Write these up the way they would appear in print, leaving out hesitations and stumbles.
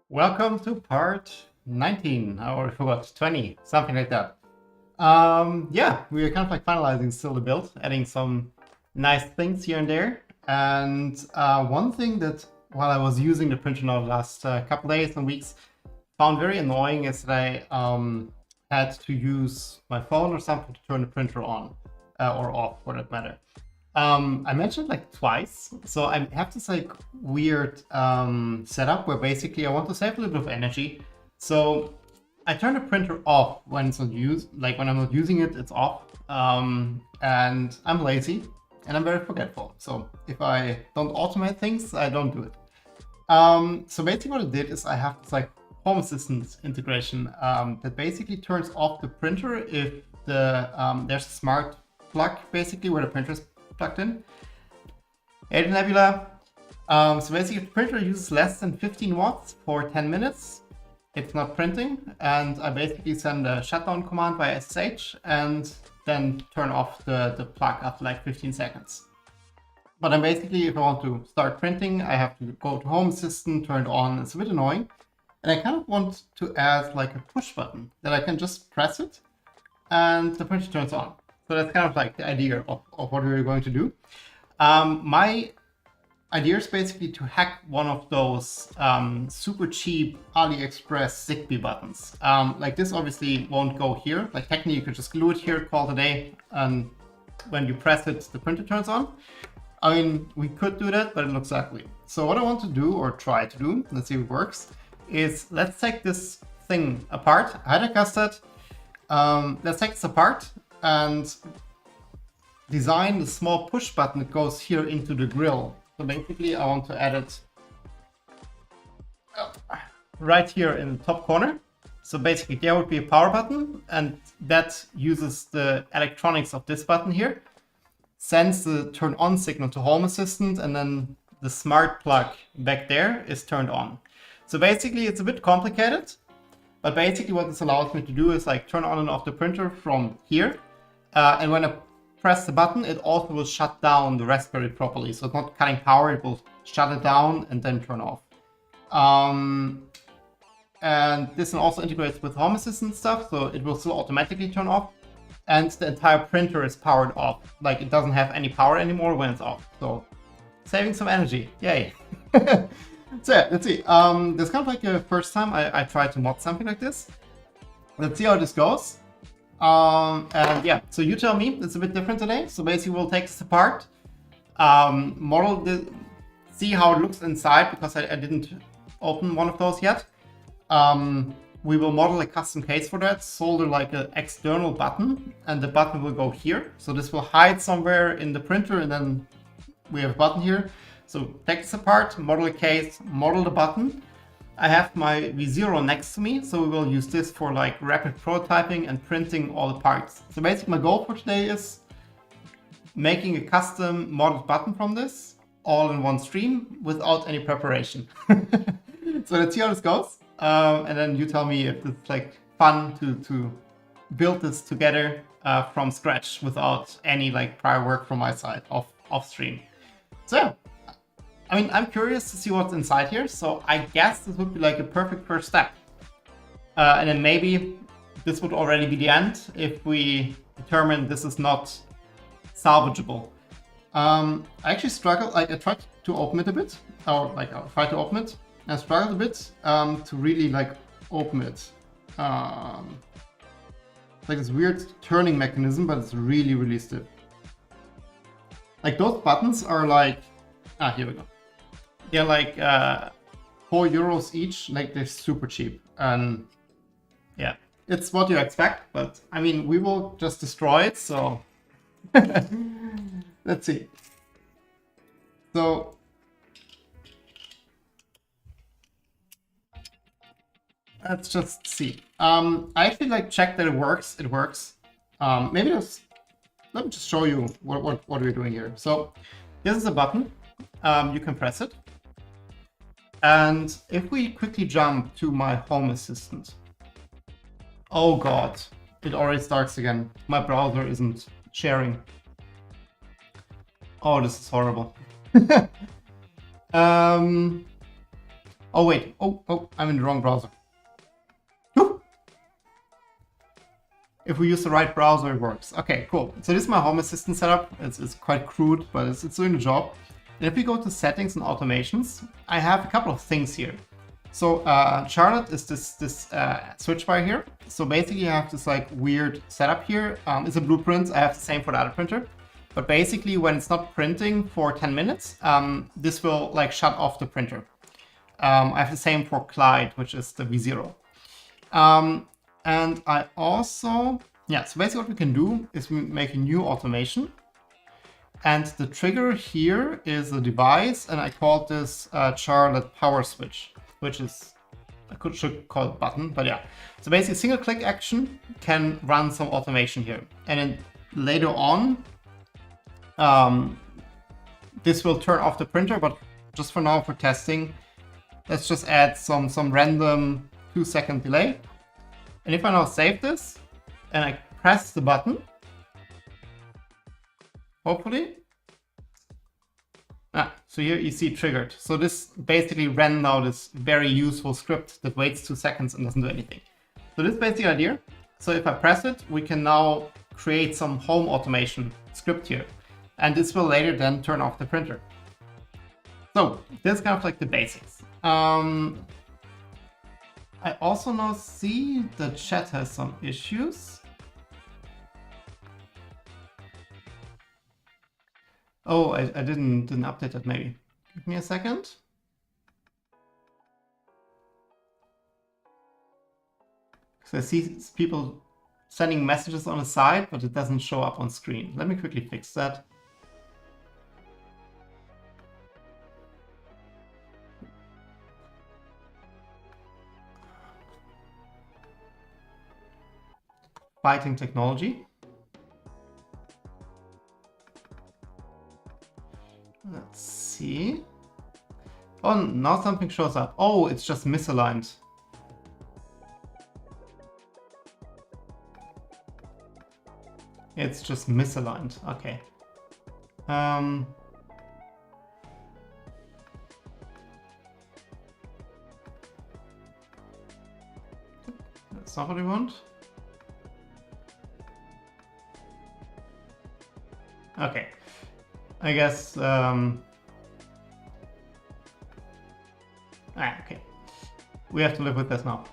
Welcome to part 19, I already forgot, 20, something like that. Yeah, we are kind of like finalizing still the build, adding some nice things here and there. And one thing that while I was using the printer now the last couple days and weeks, found very annoying is that I had to use my phone or something to turn the printer on or off for that matter. I mentioned like twice, so I have this like weird setup where basically I want to save a little bit of energy. So I turn the printer off when it's not used, like when I'm not using it, it's off. And I'm lazy and I'm very forgetful. So if I don't automate things, I don't do it. So basically what I did is I have this like home assistant integration that basically turns off the printer if there's a smart plug basically where the printer is plugged in. Hey Nebula. So basically the printer uses less than 15 watts for 10 minutes. It's not printing, and I basically send a shutdown command by SSH and then turn off the plug after like 15 seconds. But then basically if I want to start printing, I have to go to Home Assistant, turn it on. It's a bit annoying. And I kind of want to add like a push button that I can just press it and the printer turns on. So that's kind of like the idea of what we're going to do. My idea is basically to hack one of those super cheap AliExpress Zigbee buttons. Like this obviously won't go here. Like technically you could just glue it here, call it a day, and when you press it, the printer turns on. I mean, we could do that, but it looks ugly. So what I want to do, or try to do, let's see if it works, is let's take this thing apart. I had a custard. Let's take this apart and design the small push button that goes here into the grill. So basically I want to add it right here in the top corner. So basically there would be a power button, and that uses the electronics of this button here, sends the turn on signal to Home Assistant, and then the smart plug back there is turned on. So basically it's a bit complicated, but basically what this allows me to do is like turn on and off the printer from here. And when I press the button, it also will shut down the Raspberry properly. So it's not cutting power, it will shut it down and then turn off. And this also integrates with Home Assistant stuff, so it will still automatically turn off. And the entire printer is powered off. Like it doesn't have any power anymore when it's off. So saving some energy, yay. So yeah, let's see. This is kind of like the first time I tried to mod something like this. Let's see how this goes. And yeah, so you tell me, it's a bit different today. So basically we'll take this apart, see how it looks inside, because I didn't open one of those yet. We will model a custom case for that, solder like an external button, and the button will go here. So this will hide somewhere in the printer, and then we have a button here. So take this apart, model a case, model the button. I have my V0 next to me, so we will use this for like rapid prototyping and printing all the parts. So basically my goal for today is making a custom modeled button from this, all in one stream, without any preparation. So let's see how this goes. And then you tell me if it's like fun to build this together from scratch without any like prior work from my side off stream. So yeah. I mean, I'm curious to see what's inside here, so I guess this would be like a perfect first step. And then maybe this would already be the end if we determine this is not salvageable. I actually struggled, like I tried to open it a bit, or like I tried to open it, and I struggled a bit to really like open it. It's like this weird turning mechanism, but it's really, really stiff. Like those buttons are like, here we go. They're like €4 each, like they're super cheap. And yeah, it's what you expect, but I mean, we will just destroy it, so let's see. So let's just see. I actually like checked that it works. It works. Maybe let me just show you what we're doing here. So this is a button. You can press it. And if we quickly jump to my Home Assistant, oh god, it already starts again. My browser isn't sharing. Oh, this is horrible. Oh wait, oh, I'm in the wrong browser. Whew. If we use the right browser, it works. Okay, cool. So this is my Home Assistant setup. It's quite crude, but it's doing the job. And if we go to settings and automations, I have a couple of things here. So Charlotte is this Switchwire here. So basically you have this like weird setup here. It's a blueprint. I have the same for the other printer. But basically when it's not printing for 10 minutes, this will like shut off the printer. I have the same for Clyde, which is the V0. And I also, yeah, so basically what we can do is we make a new automation. And the trigger here is a device, and I called this Charlotte power switch, which is, should call it button, but yeah. So basically single click action can run some automation here. And then later on, this will turn off the printer, but just for now for testing, let's just add some random 2-second delay. And if I now save this and I press the button, hopefully, so here you see triggered. So this basically ran now this very useful script that waits 2 seconds and doesn't do anything. So this is basically the idea. So if I press it, we can now create some home automation script here. And this will later then turn off the printer. So this is kind of like the basics. I also now see the chat has some issues. Oh, I didn't update that maybe. Give me a second. So I see people sending messages on the side, but it doesn't show up on screen. Let me quickly fix that. Fighting technology. Let's see. Oh, now something shows up. Oh, it's just misaligned. It's just misaligned. Okay. That's not what we want. Okay. I guess, okay. We have to live with this now.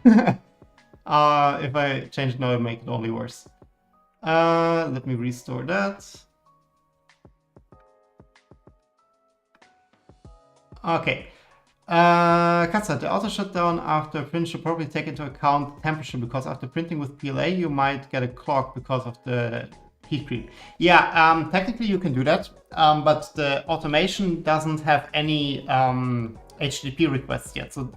If I change it now, it'll make it only worse. Let me restore that. Okay. Katza, the auto shutdown after print should probably take into account temperature, because after printing with PLA, you might get a clock because of the heat creep. Yeah, technically you can do that, but the automation doesn't have any HTTP requests yet. So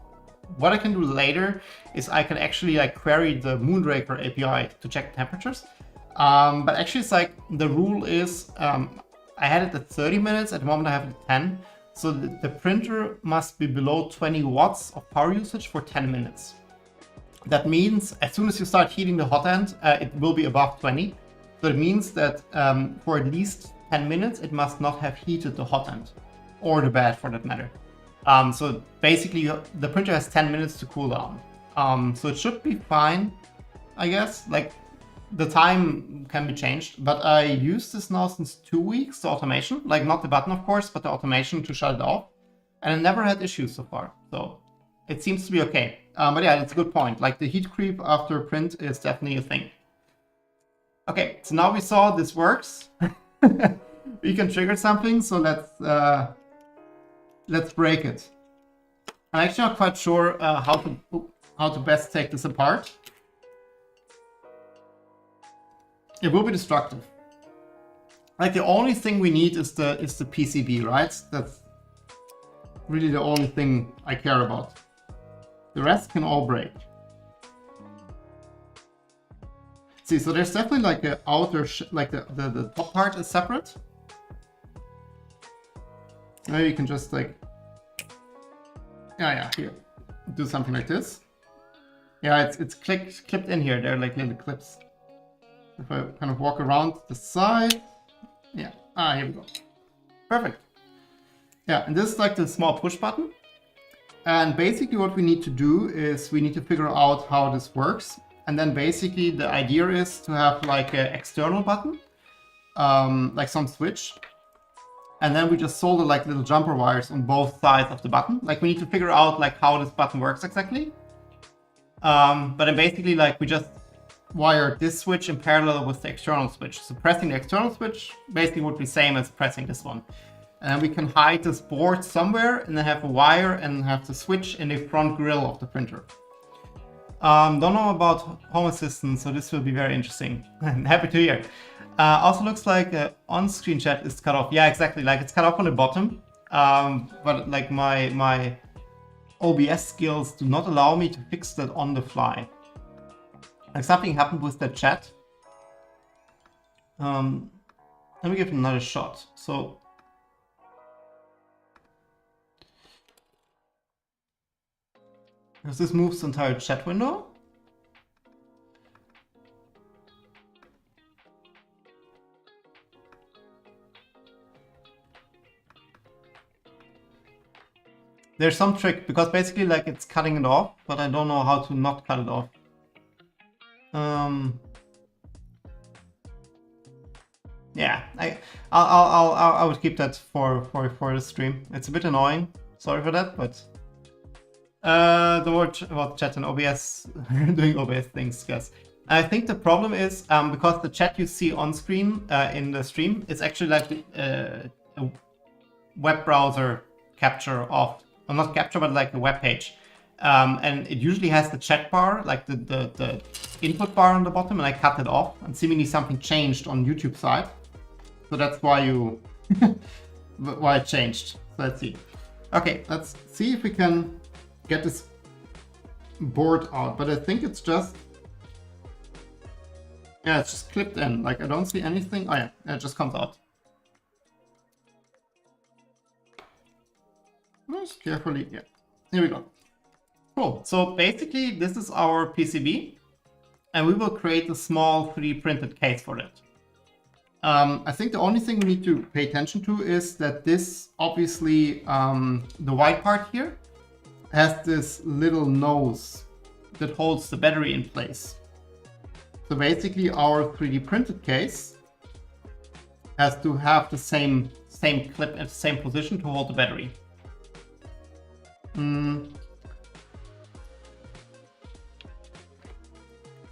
what I can do later is I can actually like query the Moonraker API to check temperatures. But actually it's like the rule is I had it at 30 minutes, at the moment I have it at 10. So the printer must be below 20 watts of power usage for 10 minutes. That means as soon as you start heating the hot end, it will be above 20. So it means that for at least 10 minutes, it must not have heated the hot end, or the bed for that matter. So basically, the printer has 10 minutes to cool down. So it should be fine, I guess. Like, the time can be changed, but I use this now since 2 weeks, the automation. Like, not the button, of course, but the automation to shut it off. And I never had issues so far. So it seems to be okay. But yeah, it's a good point. Like, the heat creep after print is definitely a thing. Okay, so now we saw this works. We can trigger something, so let's break it. I'm actually not quite sure how to best take this apart. It will be destructive. Like the only thing we need is the PCB, right? That's really the only thing I care about. The rest can all break. See, so there's definitely like the outer, like the top part is separate. Now you can just like, yeah, here, do something like this. Yeah, it's clipped in here. They're like little clips. If I kind of walk around the side, yeah, here we go. Perfect. Yeah, and this is like the small push button. And basically what we need to do is we need to figure out how this works. And then basically the idea is to have like an external button, like some switch. And then we just solder like little jumper wires on both sides of the button. Like we need to figure out like how this button works exactly. But then basically like we just wire this switch in parallel with the external switch. So pressing the external switch basically would be the same as pressing this one. And we can hide this board somewhere and then have a wire and have the switch in the front grille of the printer. Don't know about Home Assistant, so this will be very interesting. Happy to hear. Also looks like on-screen chat is cut off. Yeah, exactly. Like it's cut off on the bottom. But like my OBS skills do not allow me to fix that on the fly. Like something happened with that chat. Let me give it another shot. So because this moves the entire chat window. There's some trick, because basically like it's cutting it off, but I don't know how to not cut it off. Yeah, I would keep that for the stream. It's a bit annoying. Sorry for that, but the word about chat and OBS doing OBS things, yes. I think the problem is because the chat you see on screen in the stream is actually like a web browser capture of, well, not capture, but like a web page. And it usually has the chat bar, like the input bar on the bottom, and I cut it off, and seemingly something changed on YouTube side. So that's why you why it changed. So let's see. Okay, let's see if we can get this board out, but I think it's just, yeah, it's just clipped in. Like I don't see anything. Oh yeah, it just comes out. Just carefully, yeah. Here we go. Cool. So basically, this is our PCB, and we will create a small 3D printed case for it. I think the only thing we need to pay attention to is that this, obviously, the white part here has this little nose that holds the battery in place. So basically, our 3D printed case has to have the same clip at the same position to hold the battery. So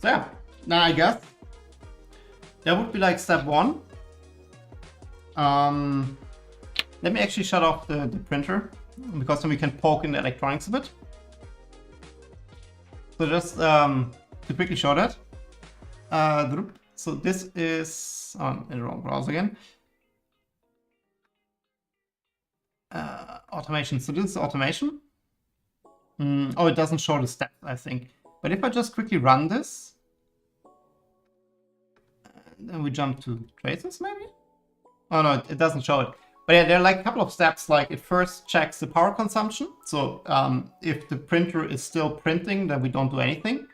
yeah, now I guess that would be like step one. Let me actually shut off the printer, because then we can poke in the electronics a bit. So just to quickly show that. So this is in the wrong browser again. Automation. So this is automation. Oh, it doesn't show the steps, I think. But if I just quickly run this, then we jump to traces, maybe? Oh no, it doesn't show it. But yeah, there are like a couple of steps. Like it first checks the power consumption. So if the printer is still printing, then we don't do anything.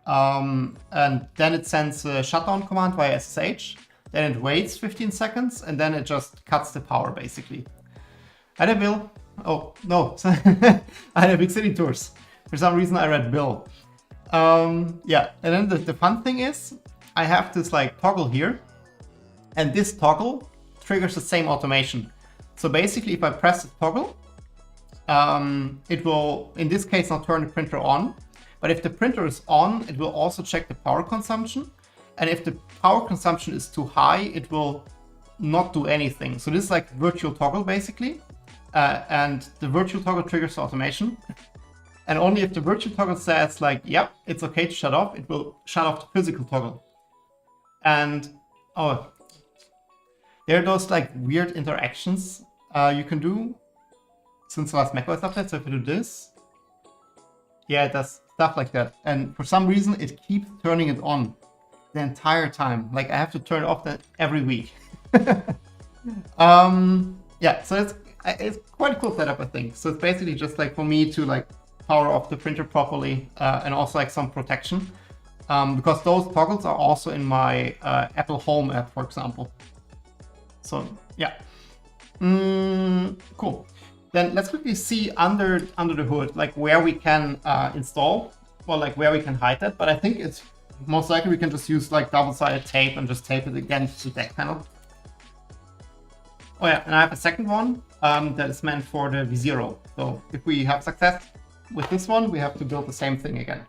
And then it sends a shutdown command via SSH. Then it waits 15 seconds, and then it just cuts the power, basically. Hi there, Bill. Oh, no. I had Big City Tours. For some reason, I read Bill. Yeah, and then the fun thing is, I have this like toggle here, and this toggle triggers the same automation. So basically, if I press the toggle, it will, in this case, not turn the printer on. But if the printer is on, it will also check the power consumption. And if the power consumption is too high, it will not do anything. So this is like virtual toggle, basically. And the virtual toggle triggers the automation. And only if the virtual toggle says like, yep, it's okay to shut off, it will shut off the physical toggle. And oh, there are those like weird interactions you can do since the last macOS update. So if you do this, yeah, it does stuff like that. And for some reason, it keeps turning it on the entire time. Like I have to turn it off that every week. Yeah, so it's quite a cool setup, I think. So it's basically just like for me to like power off the printer properly and also like some protection. Because those toggles are also in my Apple Home app, for example. So yeah, cool. then let's quickly see under the hood, like where we can install, or like where we can hide that. But I think it's most likely we can just use like double-sided tape and just tape it against the deck panel. Oh yeah, and I have a second one that is meant for the V0. So if we have success with this one, we have to build the same thing again.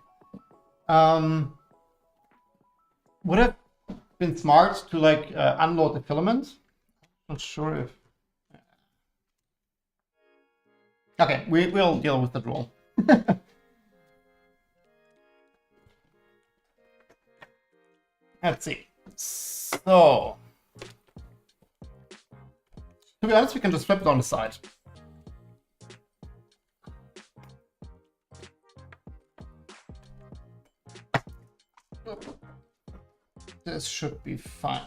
Would have been smart to like unload the filament. Not sure if. Okay, we'll deal with the rule. Let's see. So, to be honest, we can just flip it on the side. This should be fine.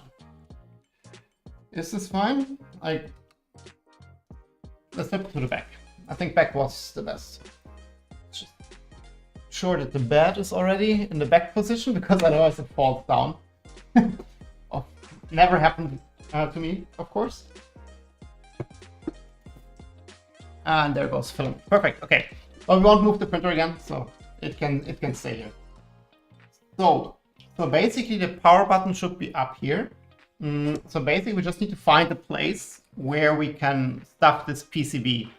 Is this fine? Let's flip it to the back. I think back was the best. Just sure that the bed is already in the back position, because otherwise it falls down. Oh, never happened to me, of course. And there goes film. Perfect. Okay. Well, we won't move the printer again, so it can stay here. So basically the power button should be up here. So basically we just need to find a place where we can stuff this PCB.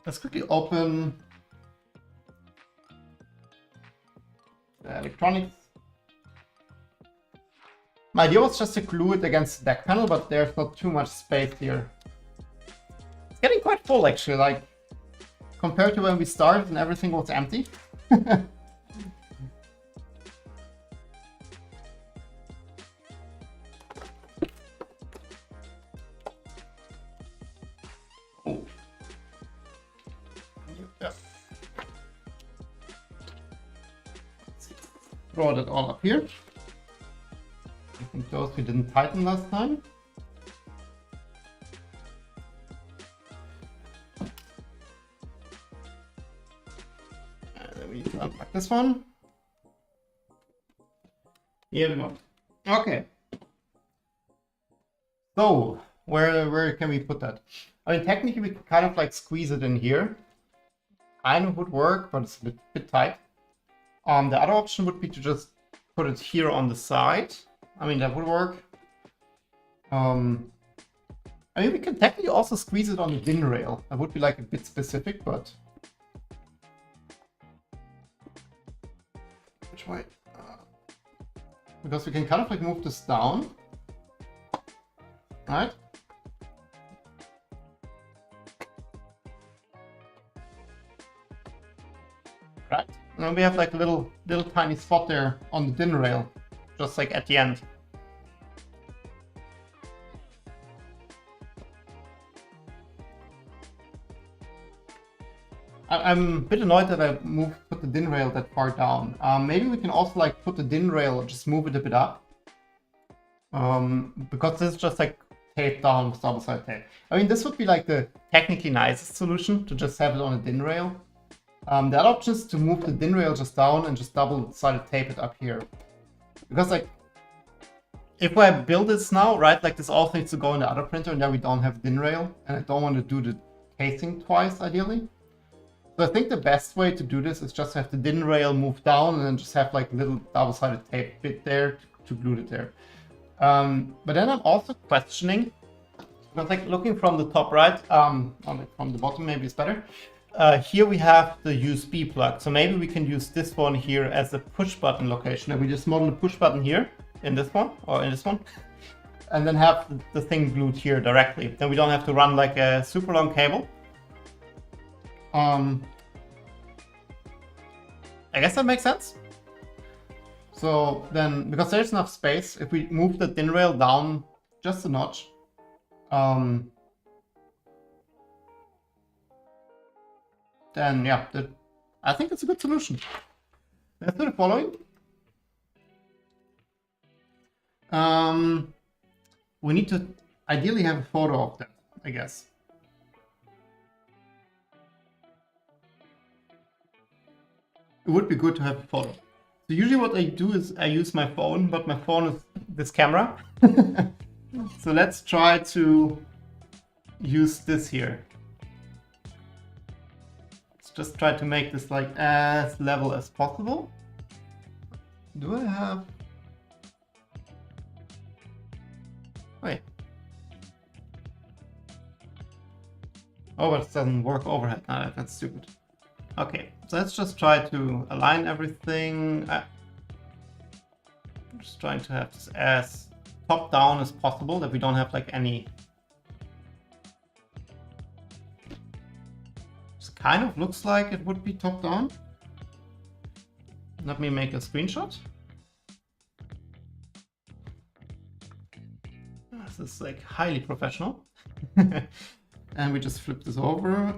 Let's quickly open the electronics. My idea was just to glue it against the deck panel, but there's not too much space here. It's getting quite full actually, like compared to when we started and everything was empty. Draw that all up here. I think those we didn't tighten last time. And then we need to unplug this one. Here we go. Okay. So where can we put that? I mean, technically we can kind of like squeeze it in here. Kind of would work, but it's a bit tight. The other option would be to just put it here on the side. I mean, that would work. I mean, we can technically also squeeze it on the DIN rail. That would be like a bit specific, but... Which way? Because we can kind of like move this down. Right? Right. And then we have like a little tiny spot there on the DIN rail, just like at the end. I'm a bit annoyed that I put the DIN rail that far down. Maybe we can also like put the DIN rail, just move it a bit up. Because this is just like taped down with double-sided tape. I mean, this would be like the technically nicest solution, to just have it on a DIN rail. The other option is to move the DIN rail just down and just double-sided tape it up here. Because like, if I build this now, right, like this also needs to go in the other printer, and then we don't have DIN rail, and I don't want to do the casing twice, ideally. So I think the best way to do this is just have the DIN rail move down and then just have like a little double-sided tape bit there to glue it there. But then I'm also questioning, because like looking from the top right, from the bottom maybe it's better. Here we have the USB plug, so maybe we can use this one here as a push button location, and we just model the push button here in this one or in this one, and then have the thing glued here directly. Then we don't have to run like a super long cable. I guess that makes sense. So then, because there's enough space, if we move the DIN rail down just a notch, then yeah, I think it's a good solution. Let's do the following. We need to ideally have a photo of that, I guess. It would be good to have a photo. So usually what I do is I use my phone, but my phone is this camera. So let's try to use this here. Let's just try to make this like as level as possible. Do I have... Wait. Oh, but it doesn't work overhead. No, that's stupid. Okay, so let's just try to align everything. I'm just trying to have this as top down as possible, that we don't have like any... This kind of looks like it would be top down. Let me make a screenshot. This is like highly professional. And we just flip this over.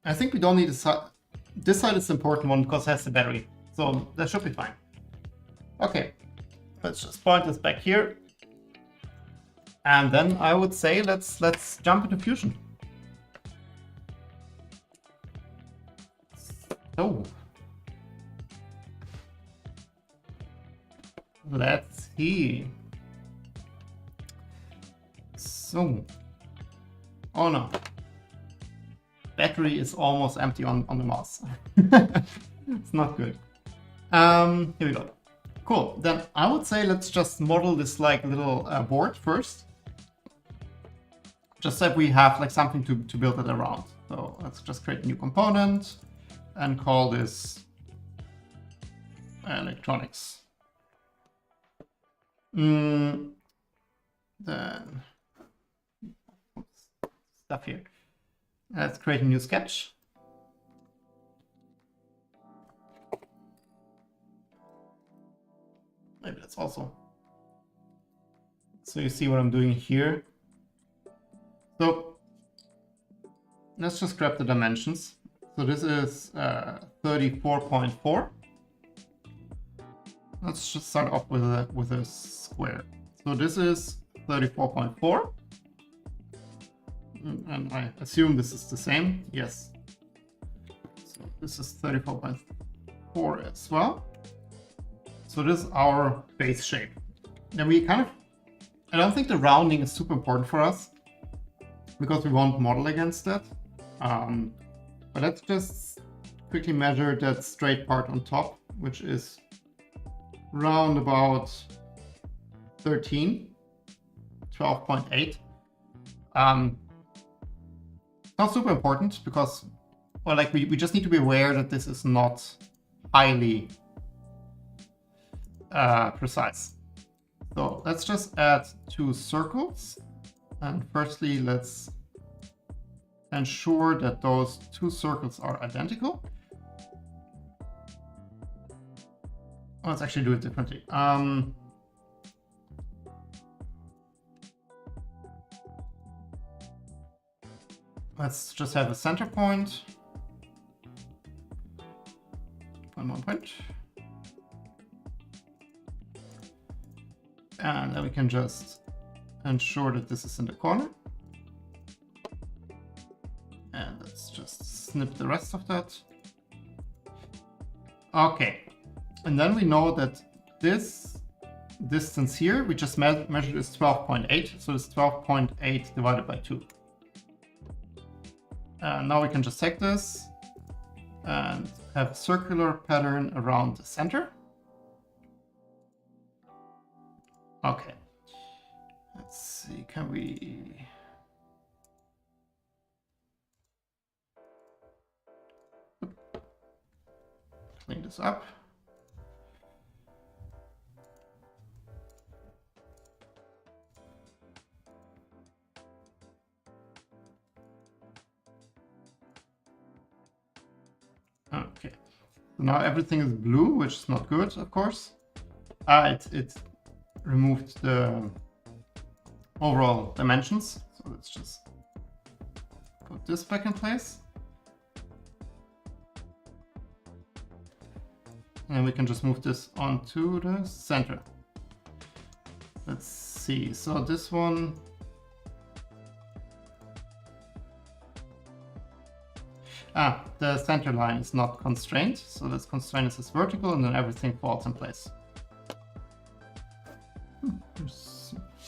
I think we don't need this side is the important one because it has the battery. So that should be fine. Okay, let's just point this back here. And then I would say let's jump into Fusion. So let's see. So, oh no, battery is almost empty on the mouse. It's not good. Here we go. Cool. Then I would say let's just model this like little board first, just so we have like something to build it around. So let's just create a new component and call this electronics. Then stuff here. Let's create a new sketch. Maybe that's also. So you see what I'm doing here. So let's just grab the dimensions. So this is 34.4. Let's just start off with a square. So this is 34.4. And I assume this is the same. Yes. So this is 34.4 as well. So this is our base shape. Then we kind of, I don't think the rounding is super important for us because we won't model against that. But let's just quickly measure that straight part on top, which is round about 12.8. Not super important because, well, like we just need to be aware that this is not highly precise. So let's just add 2 circles. And firstly, let's ensure that those 2 circles are identical. Let's actually do it differently. Let's just have a center point. 1 point. And then we can just ensure that this is in the corner. And let's just snip the rest of that. Okay. And then we know that this distance here, we just measured is 12.8. So it's 12.8 divided by 2. Now we can just take this and have a circular pattern around the center. Okay. Let's see, can we... clean this up. Okay, so now everything is blue, which is not good, of course. It removed the overall dimensions. So let's just put this back in place. And we can just move this onto the center. Let's see, so this one... the center line is not constrained, so let's constrain this as vertical and then everything falls in place.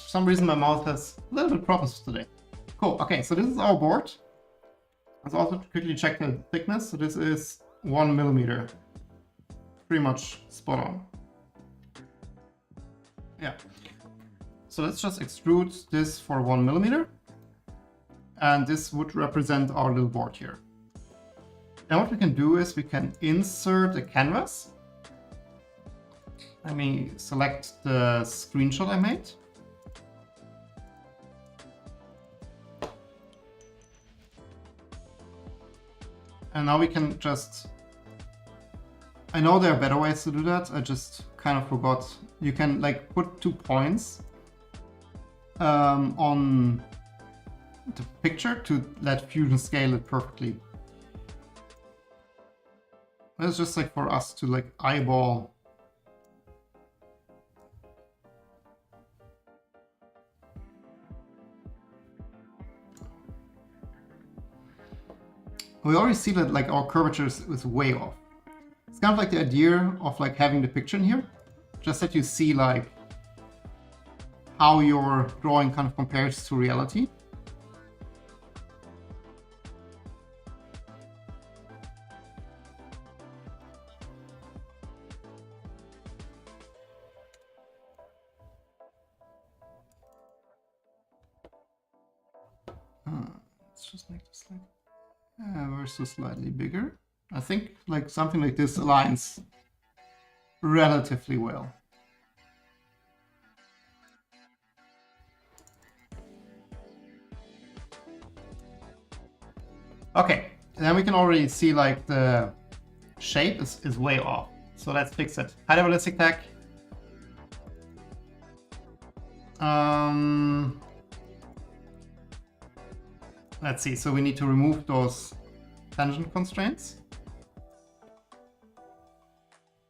For some reason my mouse has a little bit problems today. Cool, okay, so this is our board. Let's also quickly check the thickness. So this is 1 millimeter. Pretty much spot on. Yeah. So let's just extrude this for 1 millimeter. And this would represent our little board here. Now what we can do is we can insert a canvas. Let me select the screenshot I made. And now we can just, I know there are better ways to do that, I just kind of forgot. You can like put 2 points on the picture to let Fusion scale it perfectly. It's just like for us to like eyeball. We already see that like our curvature is way off. It's kind of like the idea of like having the picture in here, just that you see like how your drawing kind of compares to reality. Let's just make this like versus slightly bigger. I think like something like this aligns relatively well. Okay, then we can already see like the shape is way off. So let's fix it. Hide ballistic tag. Let's see, so we need to remove those tangent constraints.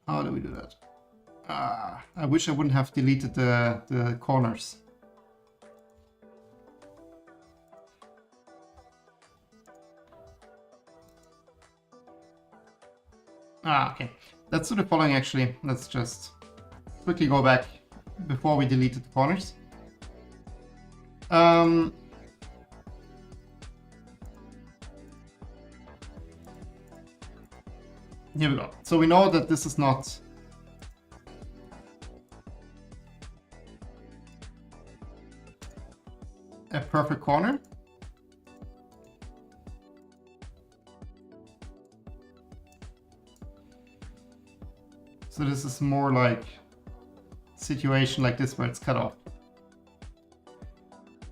How do we do that? I wish I wouldn't have deleted the corners. Okay. Let's do the following actually. Let's just quickly go back before we deleted the corners. Here we go. So we know that this is not a perfect corner. So this is more like a situation like this where it's cut off.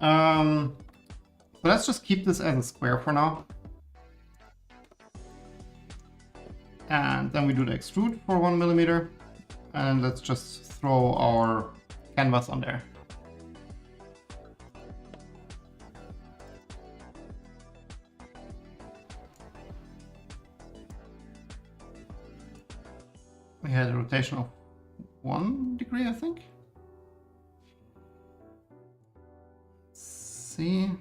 So let's just keep this as a square for now. And then we do the extrude for 1 millimeter. And let's just throw our canvas on there. We had a rotation of 1 degree, I think. Let's see.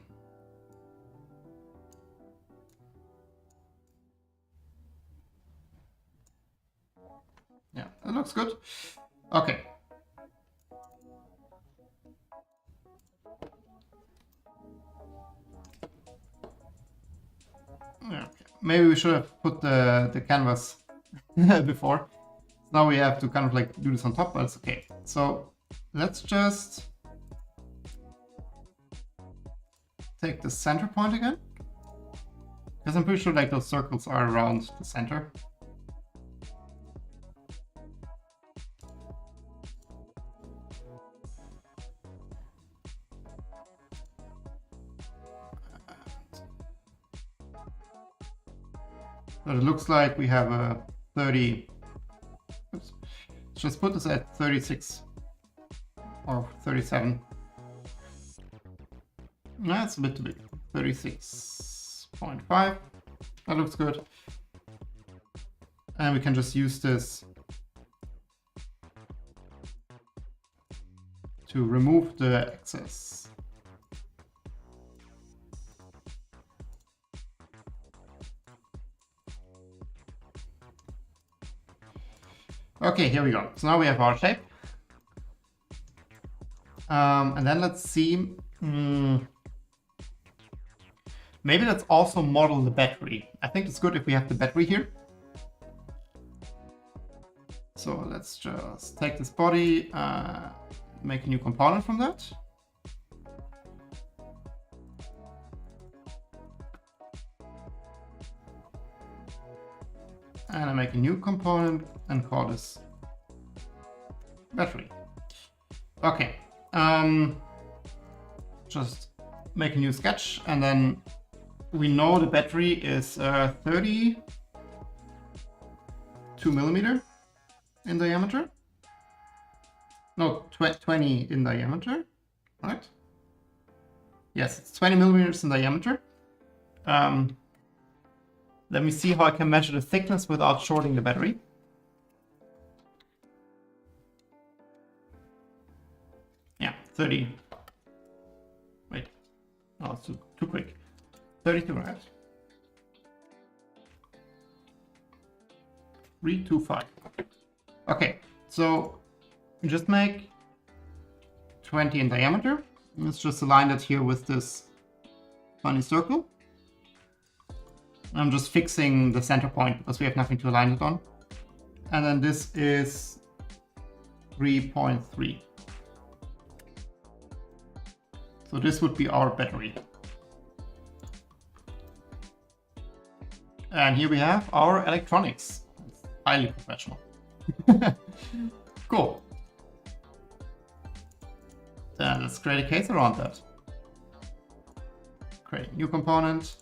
Yeah, that looks good. Okay. Okay. Maybe we should have put the canvas before. Now we have to kind of like do this on top, but it's okay. So let's just take the center point again, because I'm pretty sure like those circles are around the center. So it looks like we have a 30. Oops. Let's just put this at 36 or 37. That's a bit too big. 36.5. That looks good. And we can just use this to remove the excess. Okay, here we go. So now we have our shape. And then let's see. Maybe let's also model the battery. I think it's good if we have the battery here. So let's just take this body, make a new component from that. And I make a new component and call this battery. Okay, just make a new sketch, and then we know the battery is 32 millimeter in diameter. No, 20 in diameter, right? Yes, it's 20 millimeters in diameter. Let me see how I can measure the thickness without shorting the battery. Yeah, 30. Wait, oh, it's too quick. 32, right? 325. Okay, so just make 20 in diameter. Let's just align that here with this funny circle. I'm just fixing the center point because we have nothing to align it on. And then this is 3.3. So this would be our battery. And here we have our electronics. It's highly professional. Cool. Then let's create a case around that. Create a new component.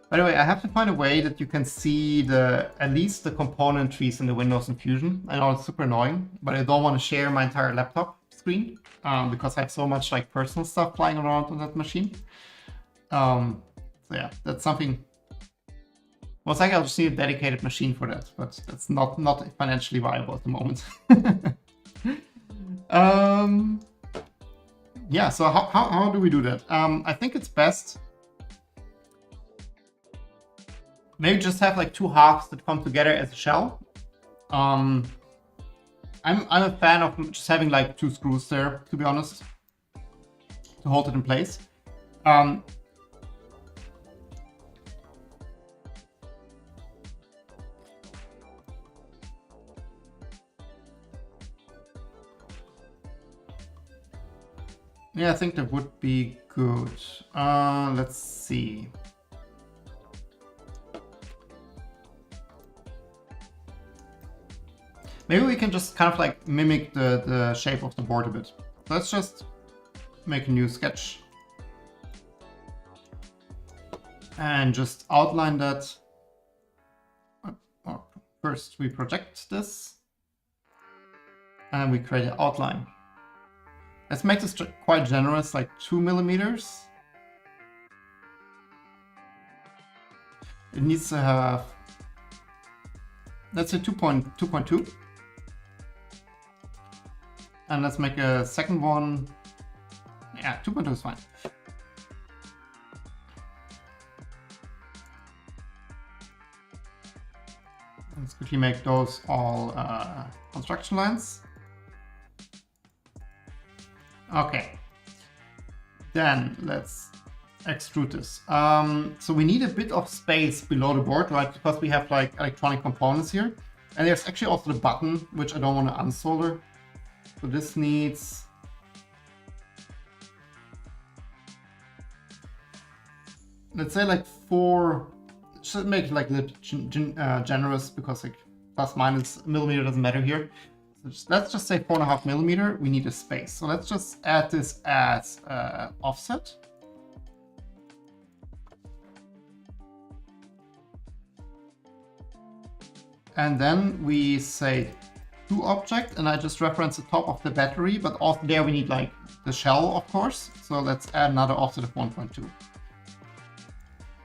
By the way, I have to find a way that you can see at least the component trees in the windows in Fusion. I know it's super annoying, but I don't want to share my entire laptop screen because I have so much like personal stuff flying around on that machine. So yeah, that's something. Most likely I'll just need a dedicated machine for that, but that's not financially viable at the moment. Yeah, so how do we do that? I think it's best maybe just have like two halves that come together as a shell. I'm a fan of just having like two screws there, to be honest, to hold it in place. Yeah, I think that would be good. Let's see. Maybe we can just kind of like mimic the shape of the board a bit. Let's just make a new sketch and just outline that. First we project this and we create an outline. Let's make this quite generous, like 2 millimeters. It needs to have, let's say 2.2. And let's make a second one. Yeah, 2.2 is fine. Let's quickly make those all construction lines. Okay. Then let's extrude this. So we need a bit of space below the board, right? Because we have like electronic components here. And there's actually also the button, which I don't want to unsolder. So this needs, let's say like 4, should make it like a little generous because like plus minus millimeter doesn't matter here. So let's just say 4.5 millimeter, we need a space. So let's just add this as offset. And then we say to object, and I just reference the top of the battery, but also there we need like the shell, of course. So let's add another offset of 1.2.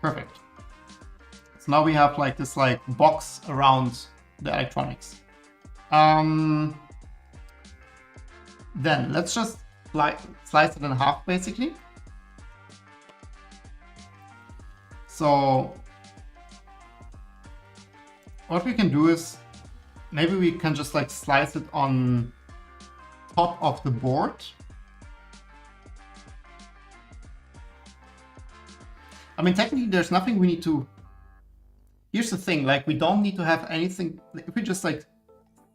Perfect. So now we have like this like box around the electronics. Then let's just slice it in half basically. So what we can do is maybe we can just like slice it on top of the board I mean, technically, there's nothing we need to. Here's the thing, like, we don't need to have anything. If we just like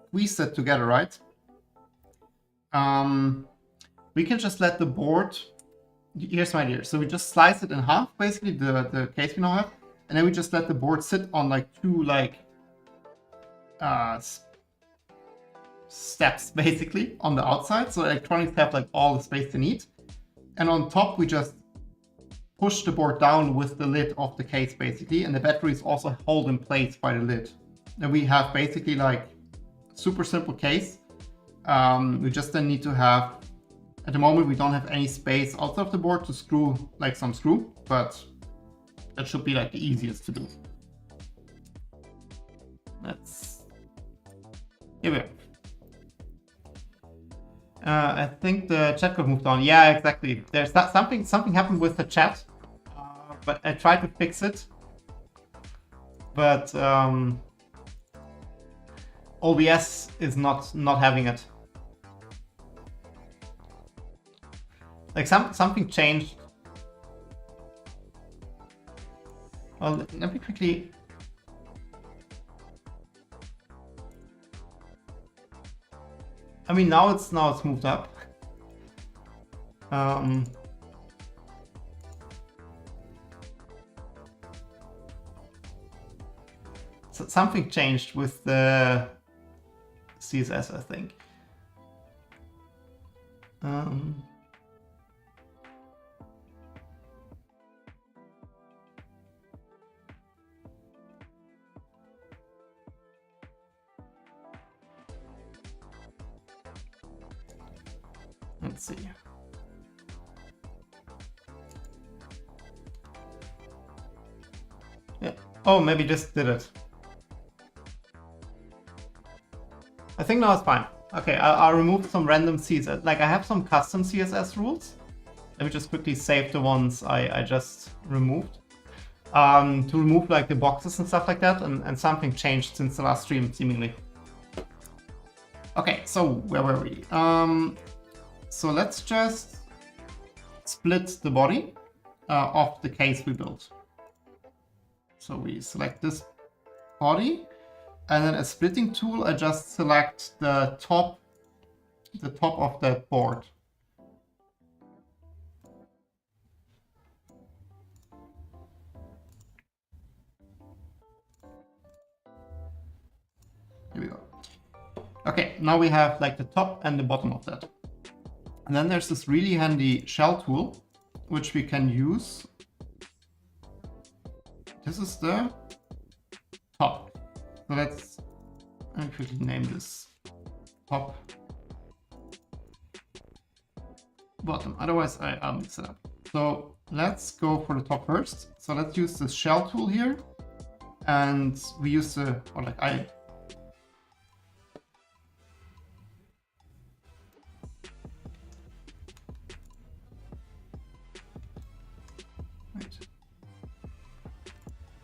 squeeze it together, right? We can just let the board. Here's my idea. So we just slice it in half, basically the case we now have, and then we just let the board sit on like two like steps basically on the outside. So electronics have like all the space they need, and on top we just push the board down with the lid of the case basically, and the battery is also held in place by the lid. And we have basically like super simple case. We just then need to have, at the moment we don't have any space outside of the board to screw like some screw, but that should be like the easiest to do. Here we are. I think the chat got moved on. Yeah, exactly. There's something happened with the chat, but I tried to fix it. But OBS is not having it. Like something changed. Well, let me quickly. I mean, now it's moved up. So something changed with the CSS, I think. Let's see. Yeah. Oh, maybe this did it. I think now it's fine. Okay, I'll remove some random CSS. Like I have some custom CSS rules. Let me just quickly save the ones I just removed. To remove like the boxes and stuff like that, and something changed since the last stream, seemingly. Okay, so where were we? So let's just split the body of the case we built. So we select this body, and then a splitting tool, I just select the top of that board. Here we go. Okay, now we have like the top and the bottom of that. And then there's this really handy shell tool, which we can use. This is the top. So let's quickly name this top, bottom. Otherwise, I'll mix it up. So let's go for the top first. So let's use the shell tool here, and we use the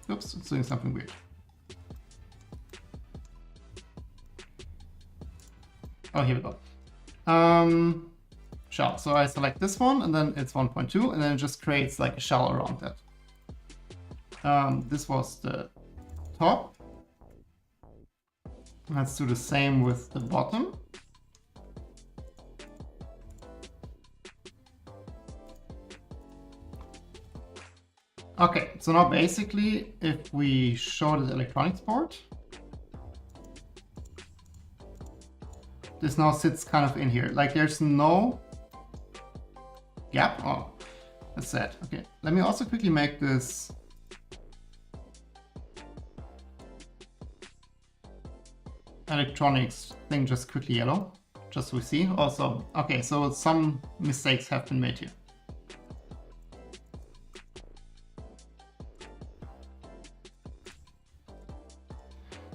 Oops, it's doing something weird. Oh, here we go. Shell. So I select this one, and then it's 1.2, and then it just creates like a shell around that. This was the top. Let's do the same with the bottom. Okay, so now basically, if we show the electronics board, this now sits kind of in here. Like there's no gap. Oh, that's sad. Okay, let me also quickly make this electronics thing just quickly yellow, just so we see. Also, okay, so some mistakes have been made here.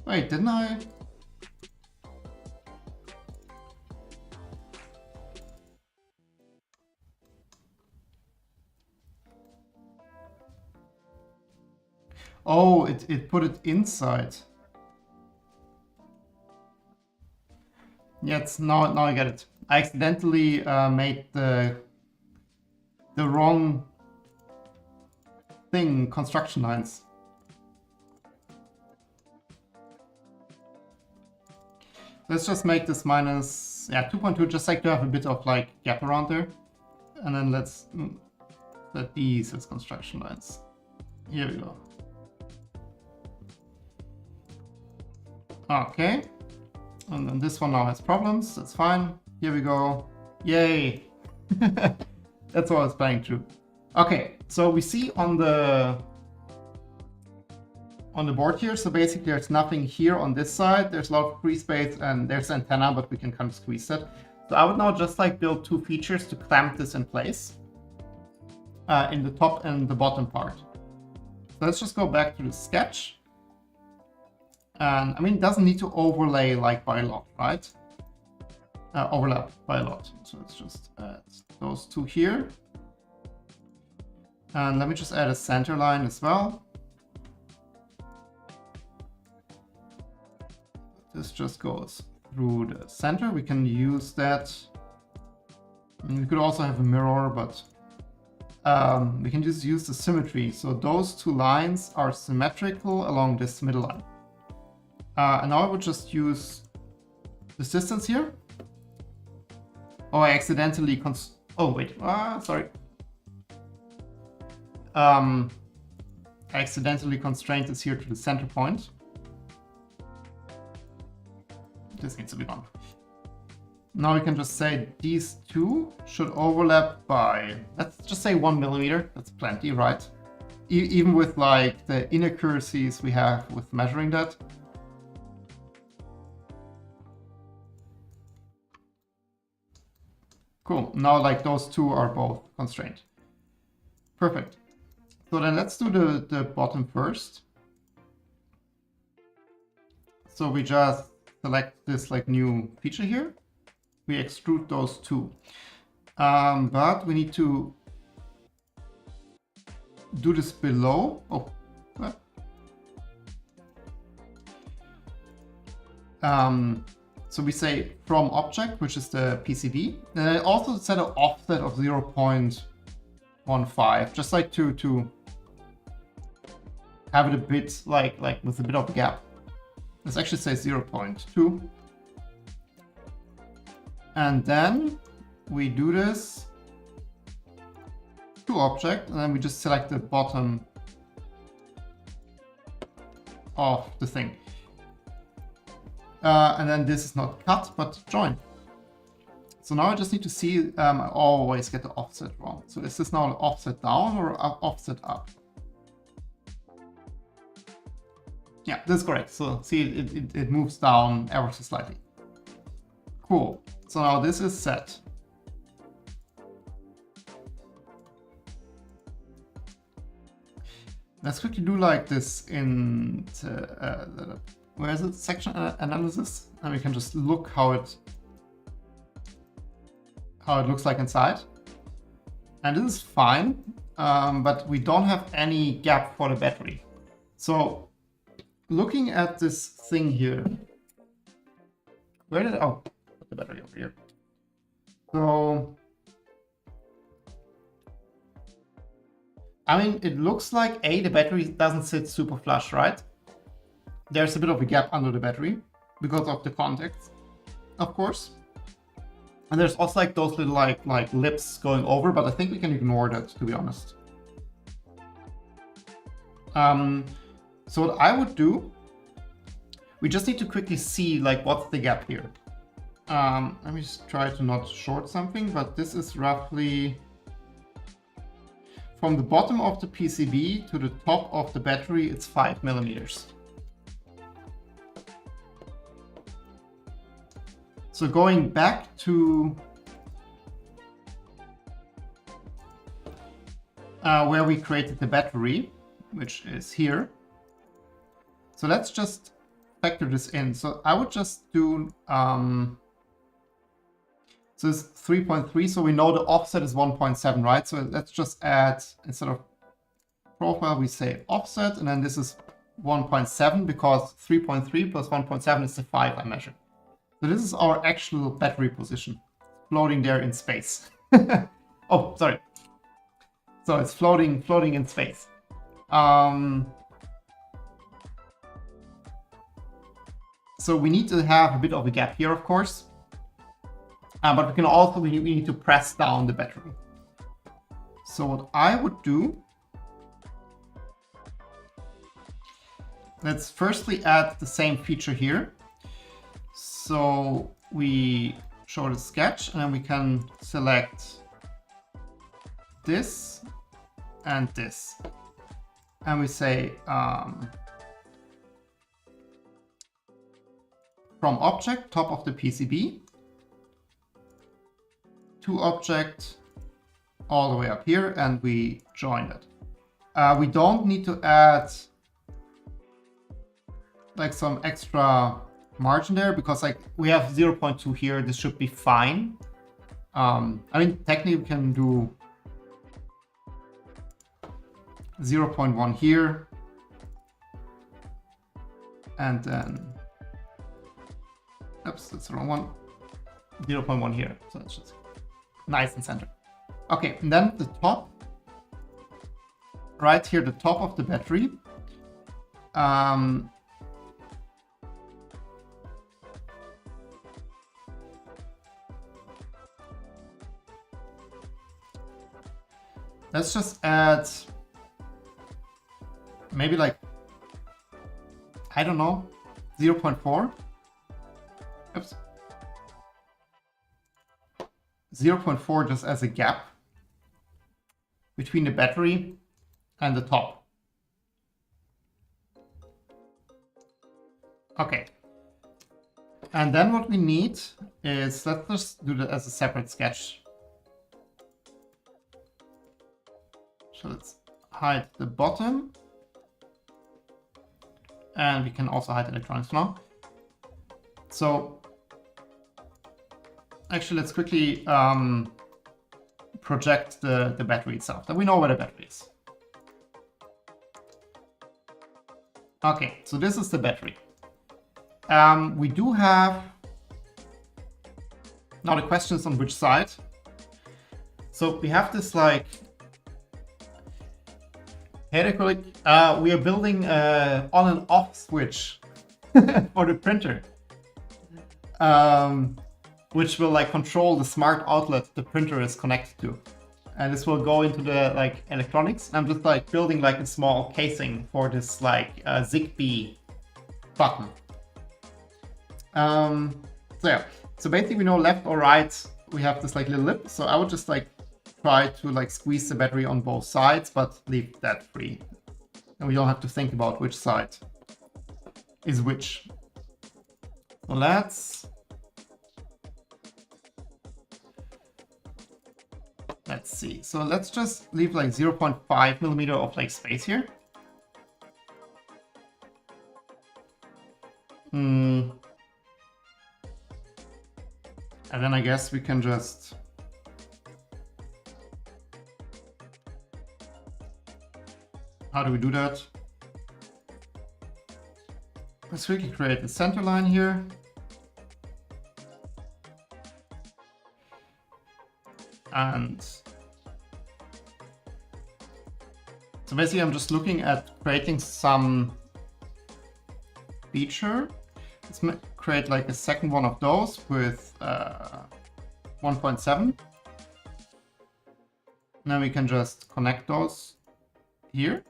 Wait, didn't I? Oh, it put it inside. Yeah, now I get it. I accidentally made the wrong thing, construction lines. Let's just make this minus, yeah, 2.2, just like to have a bit of like gap around there. And then let's set these as construction lines. Here we go. Okay. And then this one now has problems. That's fine. Here we go. Yay. That's what I was planning to. Okay, so we see on the board here, so basically there's nothing here on this side. There's a lot of free space and there's antenna, but we can kind of squeeze that. So I would now just like build two features to clamp this in place in the top and the bottom part. So let's just go back to the sketch. And I mean, it doesn't need to overlay like by a lot, right? Overlap by a lot. So let's just add those two here. And let me just add a center line as well. This just goes through the center. We can use that. I mean, we could also have a mirror, but we can just use the symmetry. So those two lines are symmetrical along this middle line. And now I would just use this distance here. Oh, I accidentally oh, wait. Sorry. I accidentally constrained this here to the center point. This needs to be gone. Now we can just say these two should overlap by, let's just say 1 millimeter. That's plenty, right? Even with like the inaccuracies we have with measuring that. Cool. Now like those two are both constrained. Perfect. So then let's do the bottom first. So we just select this like new feature here. We extrude those two. But we need to do this below. Oh. So we say from object, which is the PCB. And I also set an offset of 0.15, just like to have it a bit like with a bit of a gap. Let's actually say 0.2. And then we do this to object, and then we just select the bottom of the thing. And then this is not cut, but join. So now I just need to see, I always get the offset wrong. So is this now an offset down or offset up? Yeah, that's correct. So see, it moves down ever so slightly. Cool. So now this is set. Let's quickly do like this in where is it? Section analysis, and we can just look how it looks like inside. And this is fine, but we don't have any gap for the battery. So looking at this thing here, where did put the battery over here? So I mean, it looks like the battery doesn't sit super flush, right? There's a bit of a gap under the battery because of the contacts, of course. And there's also like those little like lips going over, but I think we can ignore that, to be honest. So what I would do, we just need to quickly see like what's the gap here. Let me just try to not short something, but this is roughly from the bottom of the PCB to the top of the battery, it's 5 millimeters. So going back to where we created the battery, which is here. So let's just factor this in. So I would just do, so it's 3.3, so we know the offset is 1.7, right? So let's just add, instead of profile, we say offset, and then this is 1.7 because 3.3 plus 1.7 is the 5 I measured. So this is our actual battery position, floating there in space. Oh, sorry. So it's floating in space. So we need to have a bit of a gap here, of course. But we can also, we need to press down the battery. So what I would do, let's firstly add the same feature here. So we show the sketch and then we can select this and this. And we say from object, top of the PCB, to object, all the way up here, and we join it. We don't need to add like some extra margin there because like we have 0.2 here. This should be fine. I mean, technically we can do 0.1 here, and then, oops, that's the wrong one. 0.1 here. So that's just nice and centered. Okay, and then the top, right here, the top of the battery. Let's just add maybe like, I don't know, 0.4. Oops. 0.4 just as a gap between the battery and the top. Okay. And then what we need is, let's just do that as a separate sketch. So let's hide the bottom. And we can also hide electronics now. So actually, let's quickly project the battery itself, that we know where the battery is. Okay, so this is the battery. We do have, now the question is on which side. So we have this like, hey acrylic, we are building on and off switch for the printer. Which will like control the smart outlet the printer is connected to. And this will go into the like electronics. I'm just like building like a small casing for this like Zigbee button. So yeah, so basically we know left or right, we have this like little lip. So I would just like try to like squeeze the battery on both sides, but leave that free. And we don't have to think about which side is which. So let's see. So let's just leave like 0.5 millimeter of like space here. And then I guess we can just how do we do that? Let's quickly create the center line here. And so basically I'm just looking at creating some feature. Let's create like a second one of those with 1.7. Now we can just connect those here.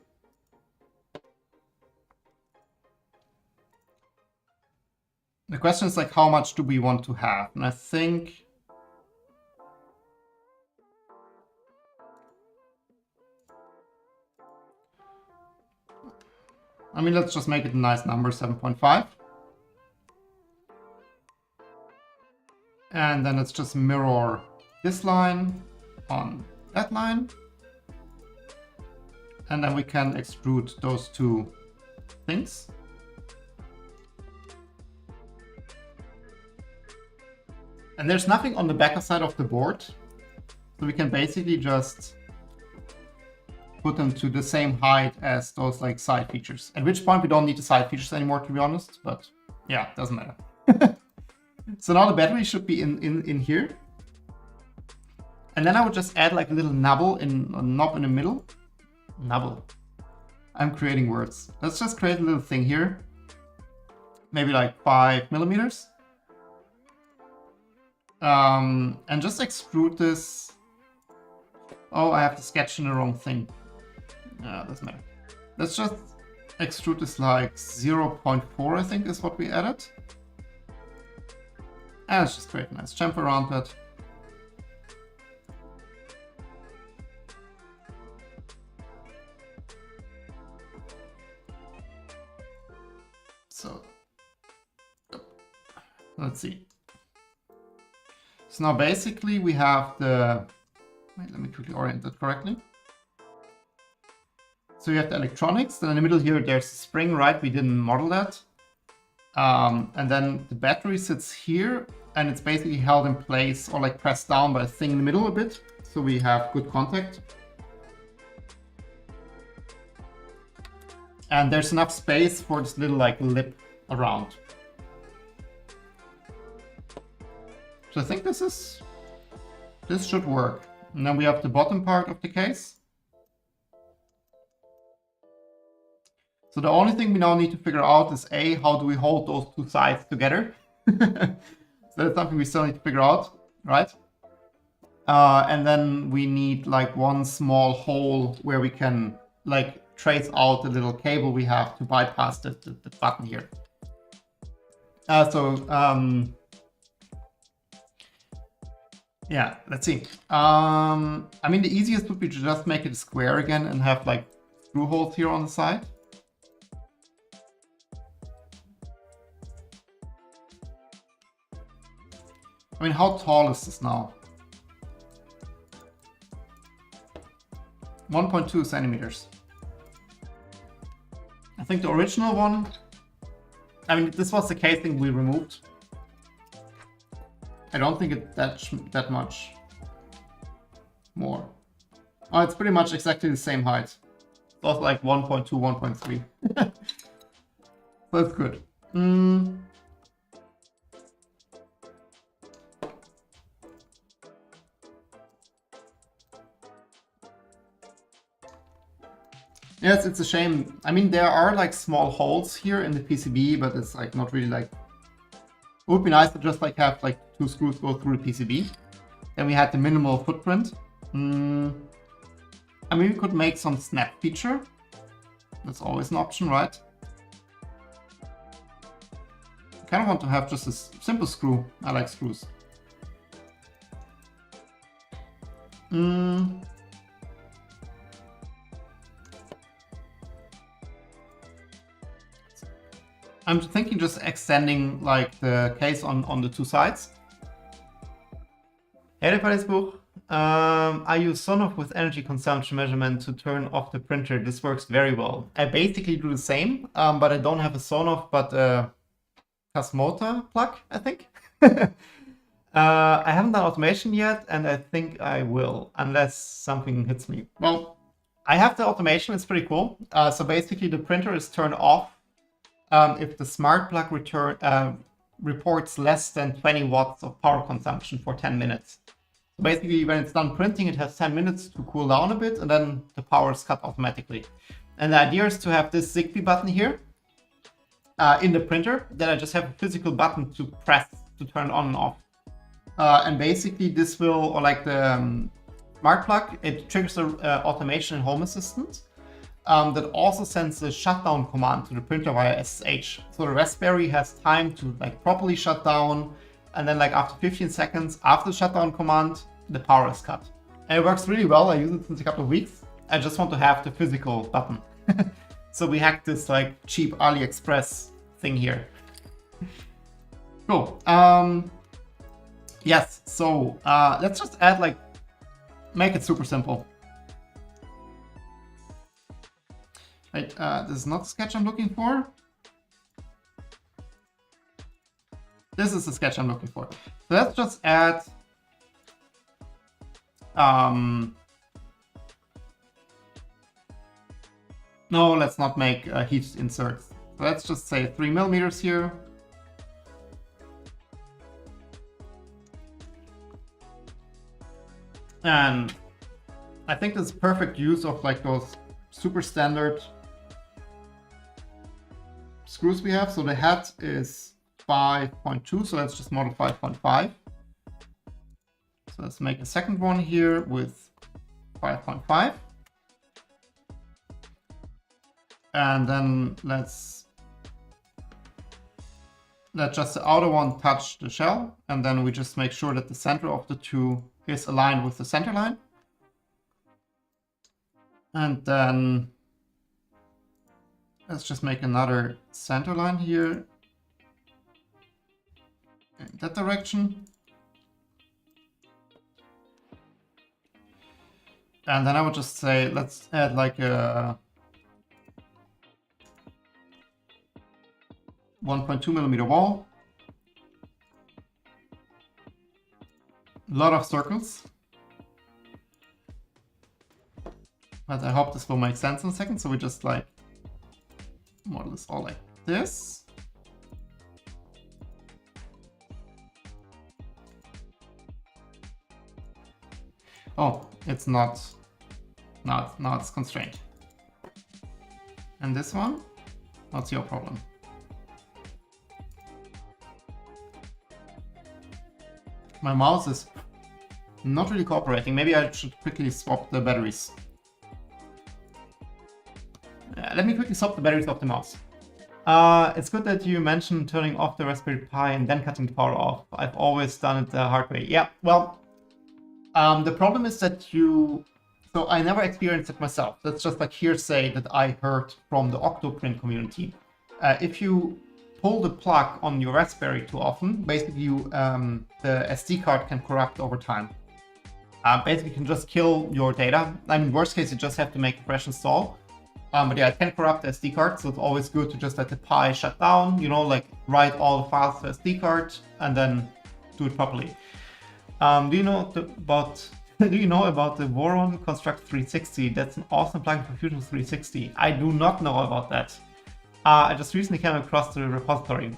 The question is like, how much do we want to have? And I think let's just make it a nice number, 7.5. And then let's just mirror this line on that line. And then we can extrude those two things. And there's nothing on the back side of the board. So we can basically just put them to the same height as those like side features. At which point we don't need the side features anymore, to be honest, but yeah, doesn't matter. So now the battery should be in here. And then I would just add like a little knob in the middle. Knob. I'm creating words. Let's just create a little thing here. Maybe like 5 millimeters. And just extrude this. Oh, I have to sketch in the wrong thing. Doesn't matter. Let's just extrude this like 0.4, I think is what we added. And let's just create a nice chamfer around that. So, let's see. So now basically we have the, wait, let me quickly orient that correctly. So you have the electronics, then in the middle here there's a spring, right? We didn't model that. And then the battery sits here and it's basically held in place or like pressed down by a thing in the middle a bit. So we have good contact. And there's enough space for this little like lip around. So I think this should work. And then we have the bottom part of the case. So the only thing we now need to figure out is A, how do we hold those two sides together? So that's something we still need to figure out, right? And then we need like one small hole where we can like trace out the little cable we have to bypass the button here. Yeah, let's see. I mean, the easiest would be to just make it a square again and have like screw holes here on the side. I mean, how tall is this now? 1.2 centimeters. I think the original one, I mean, this was the casing we removed. I don't think it's that much more. Oh, it's pretty much exactly the same height. It's also like 1.2, 1.3. That's good. Yes, it's a shame. I mean, there are like small holes here in the PCB, but it's like not really like... It would be nice to just like have like 2 screws go through the PCB. Then we had the minimal footprint. I mean, we could make some snap feature. That's always an option, right? I kind of want to have just a simple screw. I like screws. I'm thinking just extending like the case on the 2 sides. Hey, Facebook. I use Sonoff with energy consumption measurement to turn off the printer. This works very well. I basically do the same, but I don't have a Sonoff, but a Casmota plug, I think. I haven't done automation yet, and I think I will, unless something hits me. Well, I have the automation. It's pretty cool. So basically, the printer is turned off if the smart plug reports less than 20 watts of power consumption for 10 minutes. So basically, when it's done printing, it has 10 minutes to cool down a bit, and then the power is cut automatically. And the idea is to have this Zigbee button here in the printer. Then I just have a physical button to press to turn it on and off. And basically, this will, or like the smart plug, it triggers the automation in Home Assistant. That also sends a shutdown command to the printer via SSH. So the Raspberry has time to like properly shut down, and then like after 15 seconds after the shutdown command, the power is cut. And it works really well. I use it since a couple of weeks. I just want to have the physical button. So we hacked this like cheap AliExpress thing here. Cool. Yes, so let's just add like, make it super simple. Right, this is not the sketch I'm looking for. This is the sketch I'm looking for. So let's just add no, let's not make heat inserts. So let's just say 3 millimeters here. And I think this is perfect use of like those super standard screws we have. So the head is 5.2, so let's just model 5.5. So let's make a second one here with 5.5. And then let's let just the outer one touch the shell, and then we just make sure that the center of the two is aligned with the center line. And then let's just make another center line here in that direction. And then I would just say, let's add like a 1.2 millimeter wall. A lot of circles. But I hope this will make sense in a second. So we just like model this all like this. Oh, it's not it's constrained. And this one, what's your problem? My mouse is not really cooperating. Maybe I should quickly swap the batteries. Let me quickly swap the batteries of the mouse. It's good that you mentioned turning off the Raspberry Pi and then cutting the power off. I've always done it the hard way. Yeah, well, the problem is that so I never experienced it myself. That's just like hearsay that I heard from the Octoprint community. If you pull the plug on your Raspberry too often, basically the SD card can corrupt over time. Basically, you can just kill your data. I mean, worst case, you just have to make a fresh install. But yeah, it can corrupt the SD card, so it's always good to just let the Pi shut down, you know, like write all the files to SD card and then do it properly. Do you know about the Voron Construct 360? That's an awesome plugin for Fusion 360. I do not know about that. I just recently came across the repository.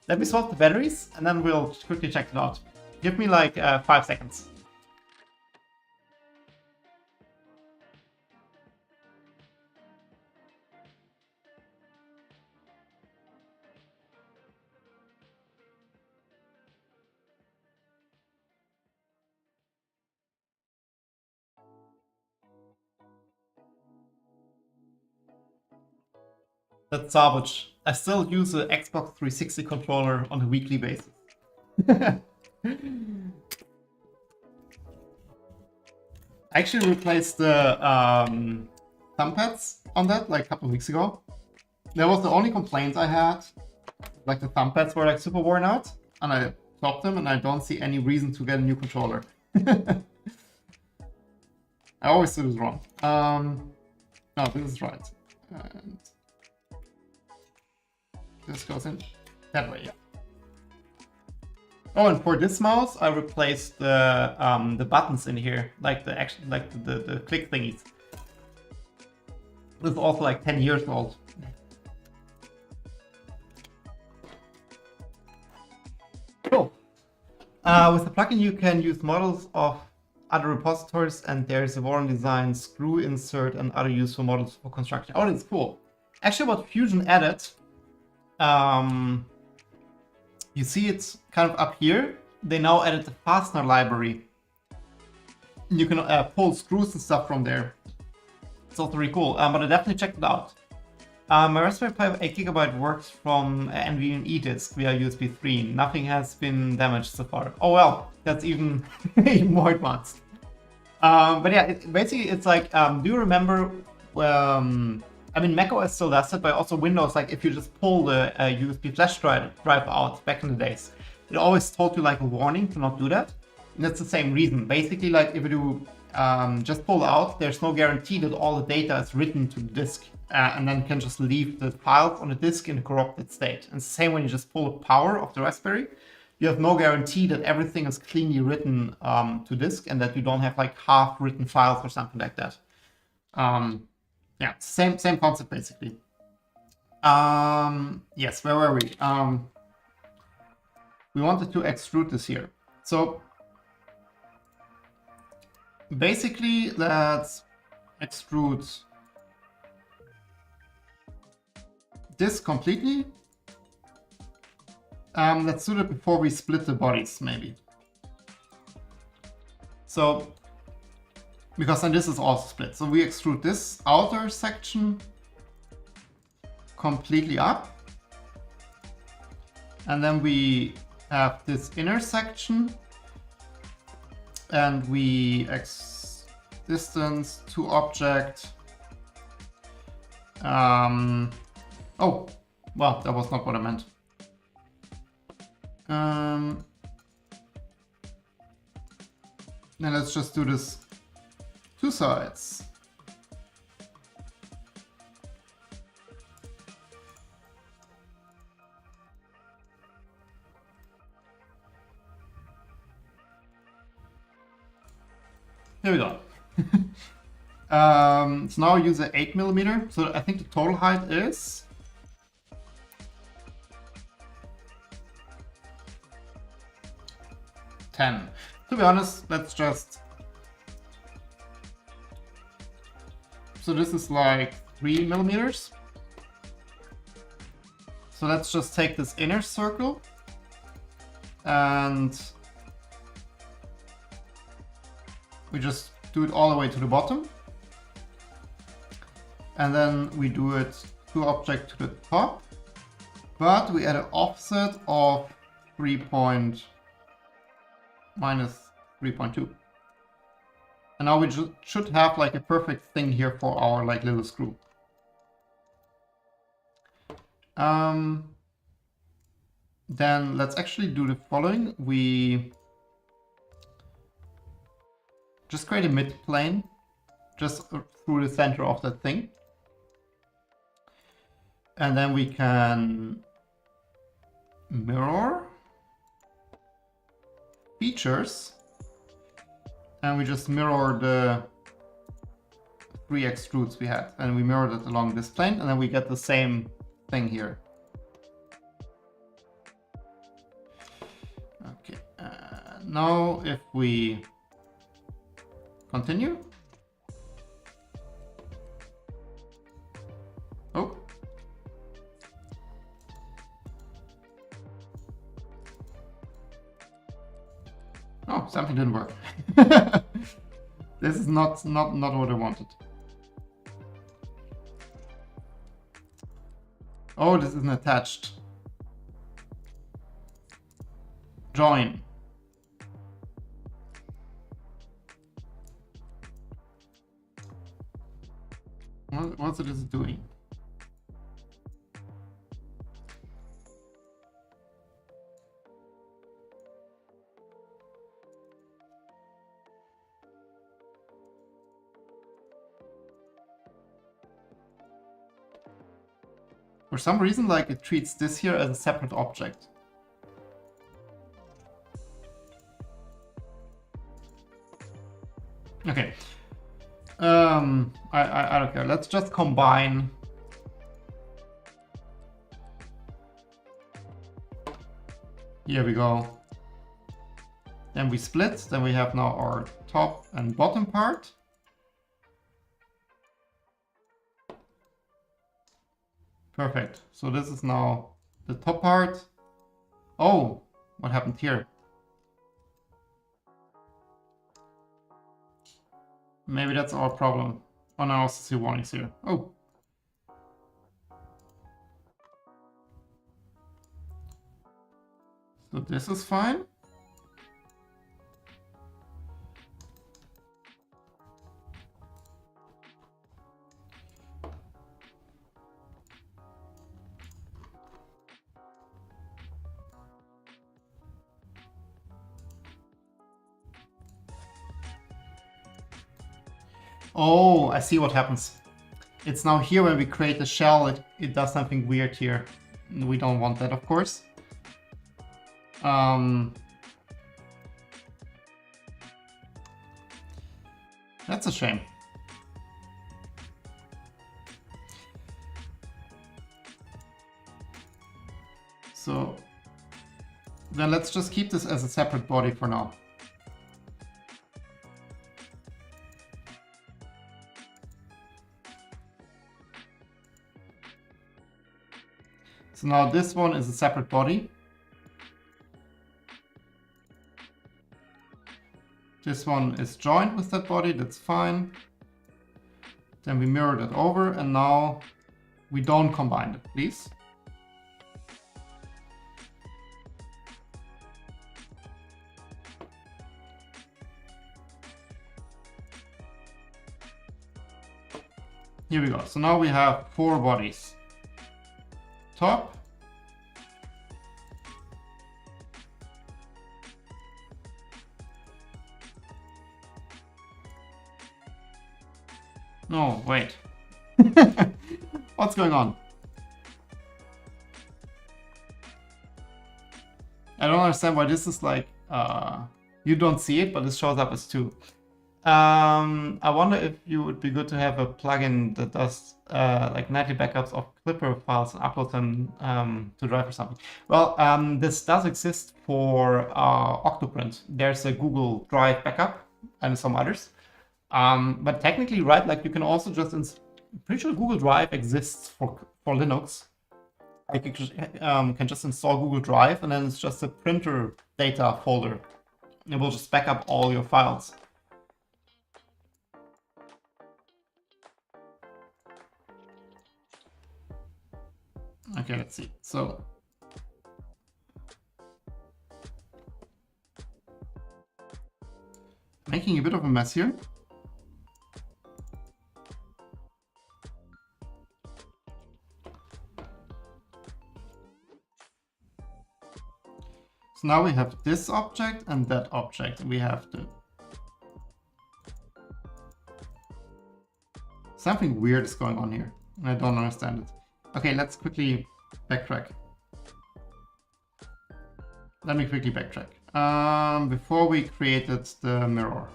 Let me swap the batteries and then we'll quickly check it out. Give me like 5 seconds. That's garbage. I still use the Xbox 360 controller on a weekly basis. I actually replaced the thumb pads on that like a couple of weeks ago. That was the only complaint I had. Like the thumb pads were like super worn out, and I swapped them, and I don't see any reason to get a new controller. I always do this wrong. No, this is right. And this goes in that way, yeah. Oh, and for this mouse, I replaced the buttons in here, like the click thingies. This is also like 10 years old. Cool. With the plugin, you can use models of other repositories, and there's a Voron design screw insert and other useful models for construction. Oh, that's cool. Actually, what Fusion added, you see it's kind of up here. They now added the fastener library. You can pull screws and stuff from there. It's also really cool, but I definitely checked it out. My Raspberry Pi 8GB works from NVMe disk via USB 3. Nothing has been damaged so far. Oh well, that's even, even more advanced. But yeah, basically it's like, do you remember, I mean, macOS still does it, but also Windows, like if you just pull the USB flash drive out back in the days, it always told you like a warning to not do that. And that's the same reason. Basically, like if you do just pull out, there's no guarantee that all the data is written to the disk, and then you can just leave the files on the disk in a corrupted state. And it's the same when you just pull the power of the Raspberry. You have no guarantee that everything is cleanly written to disk and that you don't have like half-written files or something like that. Yeah, same concept basically. Yes, where were we? We wanted to extrude this here. So basically, let's extrude this completely. Let's do that before we split the bodies, maybe. So, because then this is also split. So we extrude this outer section completely up. And then we have this inner section. And we distance to object. Oh, well, that was not what I meant. Now let's just do this two sides. Here we go. So now use an 8mm. So I think the total height is 10. To be honest, let's just... So this is like 3mm. So let's just take this inner circle and we just do it all the way to the bottom. And then we do it to object to the top, but we add an offset of -3.2. And now we should have like a perfect thing here for our like little screw. Then let's actually do the following. We just create a mid plane just through the center of that thing. And then we can mirror features. And we just mirror the 3 extrudes we had. And we mirror that along this plane. And then we get the same thing here. Okay. Now if we continue. Oh. Oh, something didn't work. This is not what I wanted. Oh, this isn't attached. Join. What's it doing? For some reason, like it treats this here as a separate object. Okay. I don't care. Let's just combine. Here we go. Then we split. Then we have now our top and bottom part. Perfect. So this is now the top part. Oh, what happened here? Maybe that's our problem. Oh, now I also see warnings here. Oh. So this is fine. Oh, I see what happens. It's now here when we create the shell, it does something weird here. We don't want that, of course. That's a shame. So then let's just keep this as a separate body for now. So now this one is a separate body. This one is joined with that body, that's fine. Then we mirror that over, and now we don't combine it, please. Here we go. So now we have 4 bodies. Top. No, wait. What's going on? I don't understand why this is like, you don't see it, but it shows up as 2. I wonder if you would be good to have a plugin that does like nightly backups of Clipper files and upload them to Drive or something. Well, this does exist for Octoprint. There's a Google Drive backup and some others. But technically, right, like you can also just, I'm pretty sure Google Drive exists for Linux. Like you can just install Google Drive, and then it's just a printer data folder. It will just back up all your files. Okay, let's see. So making a bit of a mess here. So now we have this object and that object, and we have to... Something weird is going on here, and I don't understand it. Okay, let's quickly backtrack. Let me quickly backtrack. Before we created the mirror.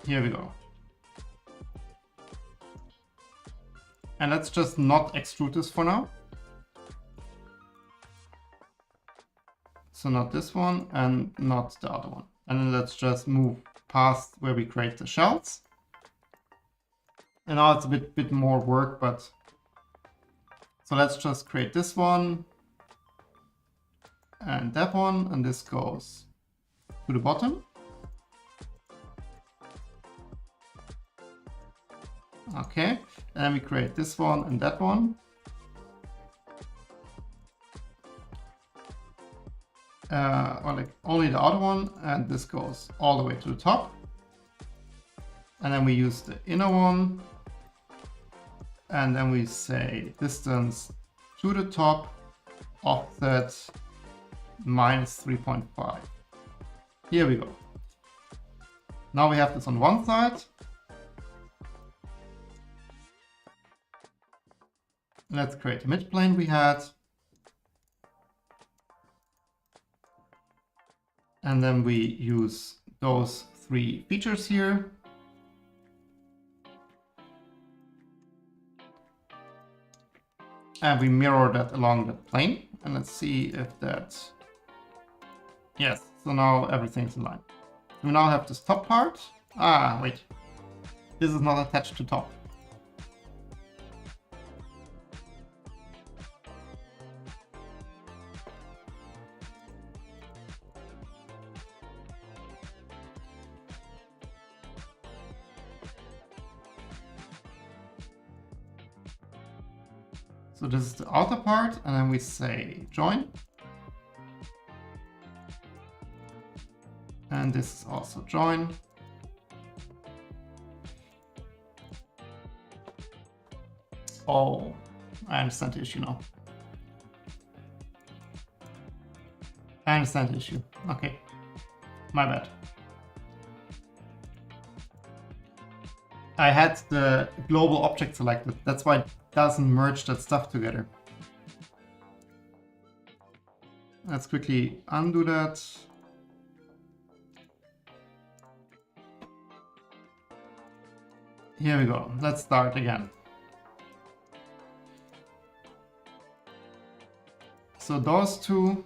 Here we go. And let's just not extrude this for now. So not this one and not the other one. And then let's just move past where we create the shells. And now it's a bit more work, but... So let's just create this one. And that one, and this goes to the bottom. Okay, and then we create this one and that one. Or like only the other one, and this goes all the way to the top. And then we use the inner one. And then we say distance to the top, offset minus 3.5. Here we go. Now we have this on one side. Let's create a midplane we had. And then we use those 3 features here. And we mirror that along the plane. And let's see if that... Yes, so now everything's in line. We now have this top part. Ah, wait. This is not attached to top. So this is the outer part, and then we say join. And this is also join. Oh, I understand the issue now. I understand the issue. Okay, my bad. I had the global object selected. That's why it doesn't merge that stuff together. Let's quickly undo that. Here we go. Let's start again. So those 2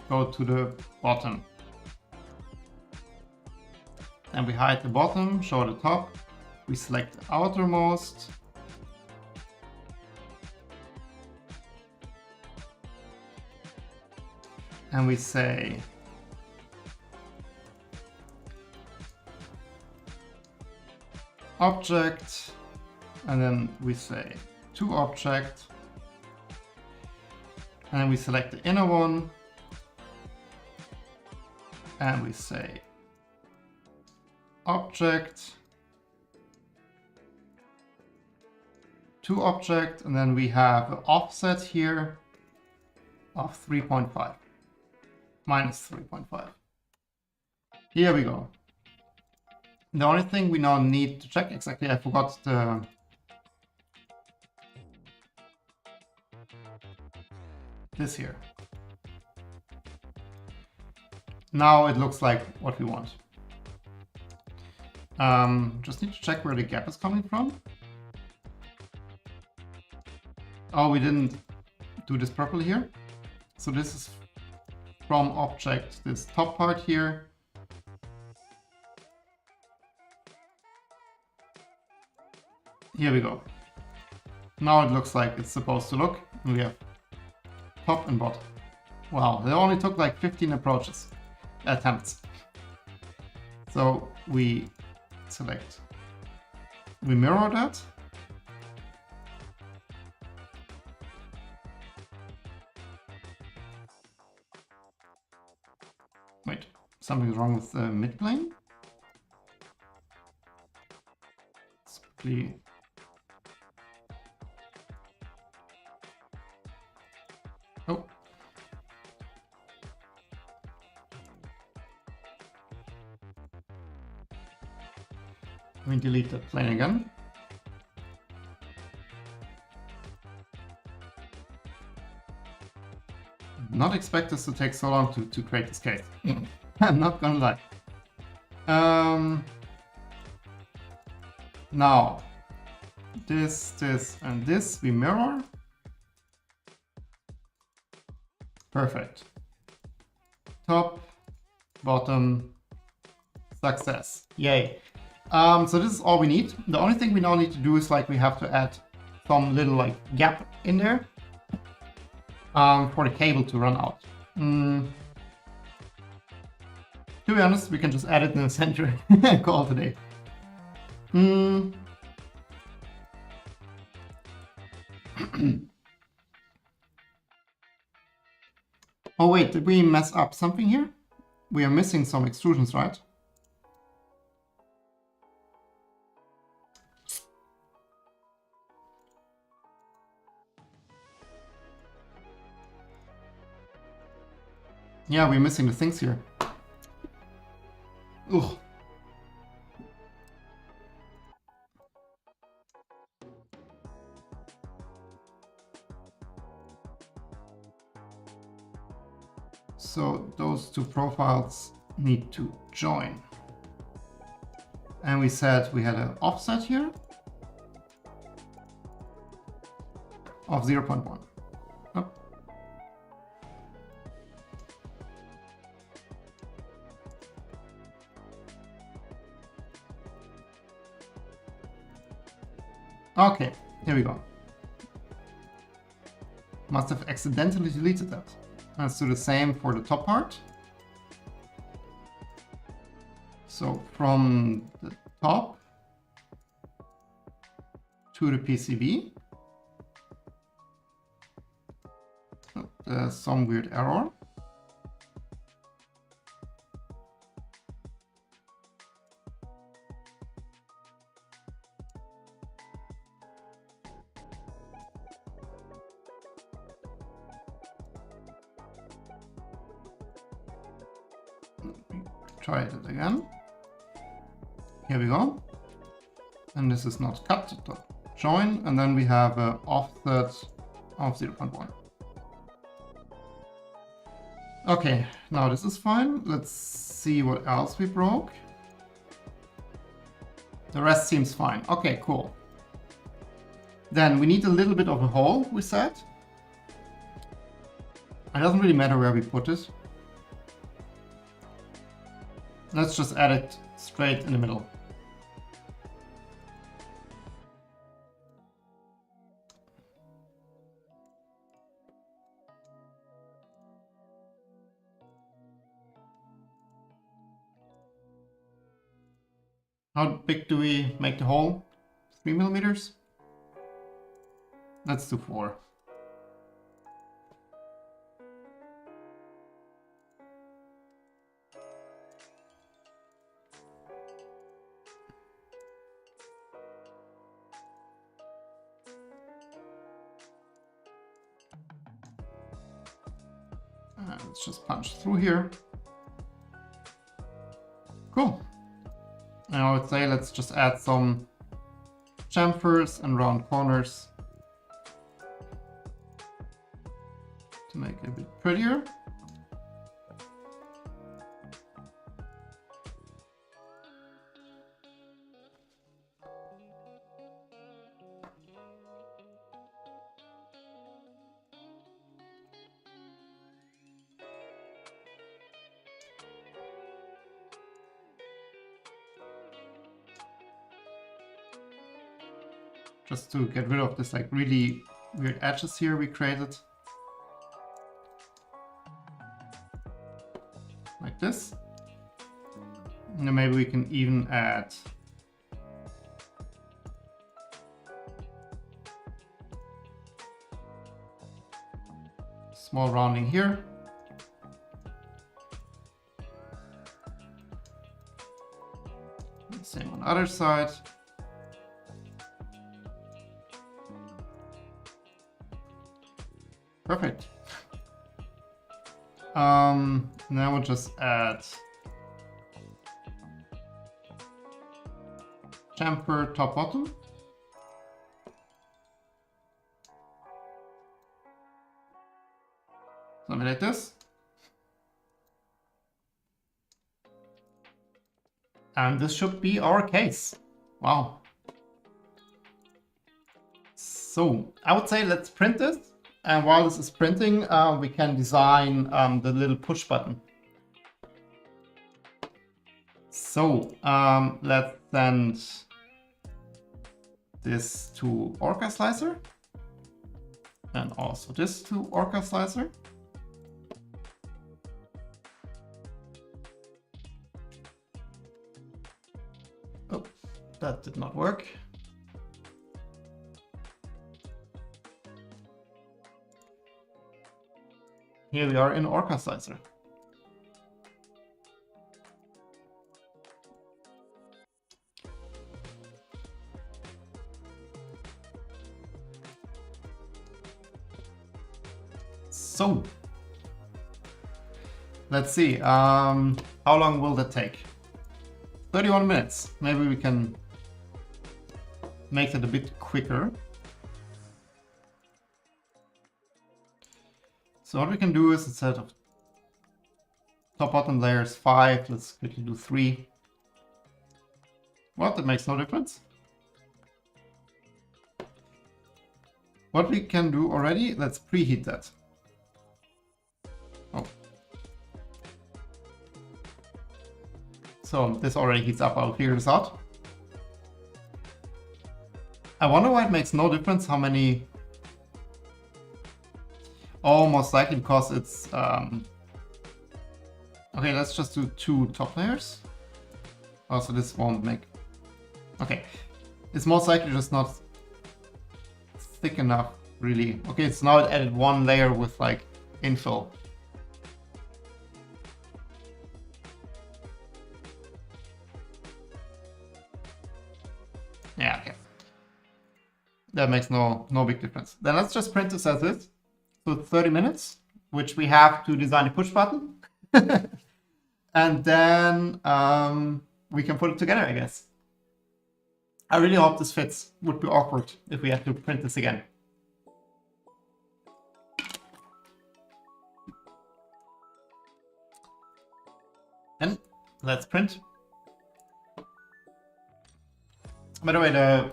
go to the bottom. And we hide the bottom, show the top. We select the outermost. And we say object, and then we say to object, and then we select the inner one, and we say object to object, and then we have an offset here of 3.5, minus 3.5. Here we go. The only thing we now need to check, exactly, I forgot this here. Now it looks like what we want. Just need to check where the gap is coming from. Oh, we didn't do this properly here. So this is from object, this top part here. Here we go. Now it looks like it's supposed to look. We have top and bottom. Wow, it only took like 15 attempts. So we select, we mirror that. Wait, something's wrong with the midplane. Let's quickly. Oh. Let me delete that plane again. Not expect this to take so long to create this case. I'm not gonna lie. Now, this, and this we mirror. Perfect. Top, bottom, success. Yay. So this is all we need. The only thing we now need to do is like we have to add some little like gap in there for the cable to run out. To be honest, we can just add it in the center and call it a day. Oh wait, did we mess up something here? We are missing some extrusions, right? Yeah, we're missing the things here. Ugh. So those two profiles need to join. And we said we had an offset here of 0.1. Oh. Okay, here we go. Must have accidentally deleted that. Let's do the same for the top part. So from the top to the PCB. Oh, there's some weird error. Try it again. Here we go. And this is not cut, join, and then we have an offset of 0.1. Okay, now this is fine. Let's see what else we broke. The rest seems fine. Okay, cool. Then we need a little bit of a hole, we said. It doesn't really matter where we put it. Let's just add it straight in the middle. How big do we make the hole? 3 millimeters? Let's do 4. Let's just punch through here. Cool. And I would say let's just add some chamfers and round corners to make it a bit prettier. Just to get rid of this like really weird edges here we created. Like this. And then maybe we can even add small rounding here. Same on the other side. Perfect. Now we'll just add chamfer top bottom. Something like this. And this should be our case. Wow. So I would say let's print this. And while this is printing, we can design the little push button. So let's send this to Orca Slicer. And also this to Orca Slicer. Oh, that did not work. Here we are in Orca Slicer. So, let's see, how long will that take? 31 minutes. Maybe we can make it a bit quicker. So what we can do is instead of top bottom layers 5, let's quickly do 3. What? That makes no difference. What we can do already, let's preheat that. Oh. So this already heats up, I'll figure this out. I wonder why it makes no difference how many. Oh, most likely because it's okay, let's just do 2 top layers. Oh, so this won't make. Okay, it's most likely just not thick enough, really. Okay, it's now it added 1 layer with like infill. Yeah, okay. That makes no big difference. Then let's just print this as is. So 30 minutes, which we have to design a push button. And then we can put it together, I guess. I really hope this fits. Would be awkward if we have to print this again. And let's print. By the way, the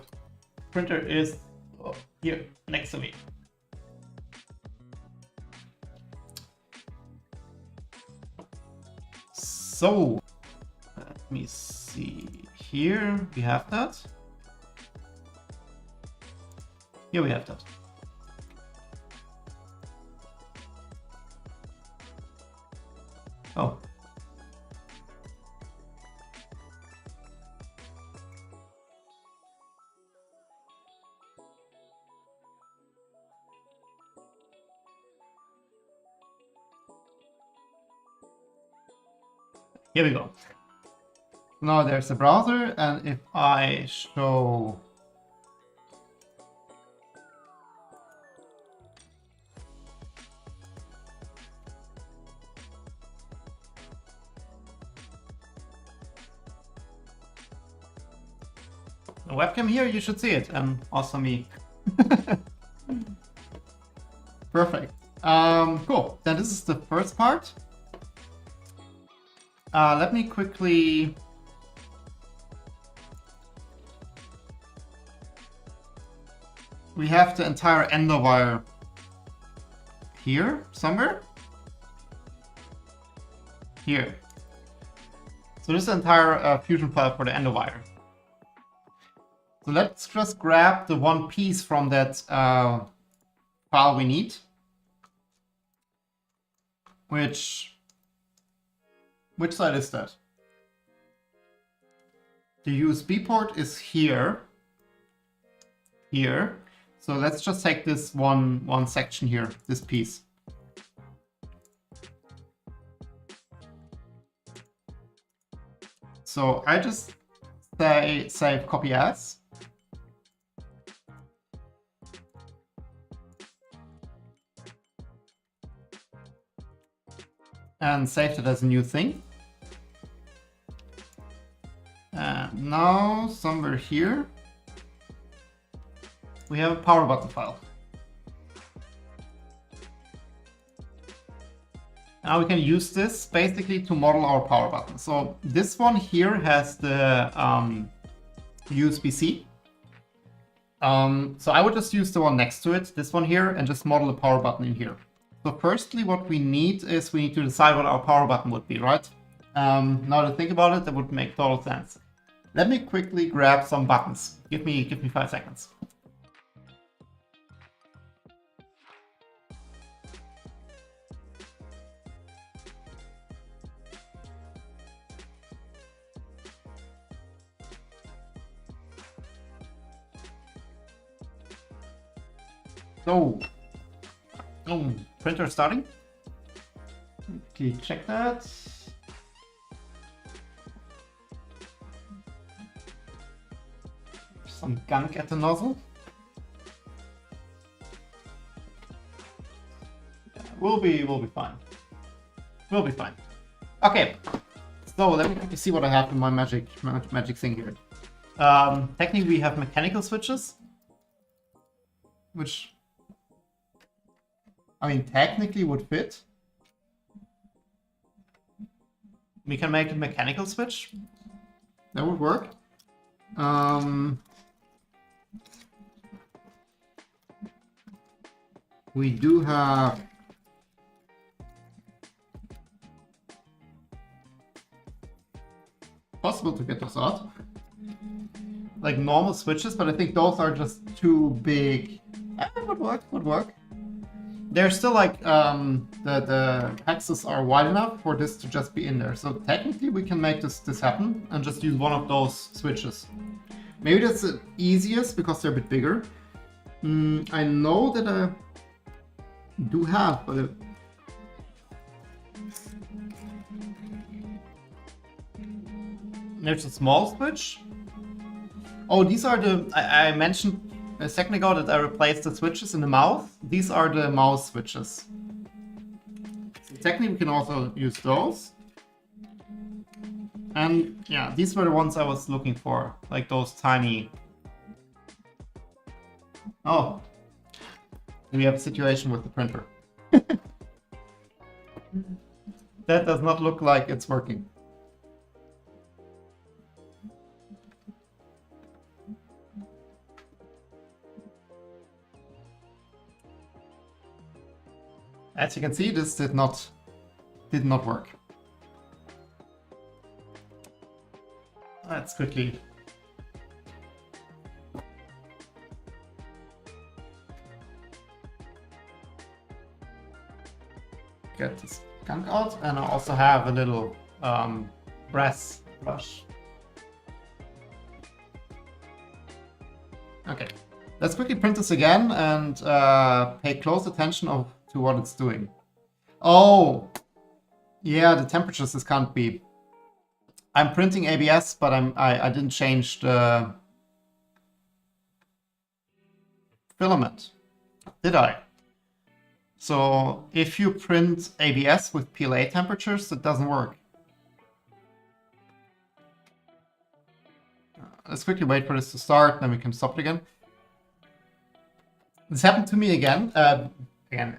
printer is here next to me. So Let me see. Here we have that. Here we have that. Oh. Here we go. Now there's the browser, and if I show the webcam here, you should see it, and also me. Perfect. Cool. Then this is the first part. Let me quickly we have the entire Enderwire here somewhere. Here. So this is the entire fusion file for the Enderwire. So let's just grab the one piece from that file we need, which side is that? The USB port is here. Here. So let's just take this one section here, this piece. So I just say save copy as. And saved it as a new thing. And now somewhere here we have a power button file. Now we can use this basically to model our power button. So this one here has the USB-C. So I would just use the one next to it, this one here, and just model the power button in here. So firstly, what we need is we need to decide what our power button would be, right? Now to think about it, that would make total sense. Let me quickly grab some buttons. Give me 5 seconds. So, printer starting. Okay, check that. Some gunk at the nozzle. Yeah, we'll be fine. We'll be fine. Okay, so let me quickly see what I have in my magic thing here. Technically, we have mechanical switches, which, I mean, technically would fit. We can make a mechanical switch. That would work. We do have possible to get those out. Like normal switches, but I think those are just too big. Would work. They're still like, the hexes are wide enough for this to just be in there. So technically we can make this happen and just use one of those switches. Maybe that's the easiest because they're a bit bigger. I know that I do have, but there's a small switch. Oh, these are the, I mentioned a second ago that I replaced the switches in the mouse. These are the mouse switches. So technically we can also use those. And yeah, these were the ones I was looking for, like those tiny. Oh, we have a situation with the printer. That does not look like it's working. As you can see, this did not work. Let's quickly get this gunk out, and I also have a little brass brush. Okay, let's quickly print this again and pay close attention to what it's doing. Oh, yeah, the temperatures this can't be. I'm printing ABS, but I didn't change the filament, did I? So if you print ABS with PLA temperatures, it doesn't work. Let's quickly wait for this to start, then we can stop it again. This happened to me again.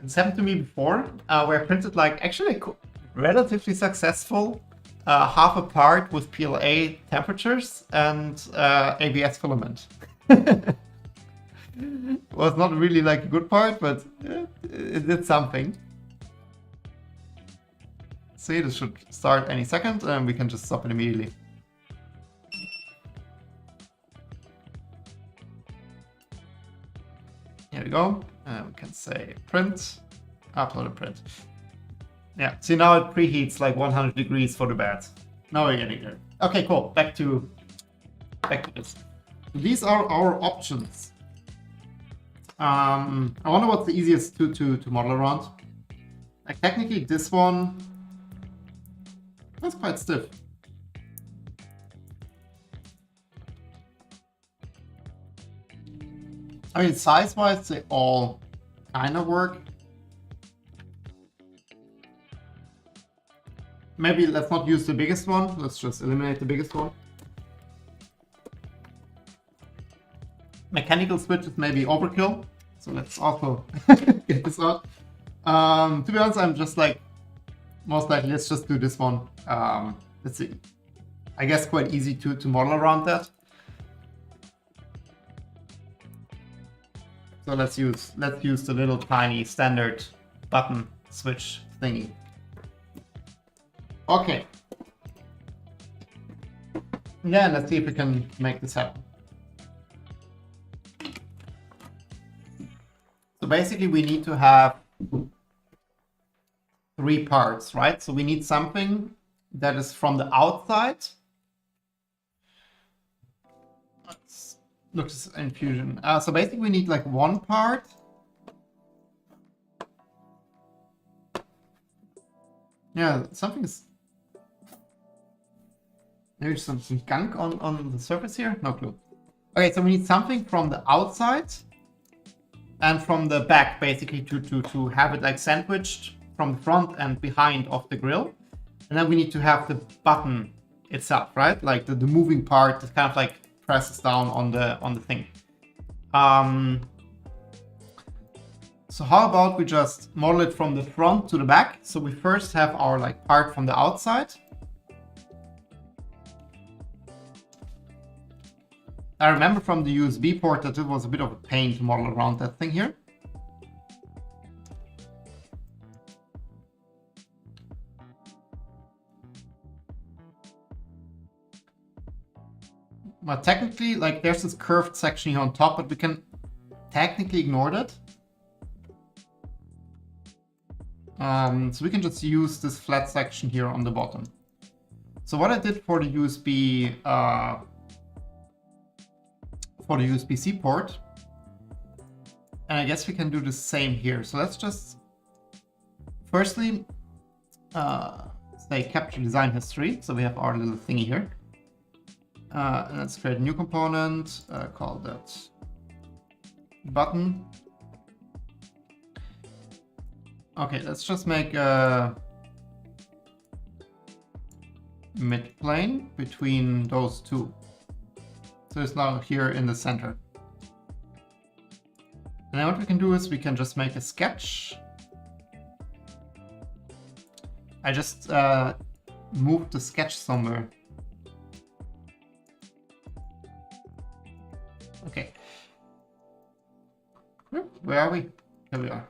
This happened to me before, where I printed like actually relatively successful half a part with PLA temperatures and ABS filament. Was not really like a good part, but it did something. See, this should start any second, and we can just stop it immediately. Here we go. We can say print, upload and print. Yeah, see now it preheats like 100 degrees for the bed. Now we're getting there. Okay, cool. Back to this. These are our options. I wonder what's the easiest to model around. Like technically this one, that's quite stiff. I mean, size-wise, they all kind of work. Maybe let's not use the biggest one. Let's just eliminate the biggest one. Mechanical switches may be overkill, so let's also get this out. To be honest, I'm just like, most likely, let's just do this one. Let's see. I guess quite easy to model around that. So let's use the little tiny standard button switch thingy. Okay. Yeah, let's see if we can make this happen. So basically we need to have 3 parts, right? So we need something that is from the outside. Let's look at this in Fusion. So basically we need like 1 part. Yeah, something is... Maybe some gunk on the surface here? No clue. Okay, so we need something from the outside and from the back, basically, to have it like sandwiched from the front and behind of the grill. And then we need to have the button itself, right? Like the moving part that kind of like presses down on the thing. So how about we just model it from the front to the back? So we first have our like part from the outside. I remember from the USB port that it was a bit of a pain to model around that thing here. But technically, like there's this curved section here on top, but we can technically ignore that. So we can just use this flat section here on the bottom. So what I did for the USB-C port, and I guess we can do the same here. So let's just firstly say capture design history. So we have our little thingy here. And let's create a new component, call that button. Okay, let's just make a mid plane between those two. So it's now here in the center. And then what we can do is we can just make a sketch. I just moved the sketch somewhere. Okay. Where are we? Here we are.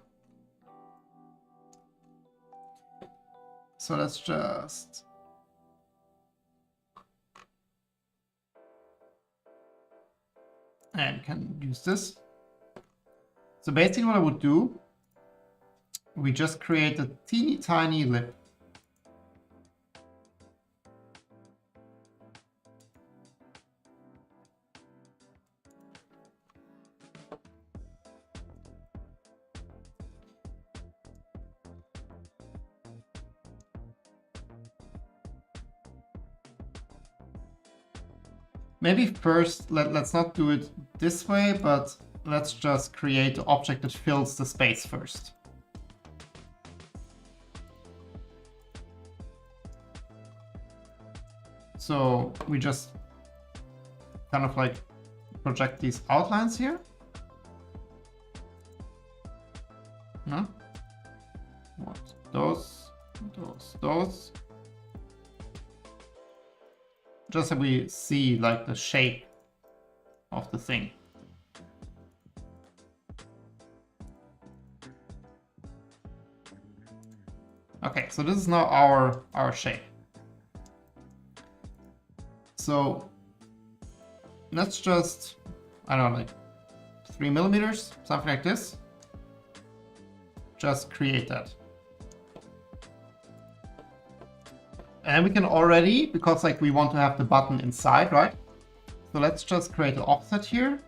So let's just and can use this. So basically what I would do, we just create a teeny tiny lip. Maybe first, let's not do it this way, but let's just create an object that fills the space first. So we just kind of like project these outlines here. No? What? Those. Just so we see like the shape of the thing. Okay, so this is now our shape. So let's just, I don't know, like 3 millimeters, something like this. Just create that. And we can already, because like we want to have the button inside, right? So let's just create an offset here.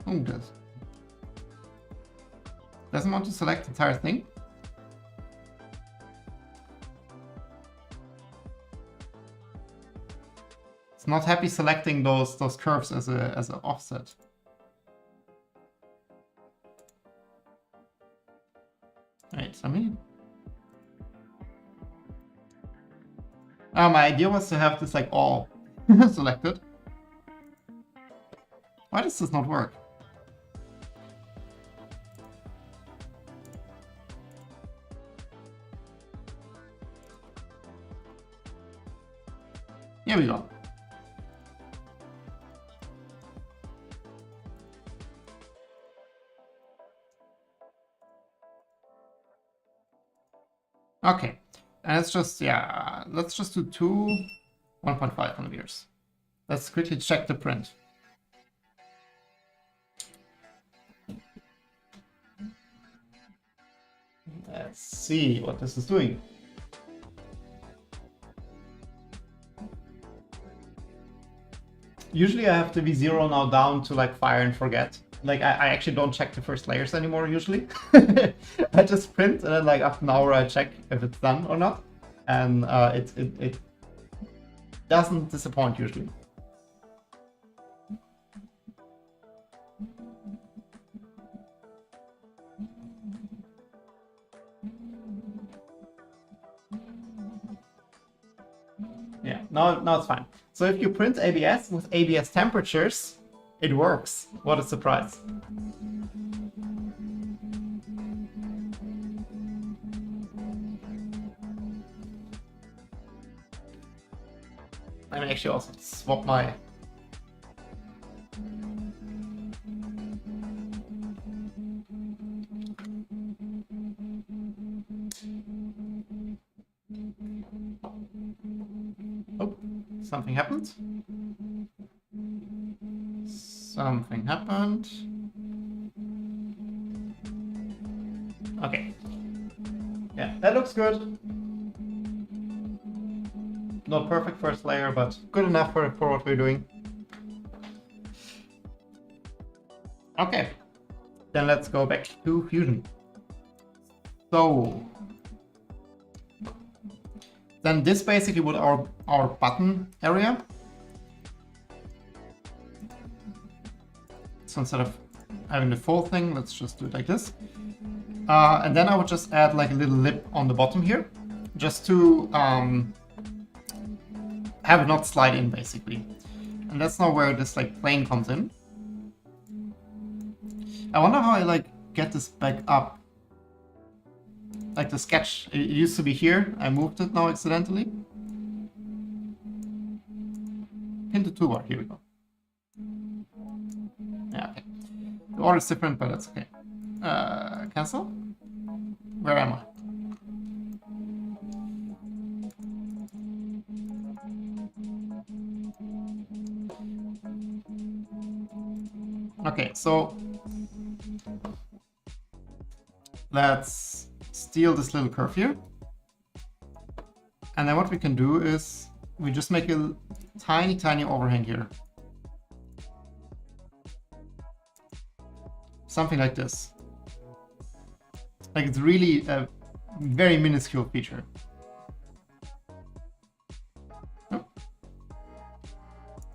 Oh, this doesn't want to select the entire thing. It's not happy selecting those curves as an offset. Right, I mean. My idea was to have this like all selected. Why does this not work? Here we go. Okay. And let's just, yeah, let's just do 1.5 millimeters. Let's quickly check the print. Let's see what this is doing. Usually I have the V0 now down to like fire and forget. Like I actually don't check the first layers anymore usually. I just print and then like after an hour I check if it's done or not. And it doesn't disappoint usually. Yeah, now it's fine. So if you print ABS with ABS temperatures, it works. What a surprise. Let me actually also swap my... Oh, something happened. Something happened. Okay. Yeah, that looks good. Not perfect first layer, but good enough for what we're doing. Okay. Then let's go back to Fusion. So then this basically would our button area. So instead of having the full thing, let's just do it like this. And then I would just add like a little lip on the bottom here, just to have it not slide in basically. And that's now where this like plane comes in. I wonder how I like get this back up. Like the sketch, it used to be here. I moved it now accidentally. Pin to toolbar, here we go. Yeah, okay. The order is different, but that's okay. Cancel? Where am I? Okay, so let's steal this little curve here. And then what we can do is we just make a tiny, tiny overhang here. Something like this. Like it's really a very minuscule feature. Oh.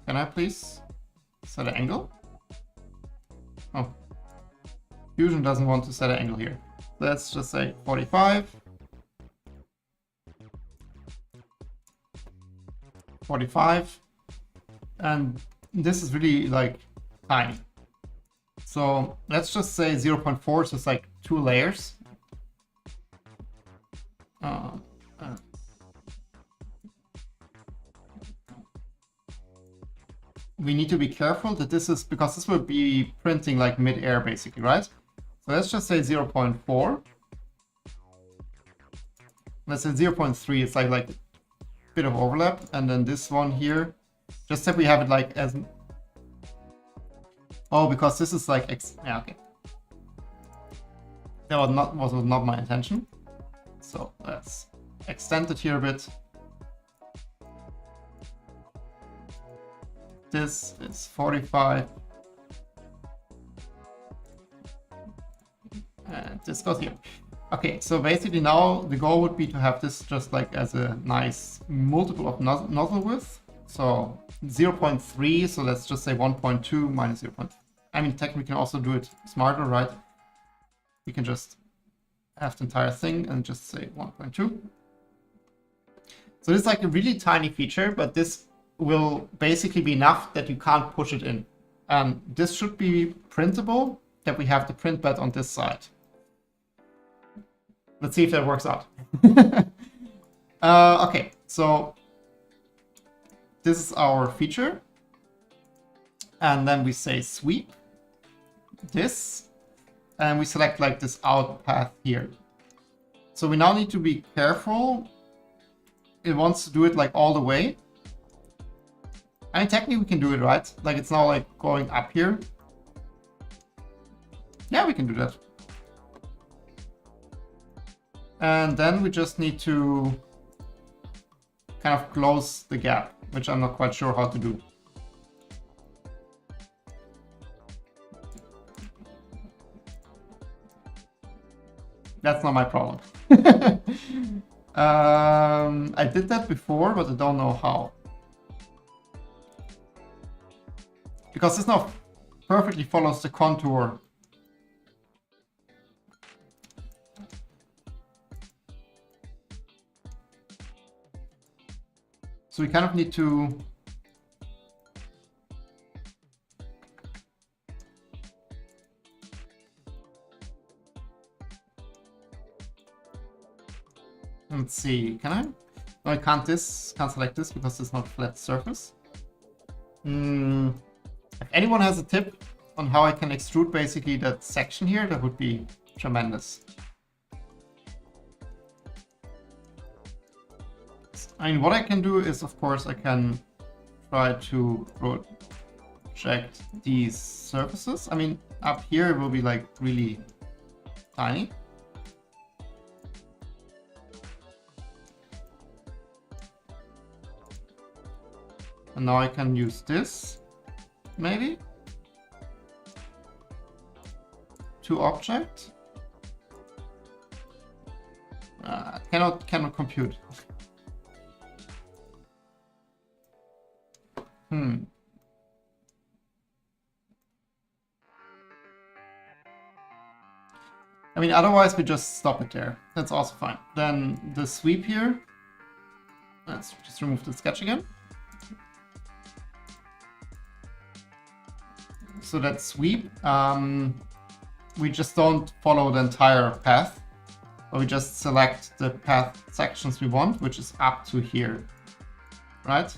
Can I please set an angle? Oh, Fusion doesn't want to set an angle here. Let's just say 45. 45. And this is really like tiny. So let's just say 0.4, so it's like 2 layers. We need to be careful that this is, because this will be printing like mid-air basically, right? So let's just say 0.4. Let's say 0.3, it's like a bit of overlap. And then this one here, just that we have it like as... Oh, because this is like... Yeah, okay. That was not my intention. So let's extend it here a bit. This is 45. And this goes here. Okay, so basically now the goal would be to have this just like as a nice multiple of nozzle width. So 0.3, so let's just say 1.2 minus 0. I mean, technically we can also do it smarter, right? We can just have the entire thing and just say 1.2. So this is like a really tiny feature, but this will basically be enough that you can't push it in. And this should be printable, that we have the print bed on this side. Let's see if that works out. Okay, so this is our feature. And then we say sweep this, and we select like this out path here. So we now need to be careful. It wants to do it like all the way. I mean, technically we can do it, right? Like it's now like going up here. Yeah, we can do that. And then we just need to kind of close the gap, which I'm not quite sure how to do. That's not my problem. I did that before, but I don't know how. Because this now perfectly follows the contour. So we kind of need to let's see, can I? No, I can't select this because it's not a flat surface. If anyone has a tip on how I can extrude basically that section here, that would be tremendous. I mean, what I can do is, of course, I can try to project these surfaces. I mean, up here it will be like really tiny. And now I can use this, maybe, to object. Cannot compute. I mean, otherwise we just stop it there. That's also fine. Then the sweep here. Let's just remove the sketch again. So that sweep, we just don't follow the entire path, but we just select the path sections we want, which is up to here, right?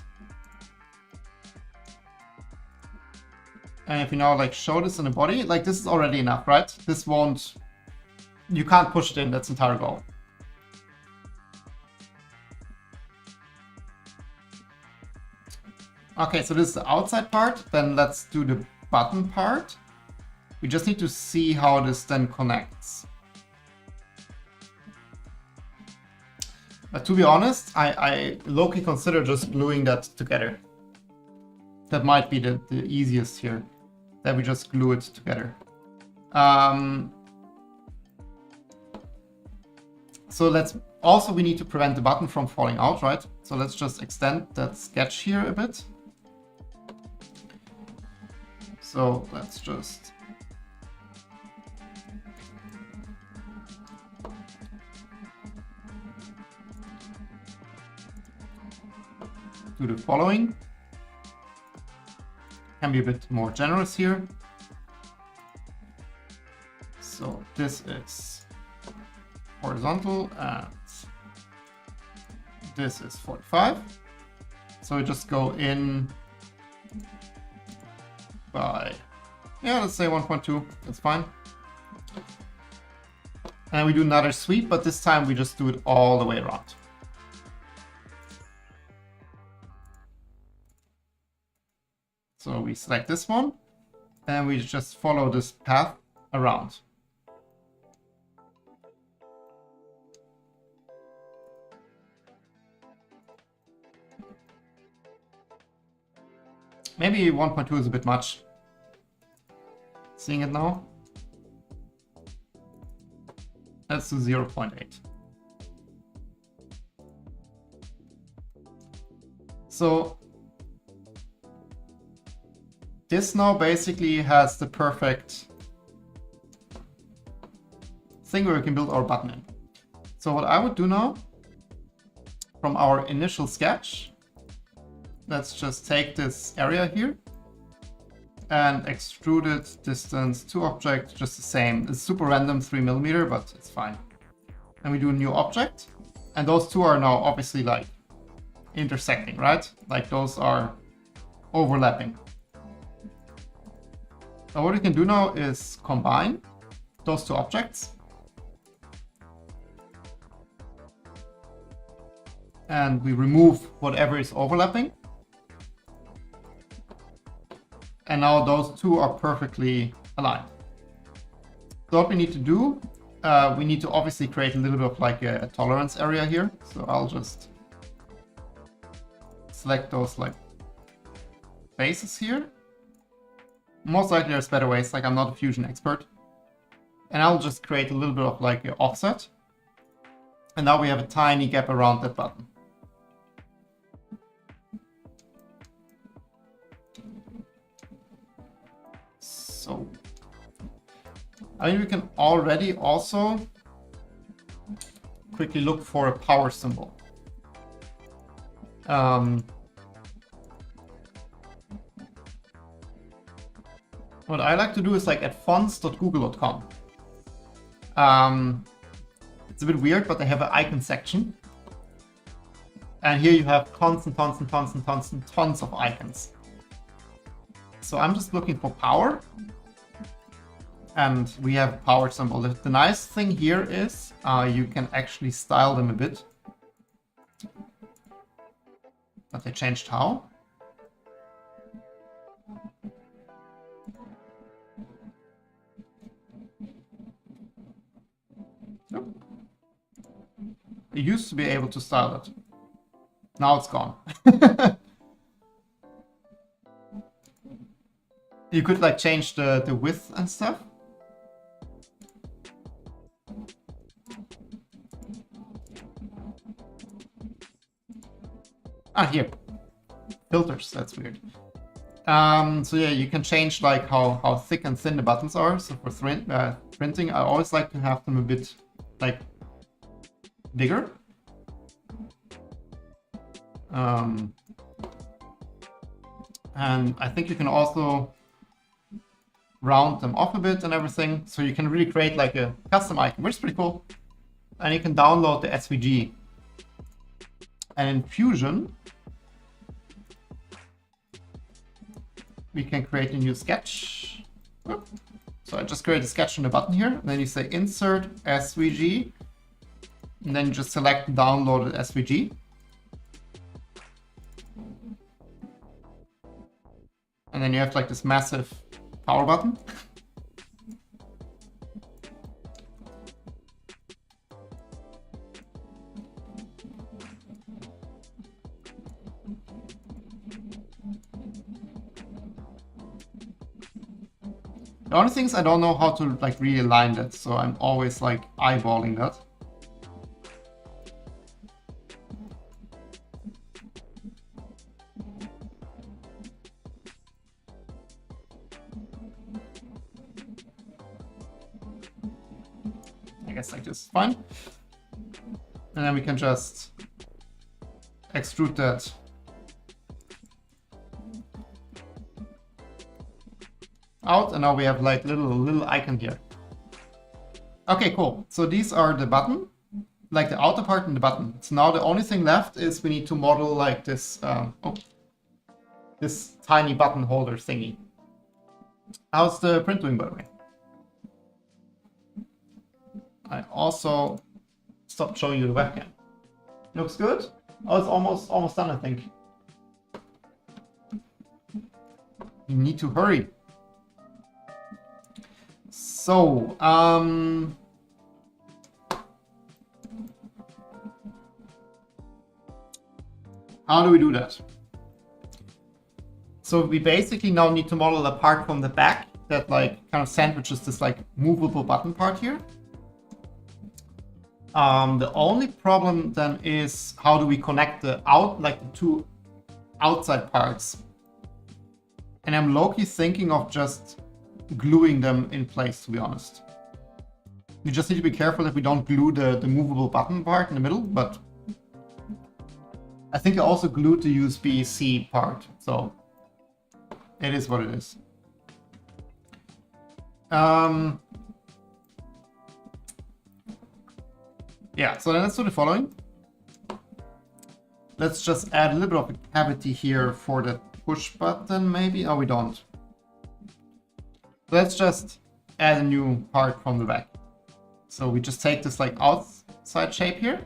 And if we now like show this in the body, like this is already enough, right? This won't, you can't push it in, that's entire goal. Okay, so this is the outside part, then let's do the button part. We just need to see how this then connects. But to be honest, I low-key consider just gluing that together. That might be the easiest here, that we just glue it together. So we need to prevent the button from falling out, right? So let's just extend that sketch here a bit. So let's just do the following. Can be a bit more generous here. So this is horizontal and this is 45. So we just go in by, yeah, let's say 1.2, that's fine. And we do another sweep, but this time we just do it all the way around. So we select this one and we just follow this path around. Maybe 1.2 is a bit much. Seeing it now? Let's do 0.8. So this now basically has the perfect thing where we can build our button in. So what I would do now, from our initial sketch, let's just take this area here and extrude it distance to object, just the same. It's super random, 3mm, but it's fine. And we do a new object. And those two are now obviously like intersecting, right? Like those are overlapping. So what we can do now is combine those two objects. And we remove whatever is overlapping. And now those two are perfectly aligned. So what we need to do, we need to obviously create a little bit of like a tolerance area here. So I'll just select those like faces here. Most likely there's better ways, like I'm not a fusion expert. And I'll just create a little bit of like an offset. And now we have a tiny gap around that button. So, I mean, we can already also quickly look for a power symbol. What I like to do is like at fonts.google.com. It's a bit weird, but they have an icon section. And here you have tons and tons and tons and tons and tons of icons. So I'm just looking for power. And we have a power symbol. The nice thing here is you can actually style them a bit. But they changed how? Nope. You used to be able to style it. Now it's gone. You could like change the width and stuff. Ah, here. Filters, that's weird. So yeah, you can change like how thick and thin the buttons are. So for printing, I always like to have them a bit like bigger. And I think you can also round them off a bit and everything. So you can really create like a custom icon, which is pretty cool. And you can download the SVG. And in Fusion, we can create a new sketch. So I just create a sketch on the button here. And then you say insert SVG. And then you just select downloaded SVG. And then you have like this massive power button. The only thing is I don't know how to like realign that, so I'm always like eyeballing that. I guess like this is fine. And then we can just extrude that out, and now we have like little icon here. Okay, cool. So these are the button, like the outer part and the button. So now the only thing left is we need to model like this, this tiny button holder thingy. How's the print doing, by the way? I also stopped showing you the webcam. Looks good. Oh, it's almost done, I think. You need to hurry. So, how do we do that? So we basically now need to model a part from the back that like kind of sandwiches this like movable button part here. The only problem then is how do we connect the the two outside parts? And I'm low-key thinking of just gluing them in place, to be honest. You just need to be careful that we don't glue the movable button part in the middle, but I think I also glued the USB-C part, so it is what it is. Yeah, so then let's do the following. Let's just add a little bit of a cavity here for the push button, maybe? Oh, we don't. Let's just add a new part from the back. So we just take this like outside shape here.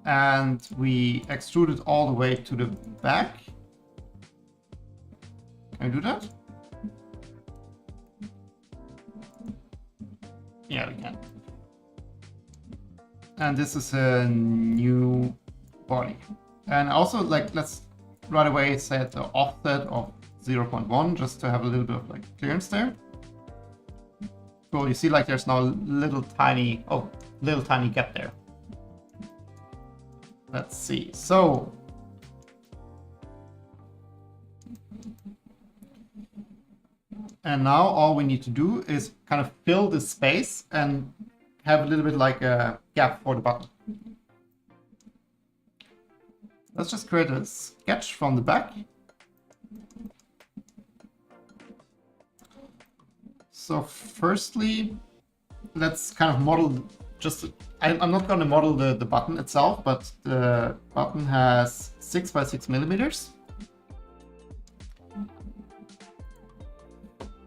And we extrude it all the way to the back. Can we do that? Yeah, we can. And this is a new body. And also, like, let's right away set an offset of 0.1 just to have a little bit of like clearance there. Cool, you see like there's now a little tiny gap there. Let's see, so and now all we need to do is kind of fill this space and have a little bit like a gap for the button. Let's just create a sketch from the back. So firstly, let's kind of model just, I'm not going to model the button itself, but the button has 6 by 6 millimeters.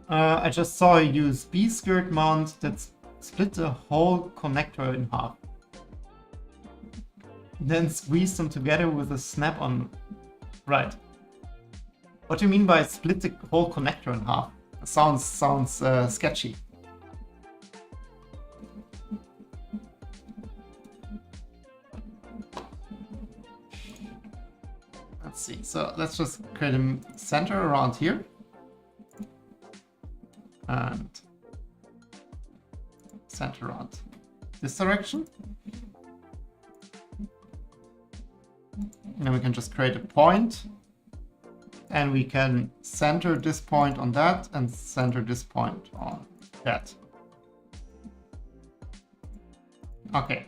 I just saw a USB skirt mount that split the whole connector in half. Then squeeze them together with a snap-on. Right. What do you mean by split the whole connector in half? It sounds sketchy. Let's see. So let's just create a center around here. And center around this direction. And then we can just create a point. And we can center this point on that and center this point on that. Okay.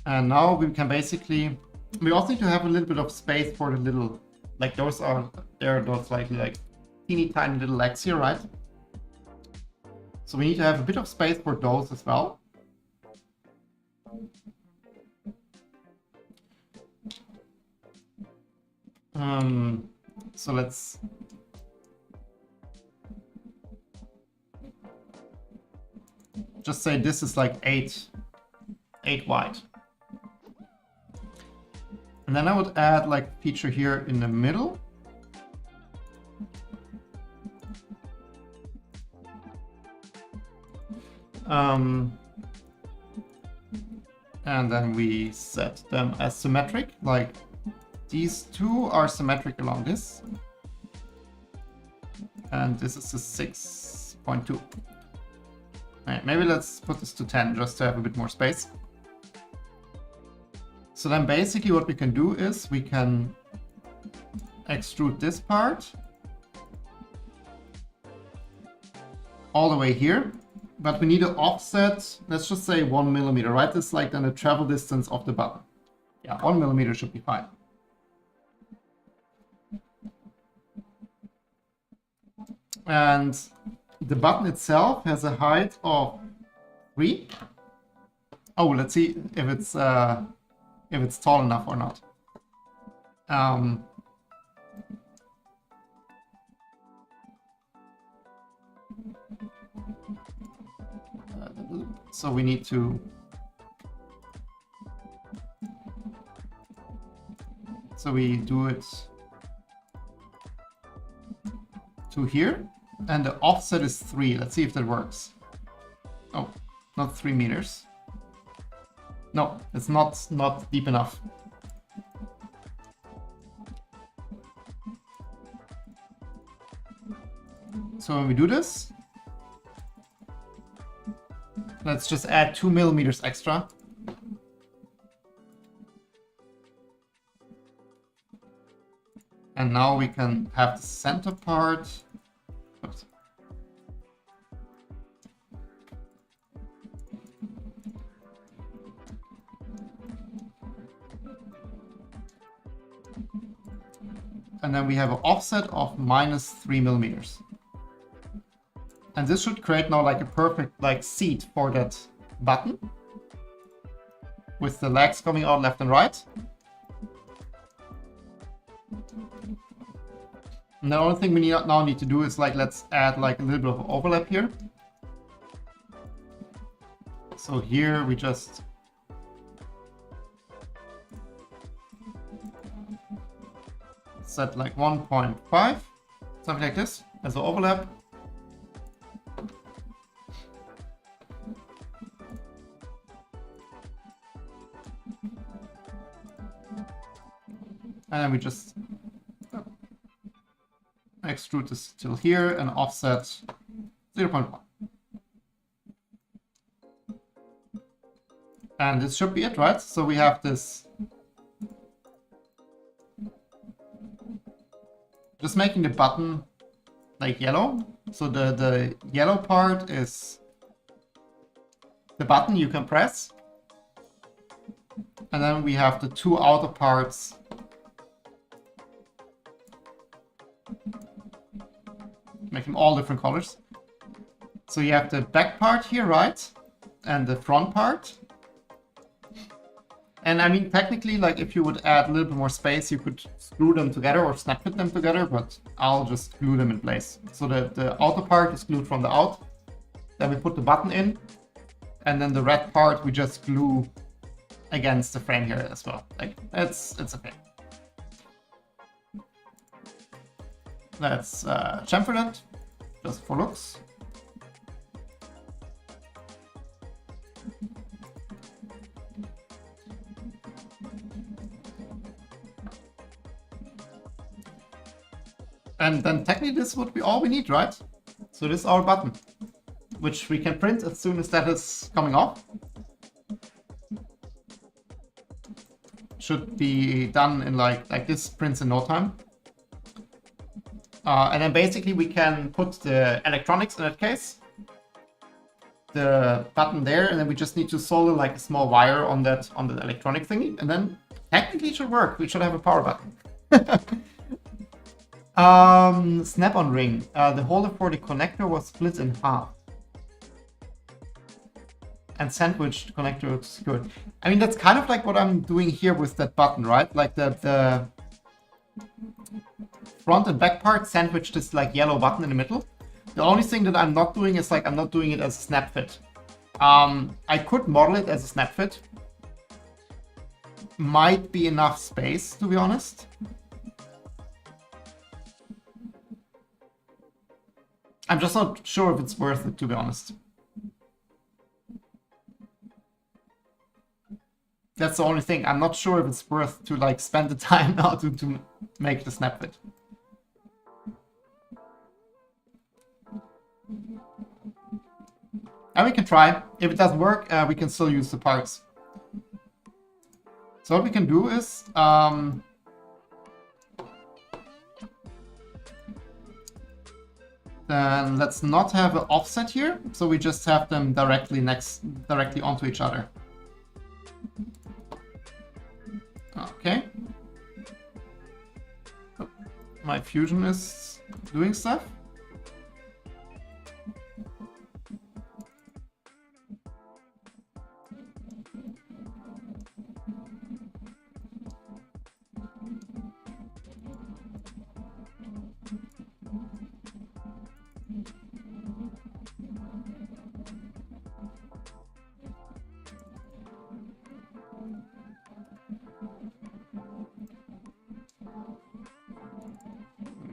And now we can basically, we also need to have a little bit of space for the little, like those are, there are those like teeny tiny little legs here, right? So we need to have a bit of space for those as well. So let's just say this is like 8 wide. And then I would add like a feature here in the middle. And then we set them as symmetric, like these two are symmetric along this. And this is a 6.2. Alright, maybe let's put this to 10 just to have a bit more space. So then basically what we can do is we can extrude this part all the way here, but we need to offset, let's just say 1 millimeter, right? This is like then the travel distance of the button. Yeah, 1 millimeter should be fine. And the button itself has a height of 3. Oh, let's see if it's tall enough or not. So we need to. So we do it to here. And the offset is 3. Let's see if that works. Oh, not 3 meters. No, it's not deep enough. So when we do this, let's just add 2 millimeters extra. And now we can have the center part. Oops. And then we have an offset of -3 millimeters. And this should create now like a perfect like seat for that button with the legs coming out left and right. And the only thing we now need to do is like, let's add like a little bit of overlap here. So here we just set like 1.5, something like this as an overlap. And then we just extrude this till here and offset 0.1. And this should be it, right? So we have this. Just making the button like yellow. So the yellow part is the button you can press. And then we have the 2 outer parts. Make them all different colors. So you have the back part here, right? And the front part. And I mean, technically, like if you would add a little bit more space, you could screw them together or snap fit them together, but I'll just glue them in place. So the outer part is glued from the out. Then we put the button in. And then the red part we just glue against the frame here as well. Like it's okay. Let's chamfer that, just for looks. And then technically this would be all we need, right? So this is our button, which we can print as soon as that is coming off. Should be done in like this prints in no time. And then basically we can put the electronics in that case, the button there, and then we just need to solder like a small wire on the electronic thingy, and then technically it should work. We should have a power button. Snap-on ring. The holder for the connector was split in half and sandwiched the connector to secure it. I mean, that's kind of like what I'm doing here with that button, right? Like the front and back part sandwiched this like yellow button in the middle. The only thing that I'm not doing is like I'm not doing it as a snap fit. I could model it as a snap fit. Might be enough space, to be honest. I'm just not sure if it's worth it, to be honest. That's the only thing. I'm not sure if it's worth to like spend the time now to make the snap fit. And we can try. If it doesn't work, we can still use the parts. So what we can do is then let's not have an offset here, so we just have them directly onto each other. Okay. Oh, my fusion is doing stuff.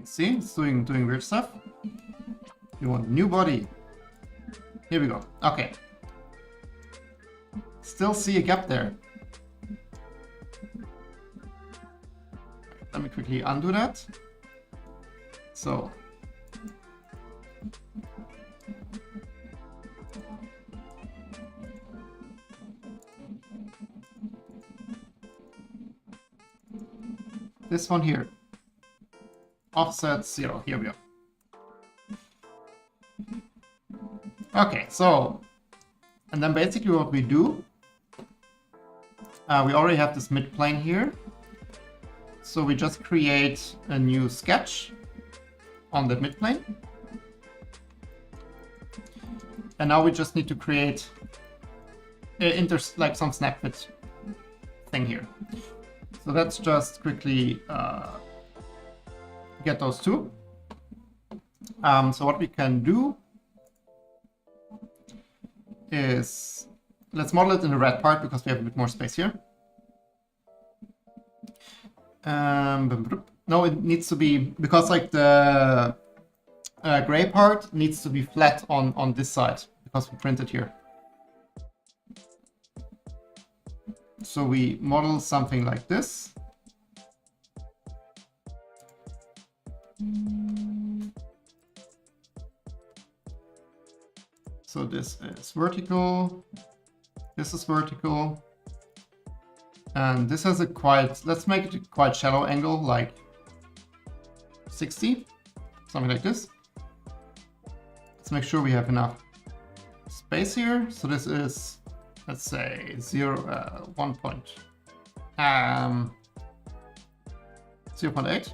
See, it's doing weird stuff. You want new body. Here we go. Okay. Still see a gap there. Let me quickly undo that. So. This one here. Offset 0. Here we go. Okay, so, and then basically what we do, we already have this mid plane here. So we just create a new sketch on the mid plane. And now we just need to create like some snap fit thing here. So let's just quickly get those two. So what we can do is, let's model it in the red part because we have a bit more space here. No, it needs to be, because like the gray part needs to be flat on this side because we printed here. So we model something like this. So this is vertical, this is vertical, and this has a quite, let's make it a quite shallow angle, like 60, something like this. Let's make sure we have enough space here. So this is, let's say 0.8.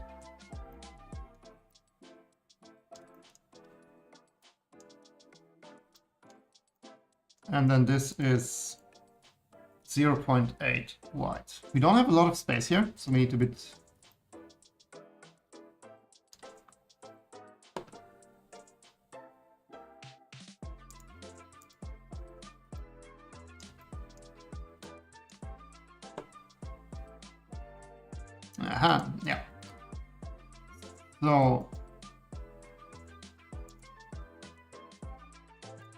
And then this is 0.8 wide. We don't have a lot of space here, so we need a bit. Yeah. So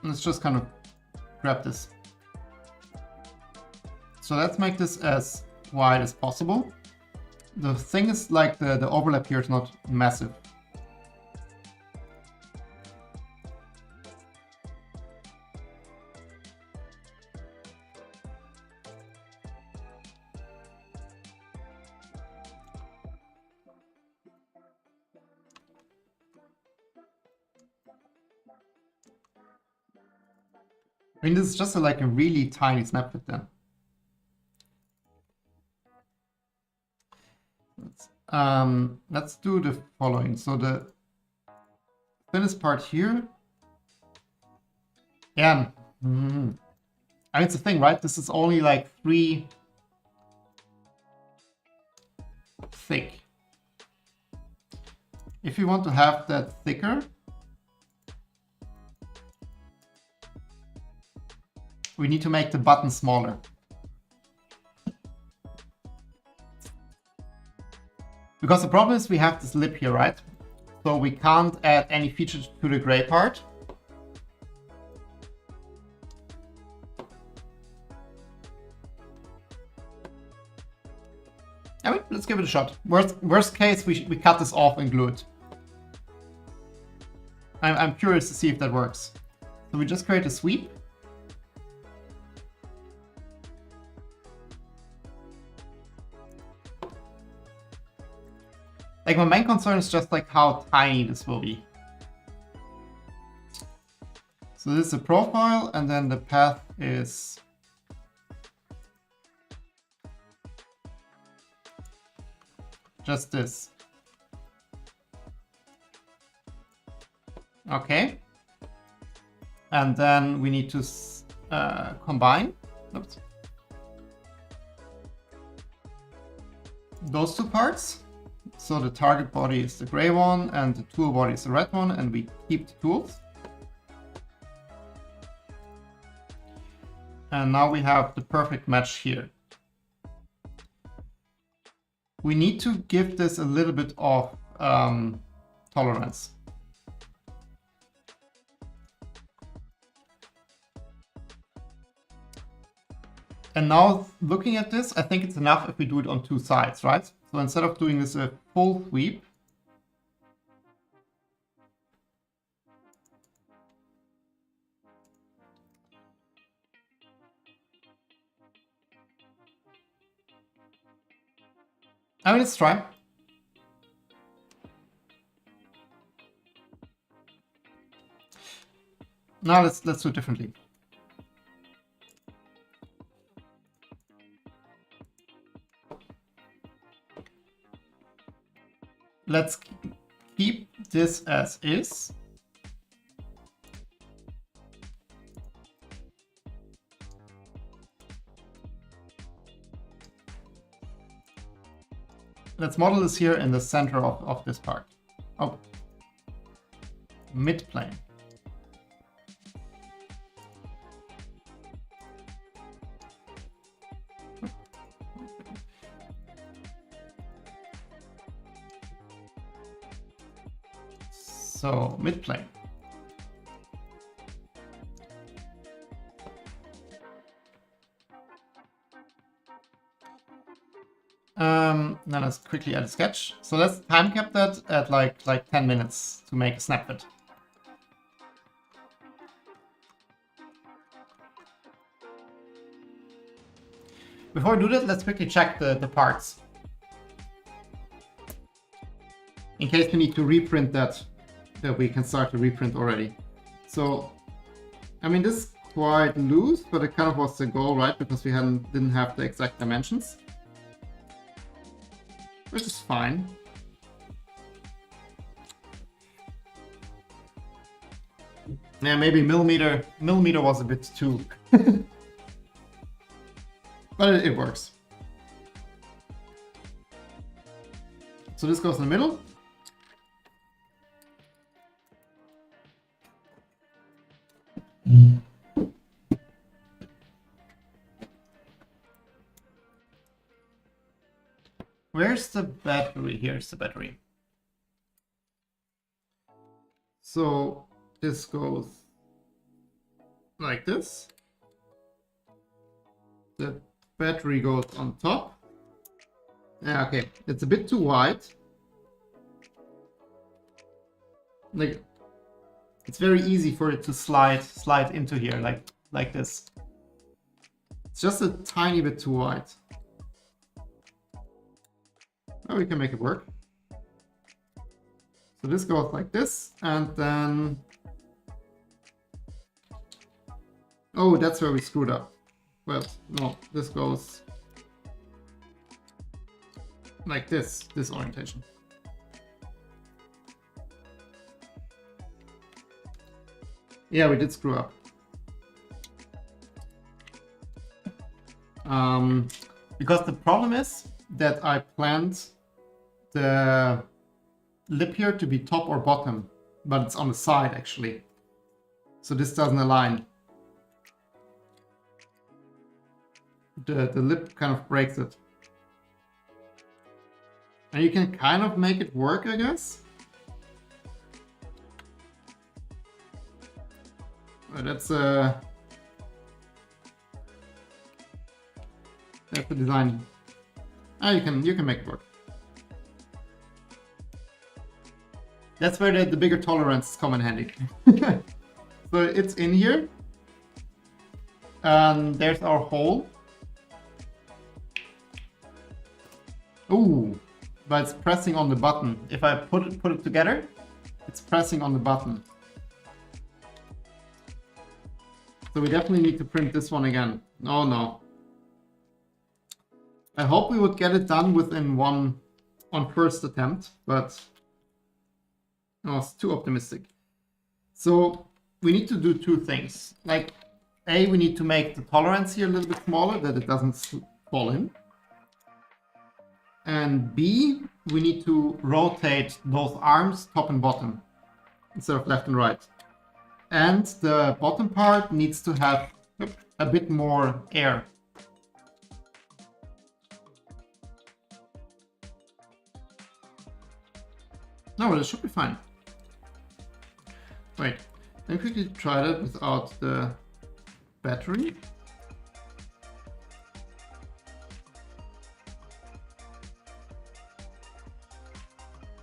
let's just kind of grab this. So let's make this as wide as possible. The thing is, like, the overlap here is not massive. I mean, this is just like a really tiny snap fit then. Let's do the following. So the thinnest part here. Yeah. I mean, it's the thing, right? This is only like 3 thick. If you want to have that thicker, we need to make the button smaller. Because the problem is we have this lip here, right? So we can't add any features to the gray part. I mean, let's give it a shot. Worst case, we cut this off and glue it. I'm curious to see if that works. So we just create a sweep. Like, my main concern is just like how tiny this will be. So this is the profile, and then the path is just this. Okay. And then we need to combine. Oops. Those two parts. So the target body is the gray one and the tool body is the red one, and we keep the tools. And now we have the perfect match here. We need to give this a little bit of tolerance. And now looking at this, I think it's enough if we do it on two sides, right? So instead of doing this a full sweep, I mean, let's try. Now let's do it differently. Let's keep this as is. Let's model this here in the center of this part. Oh, mid plane. So mid plane. Now let's quickly add a sketch. So let's time cap that at like 10 minutes to make a snap fit. Before we do that, let's quickly check the parts. In case we need to reprint that we can start to reprint already. So, I mean, this is quite loose, but it kind of was the goal, right? Because we didn't have the exact dimensions. Which is fine. Yeah, maybe millimeter was a bit too. But it works. So this goes in the middle. Where's the battery? Here's the battery. So this goes like this. The battery goes on top. Yeah, okay. It's a bit too wide. Like, it's very easy for it to slide into here, like this. It's just a tiny bit too wide. Oh, we can make it work. So this goes like this, and then... Oh, that's where we screwed up. Well, no, this goes like this orientation. Yeah, we did screw up. Because the problem is that I planned the lip here to be top or bottom, but it's on the side actually. So this doesn't align. The lip kind of breaks it. And you can kind of make it work, I guess. That's the design. You can make it work. That's where the bigger tolerances come in handy. So it's in here. And there's our hole. Ooh, but it's pressing on the button. If I put it together, it's pressing on the button. So we definitely need to print this one again. Oh no. I hope we would get it done within on first attempt, but no, it's too optimistic. So we need to do two things. Like, A, we need to make the tolerance here a little bit smaller, that it doesn't fall in. And B, we need to rotate those arms top and bottom instead of left and right. And the bottom part needs to have a bit more air. No, this should be fine. Wait, let me quickly try that without the battery.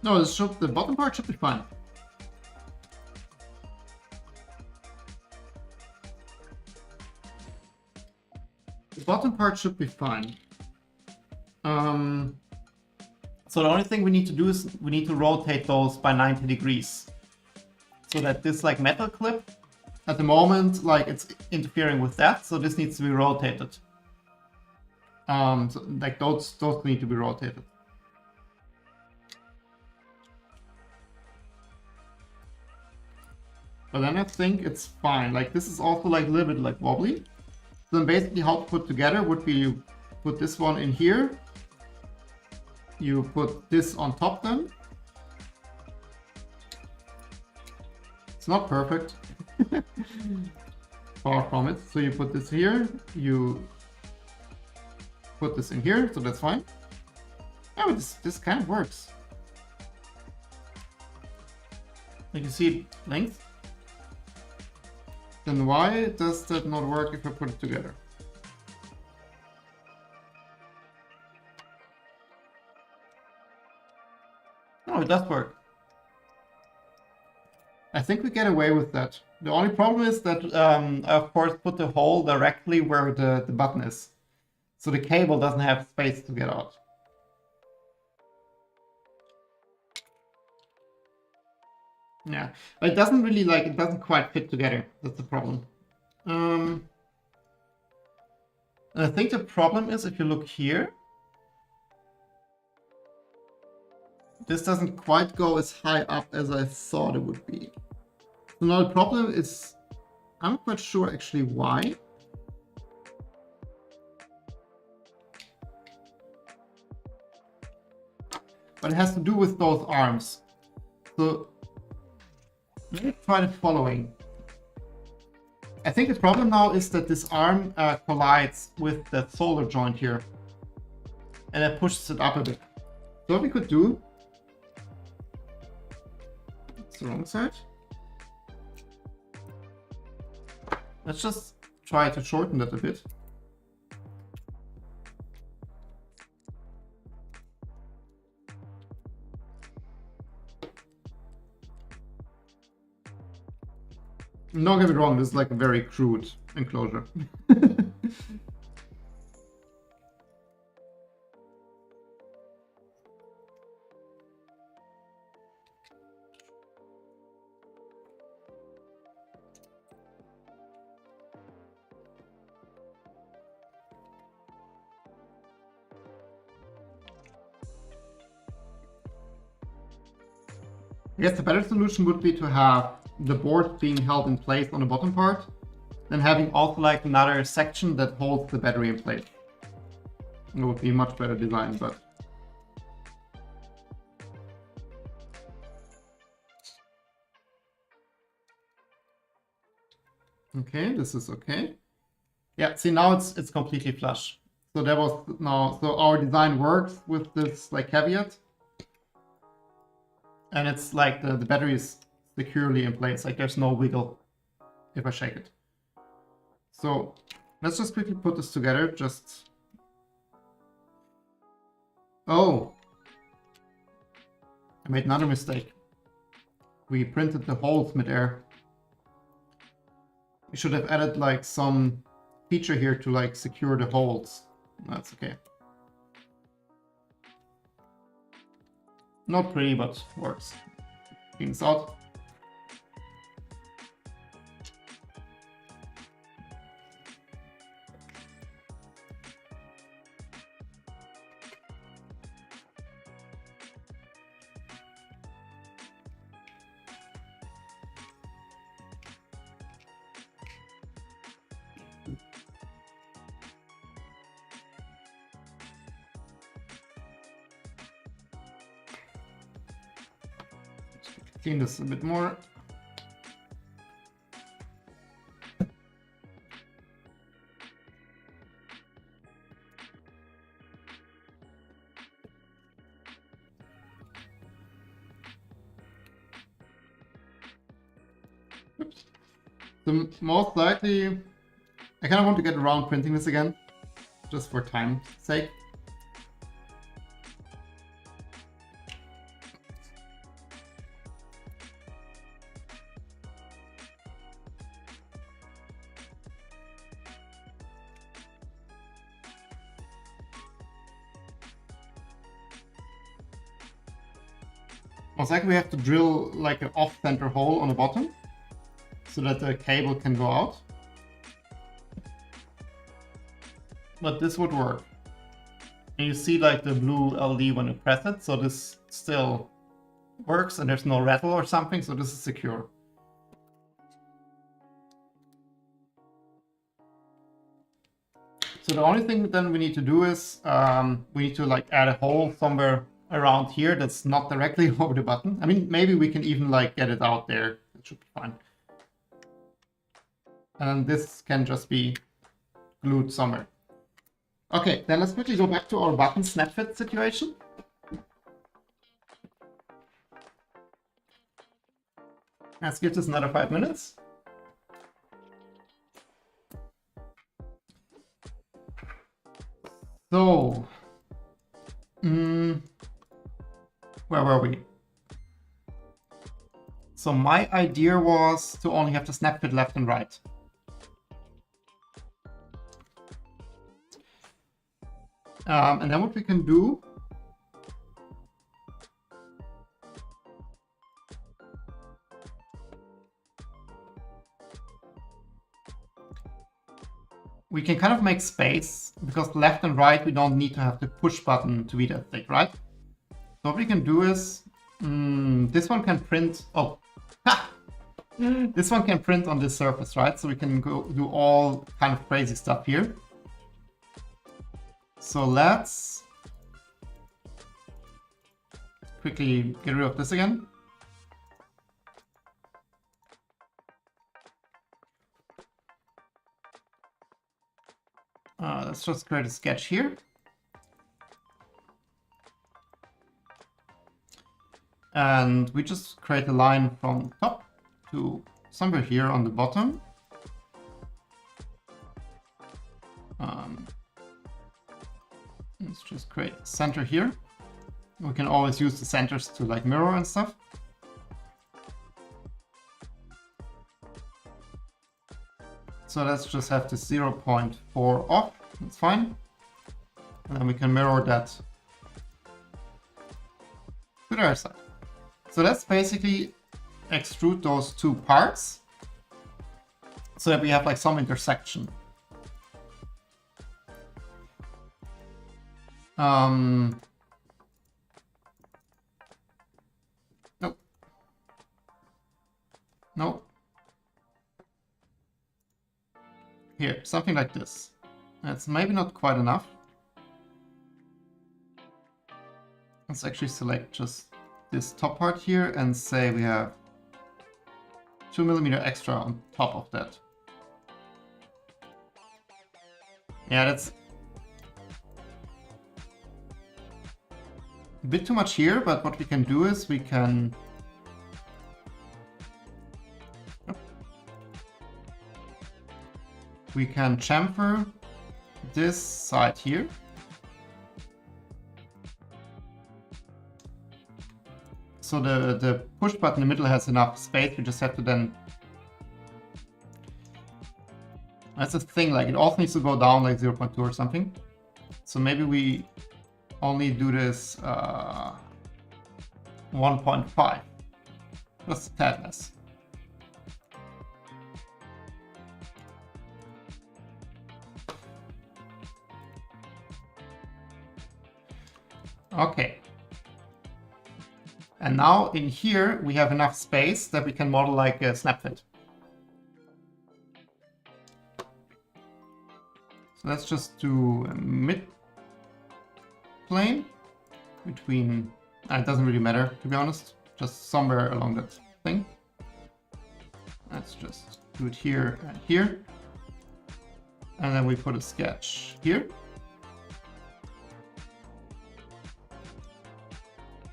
No, the bottom part should be fine. The bottom part should be fine. So the only thing we need to do is we need to rotate those by 90 degrees. So that this like metal clip, at the moment, like it's interfering with that, so this needs to be rotated. So like those need to be rotated. But then I think it's fine. Like this is also like a little bit like wobbly. So then basically how to put together would be you put this one in here. You put this on top then. It's not perfect. Far from it. So you put this here, you put this in here, so that's fine. Yeah, but this kind of works. Like you see length. Then why does that not work if I put it together? Oh, it does work. I think we get away with that. The only problem is that I of course put the hole directly where the button is. So the cable doesn't have space to get out. Yeah, but it doesn't really it doesn't quite fit together. That's the problem. And I think the problem is if you look here, this doesn't quite go as high up as I thought it would be. So now the problem is, I'm not quite sure actually why. But it has to do with those arms. So let me try the following. I think the problem now is that this arm collides with the solder joint here. And that pushes it up a bit. So what we could do, it's the wrong side. Let's just try to shorten that a bit. Don't get me wrong, this is like a very crude enclosure. I guess the better solution would be to have the board being held in place on the bottom part, then having also like another section that holds the battery in place. It would be a much better design, but okay, this is okay. Yeah, see now it's completely flush. So that was so our design works with this like caveat. And it's like the battery is securely in place, like there's no wiggle if I shake it. So let's just quickly put this together, just Oh, I made another mistake. We printed the holes mid-air. We should have added like some feature here to like secure the holes. That's okay. Not pretty, but works. Clean this out. Clean this a bit more. Oops. So most likely, I kind of want to get around printing this again, just for time's sake. Most likely we have to drill like an off-center hole on the bottom so that the cable can go out. But this would work. And you see like the blue LED when you press it, so this still works and there's no rattle or something, so this is secure. So the only thing then we need to do is we need to like add a hole somewhere around here that's not directly over the button. I mean, maybe we can even like get it out there. It should be fine. And this can just be glued somewhere. Okay, then let's quickly go back to our button snap fit situation. Let's give this another 5 minutes. So, where were we? So my idea was to only have the snap fit left and right. And then what we can do we can kind of make space, because left and right we don't need to have the push button to be that thick, right? So what we can do is this one can print. Oh, ha! This one can print on this surface, right? So we can go do all kind of crazy stuff here. So let's quickly get rid of this again. Let's just create a sketch here. And we just create a line from top to somewhere here on the bottom. Let's just create a center here. We can always use the centers to like mirror and stuff. So let's just have the 0.4 off. That's fine. And then we can mirror that to the other side. So let's basically extrude those two parts so that we have like some intersection. Nope. Nope. Here, something like this. That's maybe not quite enough. Let's actually select just this top part here and say we have 2 mm extra on top of that. Yeah, that's a bit too much here, but what we can do is we can chamfer this side here. so the push button in the middle has enough space. We just have to then... That's the thing, like it also needs to go down like 0.2 or something. So maybe we only do this 1.5. Just a tad less. Okay. And now in here we have enough space that we can model like a snap fit. So let's just do a mid plane between, it doesn't really matter to be honest, just somewhere along that thing. Let's just do it here and here. And then we put a sketch here.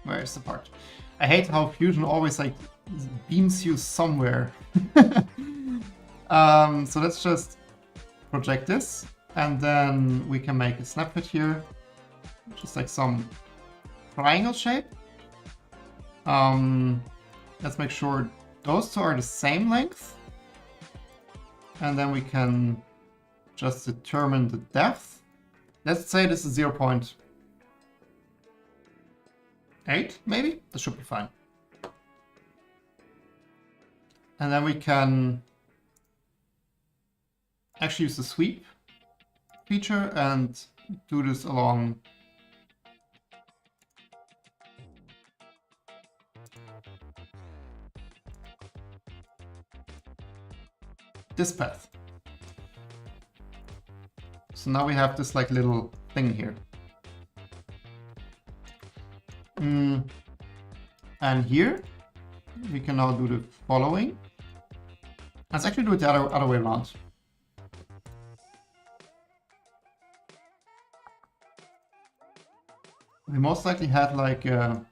Where is the part? I hate how Fusion always like beams you somewhere. So let's just project this, and then we can make a snap fit here, just like some triangle shape. Let's make sure those two are the same length, and then we can just determine the depth. Let's say this is 0.8, maybe? This should be fine. And then we can actually use the sweep feature and do this along this path. So now we have this like little thing here. And here we can now do the following. Let's actually do it the other way around. We most likely had like oh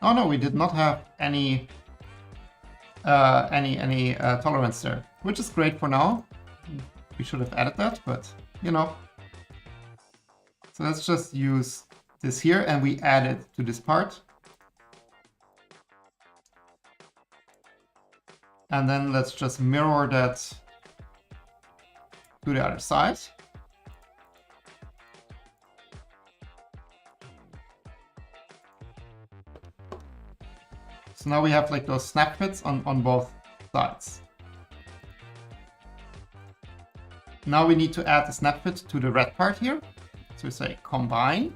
no, we did not have any tolerance there, which is great for now. We should have added that, but you know. So let's just use this here and we add it to this part. And then let's just mirror that to the other side. So now we have like those snap fits on both sides. Now we need to add the snap fit to the red part here. So we say combine.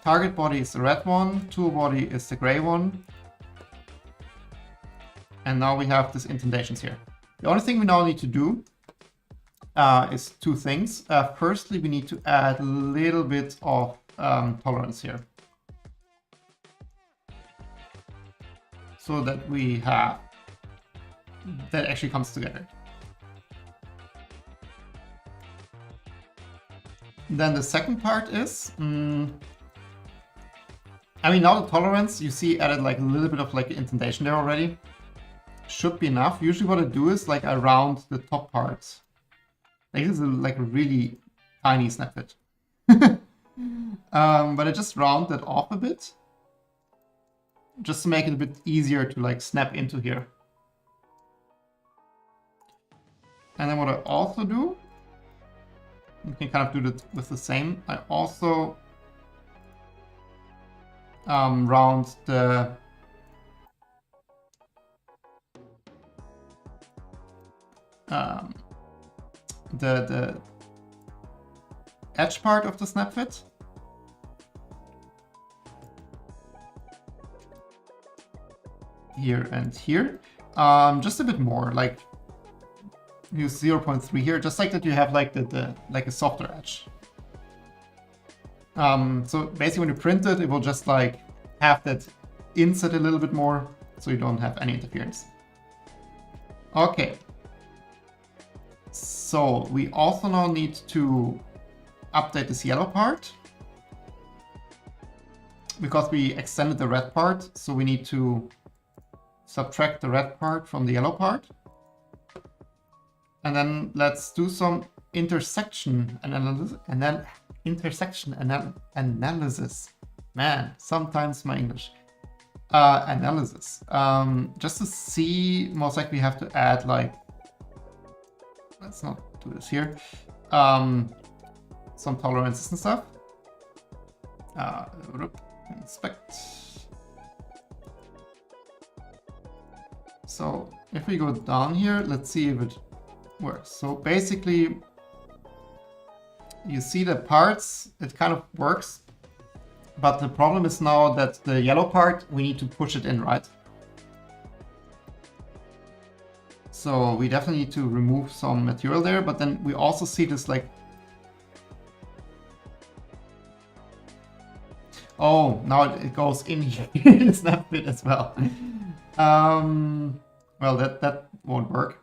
Target body is the red one, tool body is the gray one. And now we have these indentations here. The only thing we now need to do is two things. Firstly, we need to add a little bit of tolerance here. So that we have, that actually comes together. Then the second part is, I mean, now the tolerance, you see added like a little bit of like indentation there already. Should be enough. Usually what I do is like I round the top parts. Like this is like a really tiny snap fit. But I just round that off a bit. Just to make it a bit easier to like snap into here. And then what I also do, you can kind of do that with the same. I also round the edge part of the snap fit. Here and here. Just a bit more, like use 0.3 here, just like that you have like the like a softer edge. So basically when you print it, it will just like have that inset a little bit more, so you don't have any interference. Okay. So we also now need to update this yellow part, because we extended the red part, so we need to subtract the red part from the yellow part. And then let's do some intersection analysis. Analysis. Man, sometimes my English. Analysis. Just to see, most likely we have to add like, let's not do this here. Some tolerances and stuff. Inspect. So if we go down here, let's see if it works. So basically, you see the parts, it kind of works. But the problem is now that the yellow part, we need to push it in, right? So we definitely need to remove some material there, but then we also see this like, oh, now it goes in here in the snap bit as well. Well, that won't work.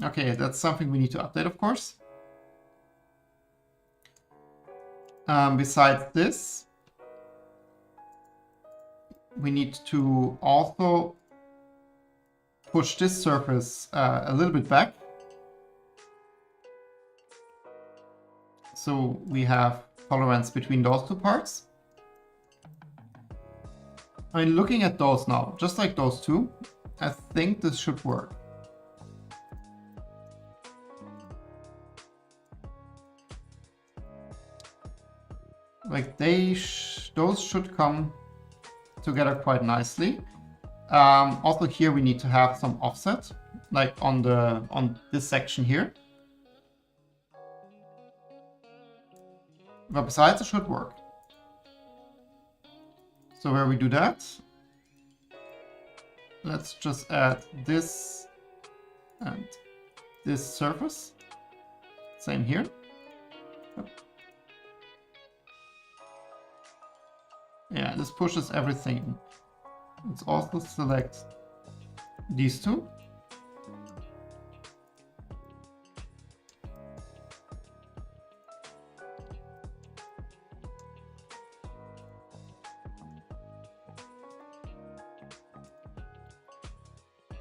Okay, that's something we need to update, of course. Besides this, we need to also push this surface a little bit back. So we have tolerance between those two parts. I mean, looking at those now, just like those two, I think this should work. Like those should come together quite nicely. Also here we need to have some offset, like on this section here. But besides, it should work. So where we do that, let's just add this and this surface. Same here. Yeah, this pushes everything. Let's also select these two.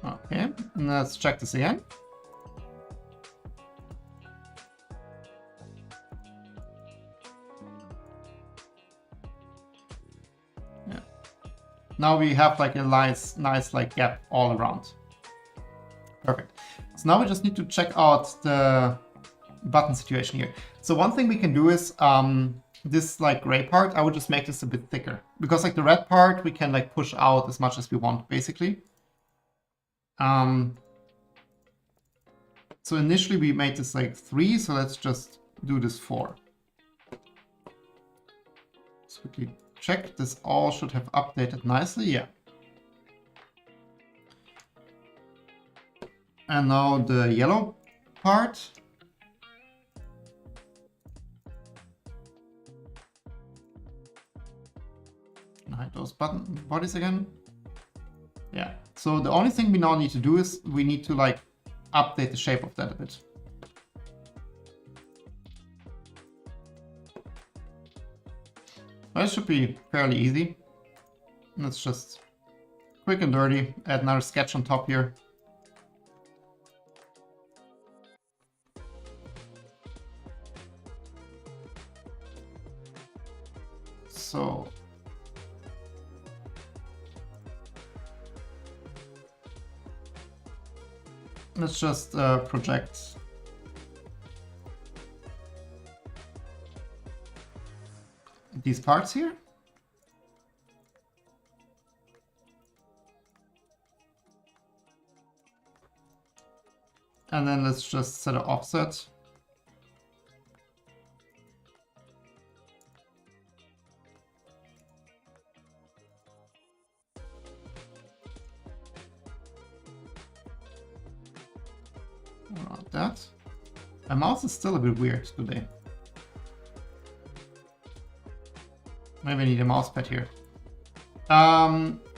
Okay, and let's check this again. Yeah. Now we have like a nice like gap all around. Perfect. So now we just need to check out the button situation here. So one thing we can do is this like gray part, I would just make this a bit thicker, because like the red part we can like push out as much as we want basically. So initially we made this like 3, so let's just do this 4. Let's quickly check. This all should have updated nicely, yeah. And now the yellow part. Hide those button bodies again. Yeah. So the only thing we now need to do is we need to like update the shape of that a bit. Well, it should be fairly easy. Let's just quick and dirty add another sketch on top here. So let's just project these parts here. And then let's just set an offset. Around that. My mouse is still a bit weird today. Maybe I need a mouse pad here.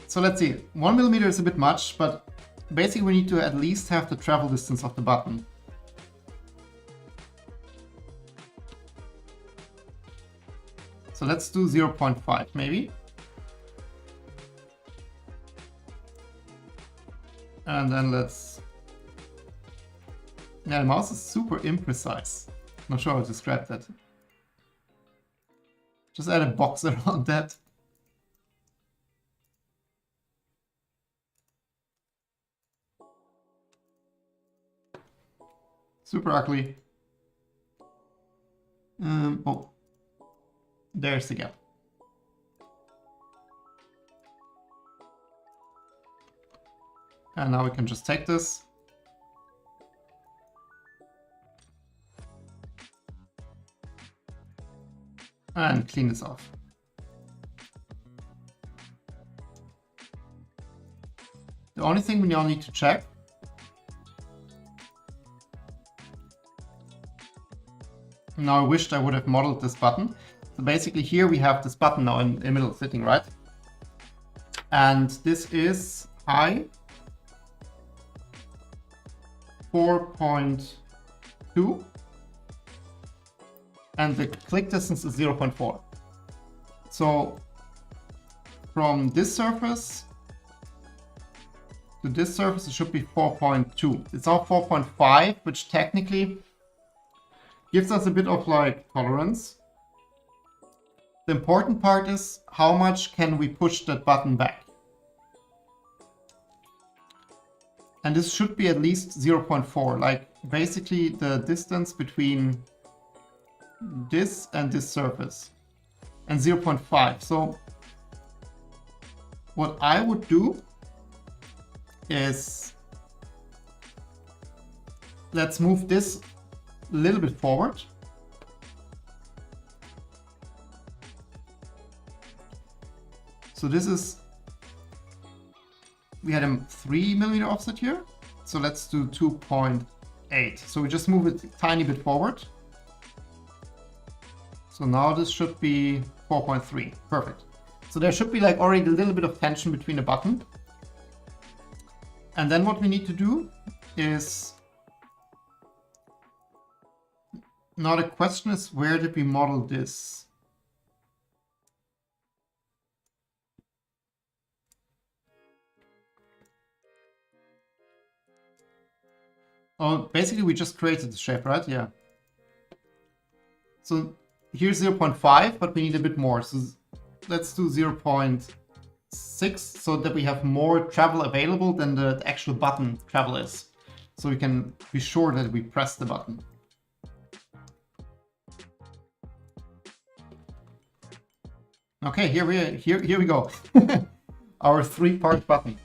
So let's see. 1 millimeter is a bit much, but basically we need to at least have the travel distance of the button. So let's do 0.5 maybe. And then let's... Yeah, the mouse is super imprecise. Not sure how to describe that. Just add a box around that. Super ugly. Oh, there's the gap. And now we can just take this. And clean this off. The only thing we now need to check now, I wished I would have modeled this button. So basically here we have this button now in the middle sitting, right? And this is high 4.2 and the click distance is 0.4. So from this surface to this surface it should be 4.2. It's now 4.5, which technically gives us a bit of like tolerance. The important part is how much can we push that button back. And this should be at least 0.4, like basically the distance between this and this surface, and 0.5. So what I would do is let's move this a little bit forward. So this is, we had a 3mm offset here. So let's do 2.8. So we just move it a tiny bit forward. So now this should be 4.3. Perfect. So there should be like already a little bit of tension between the button. And then what we need to do is, now the question is, where did we model this? Oh, basically we just created the shape, right? Yeah. So here's 0.5, but we need a bit more. So let's do 0.6 so that we have more travel available than the actual button travel is. So we can be sure that we press the button. Okay, here we go. Our 3-part button.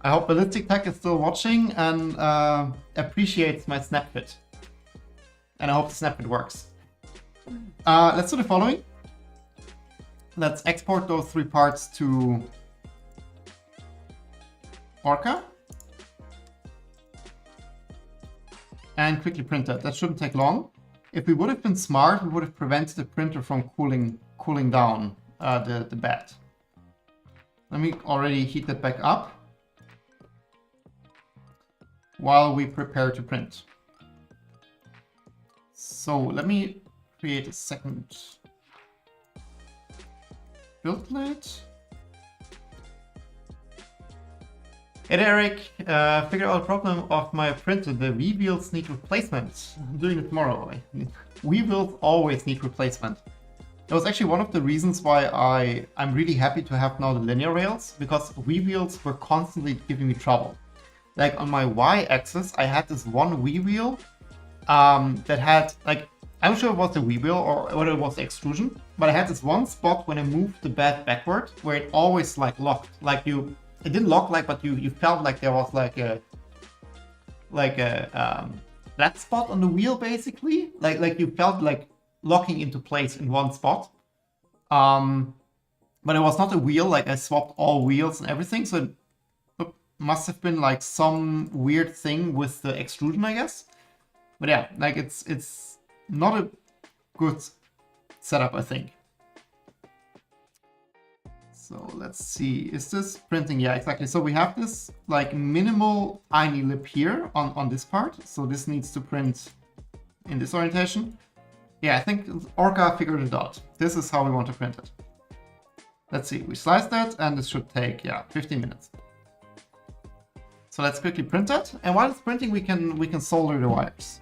I hope Ballistic Tech is still watching and appreciates my snap fit. And I hope the snap fit works. Let's do the following. Let's export those 3 parts to Orca. And quickly print that. That shouldn't take long. If we would have been smart, we would have prevented the printer from cooling down the bed. Let me already heat that back up while we prepare to print. So let me create a second build plate. Hey there, Eric. Figured out the problem of my printer. The V-wheels need replacement. I'm doing it tomorrow. V-wheels always need replacement. That was actually one of the reasons why I'm really happy to have now the linear rails, because V-wheels were constantly giving me trouble. Like on my Y-axis, I had this one V-wheel that had, like, I'm sure it was the V-wheel or whether it was the extrusion, but I had this one spot when I moved the bed backward where it always like locked. Like it didn't lock, like, but you felt like there was like a flat spot on the wheel, basically. Like you felt like locking into place in one spot. But it was not a wheel. Like I swapped all wheels and everything, so it must have been like some weird thing with the extrusion, I guess. But yeah, like it's not a good setup, I think. So let's see, is this printing? Yeah, exactly. So we have this like minimal tiny lip here on this part. So this needs to print in this orientation. Yeah, I think Orca figured it out. This is how we want to print it. Let's see, we slice that and this should take, yeah, 15 minutes. So let's quickly print that. And while it's printing, we can solder the wires.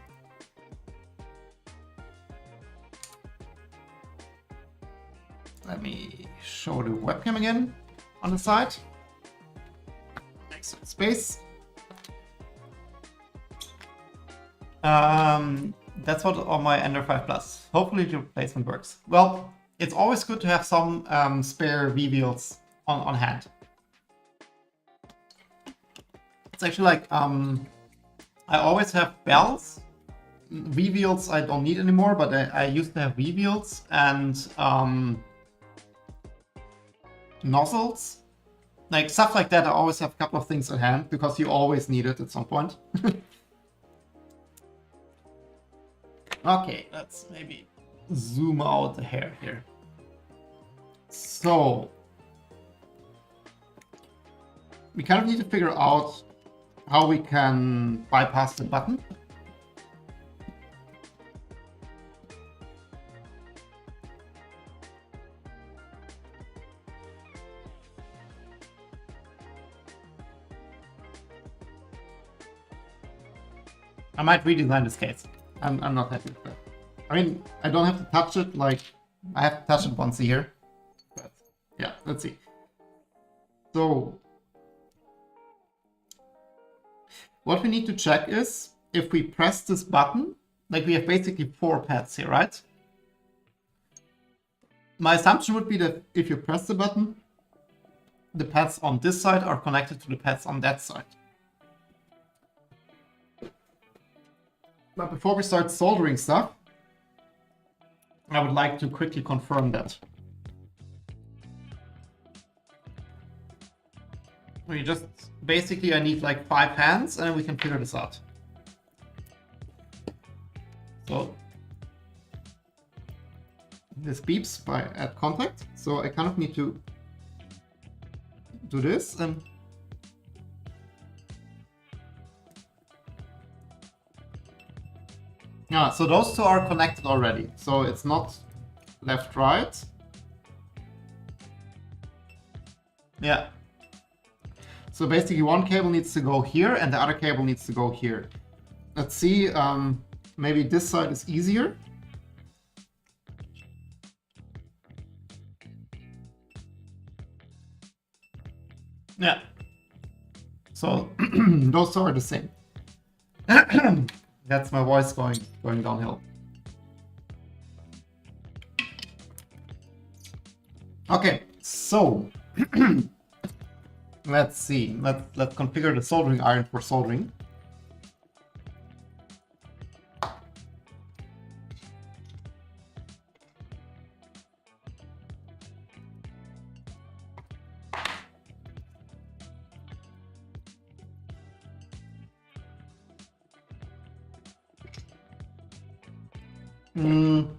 Let me show the webcam again on the side. Make some space. That's what on my Ender 5 Plus. Hopefully the replacement works. Well, it's always good to have some spare V-wheels on hand. It's actually like, I always have bells. V-wheels I don't need anymore, but I used to have V-wheels and nozzles. Like stuff like that, I always have a couple of things at hand because you always need it at some point. Okay, let's maybe zoom out the hair here. So we kind of need to figure out how we can bypass the button. I might redesign this case. I'm not happy with that. I mean, I don't have to touch it, like, I have to touch it once a year. But yeah, let's see. So what we need to check is if we press this button, like we have basically 4 pads here, right? My assumption would be that if you press the button, the pads on this side are connected to the pads on that side. But before we start soldering stuff, I would like to quickly confirm that. We just, basically I need like 5 hands and then we can figure this out. So this beeps by at contact, so I kind of need to do this and yeah, so those two are connected already. So it's not left, right. Yeah. So basically one cable needs to go here and the other cable needs to go here. Let's see, maybe this side is easier. Yeah. So those two are the same. That's my voice going downhill. Okay, so let's see. Let's configure the soldering iron for soldering.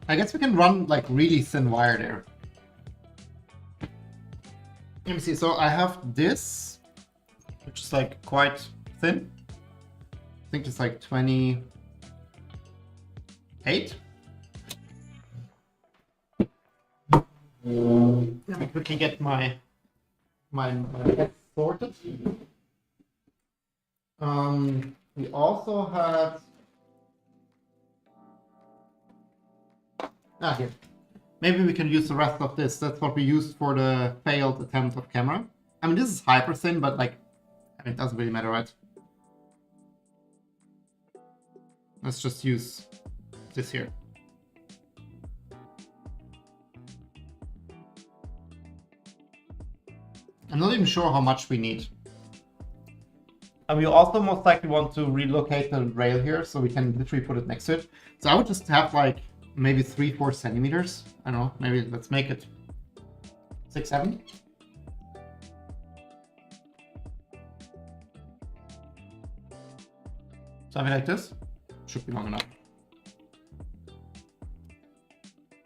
I guess we can run like really thin wire there. Let me see, so I have this, which is like quite thin. I think it's like 28. Let me quickly get my head sorted. We also had here. Maybe we can use the rest of this. That's what we used for the failed attempt of camera. I mean, this is hyper thin, but like, I mean, it doesn't really matter, right? Let's just use this here. I'm not even sure how much we need. And we also most likely want to relocate the rail here so we can literally put it next to it. So I would just have like maybe 3-4 centimeters. I don't know, maybe let's make it 6-7. Something like this should be long enough.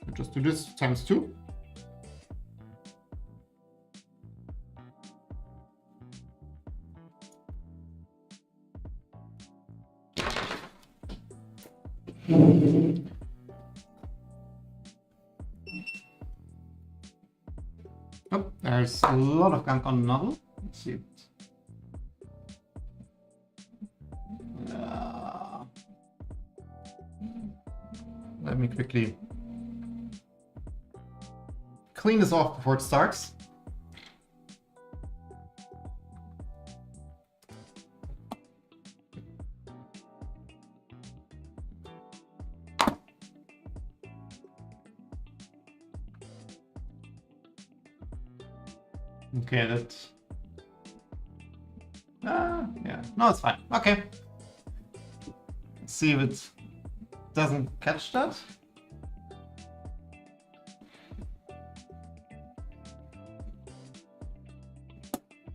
I'll just do this times 2. There's a lot of gunk on the nozzle. Let's see. Let me quickly clean this off before it starts. Okay, that's... yeah, no, it's fine. Okay. Let's see if it doesn't catch that.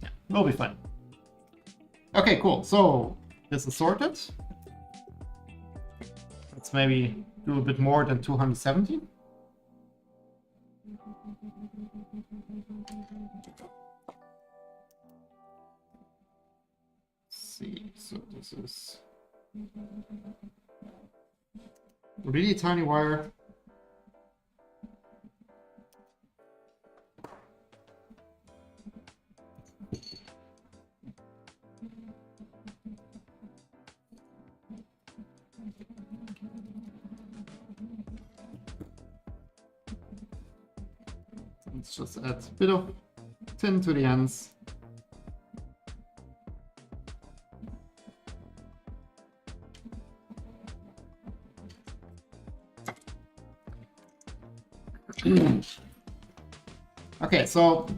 Yeah, we'll be fine. Okay, cool. So this is sorted. Let's maybe do a bit more than 270. See, so this is really tiny wire. Let's just add a bit of tin to the ends. Okay, so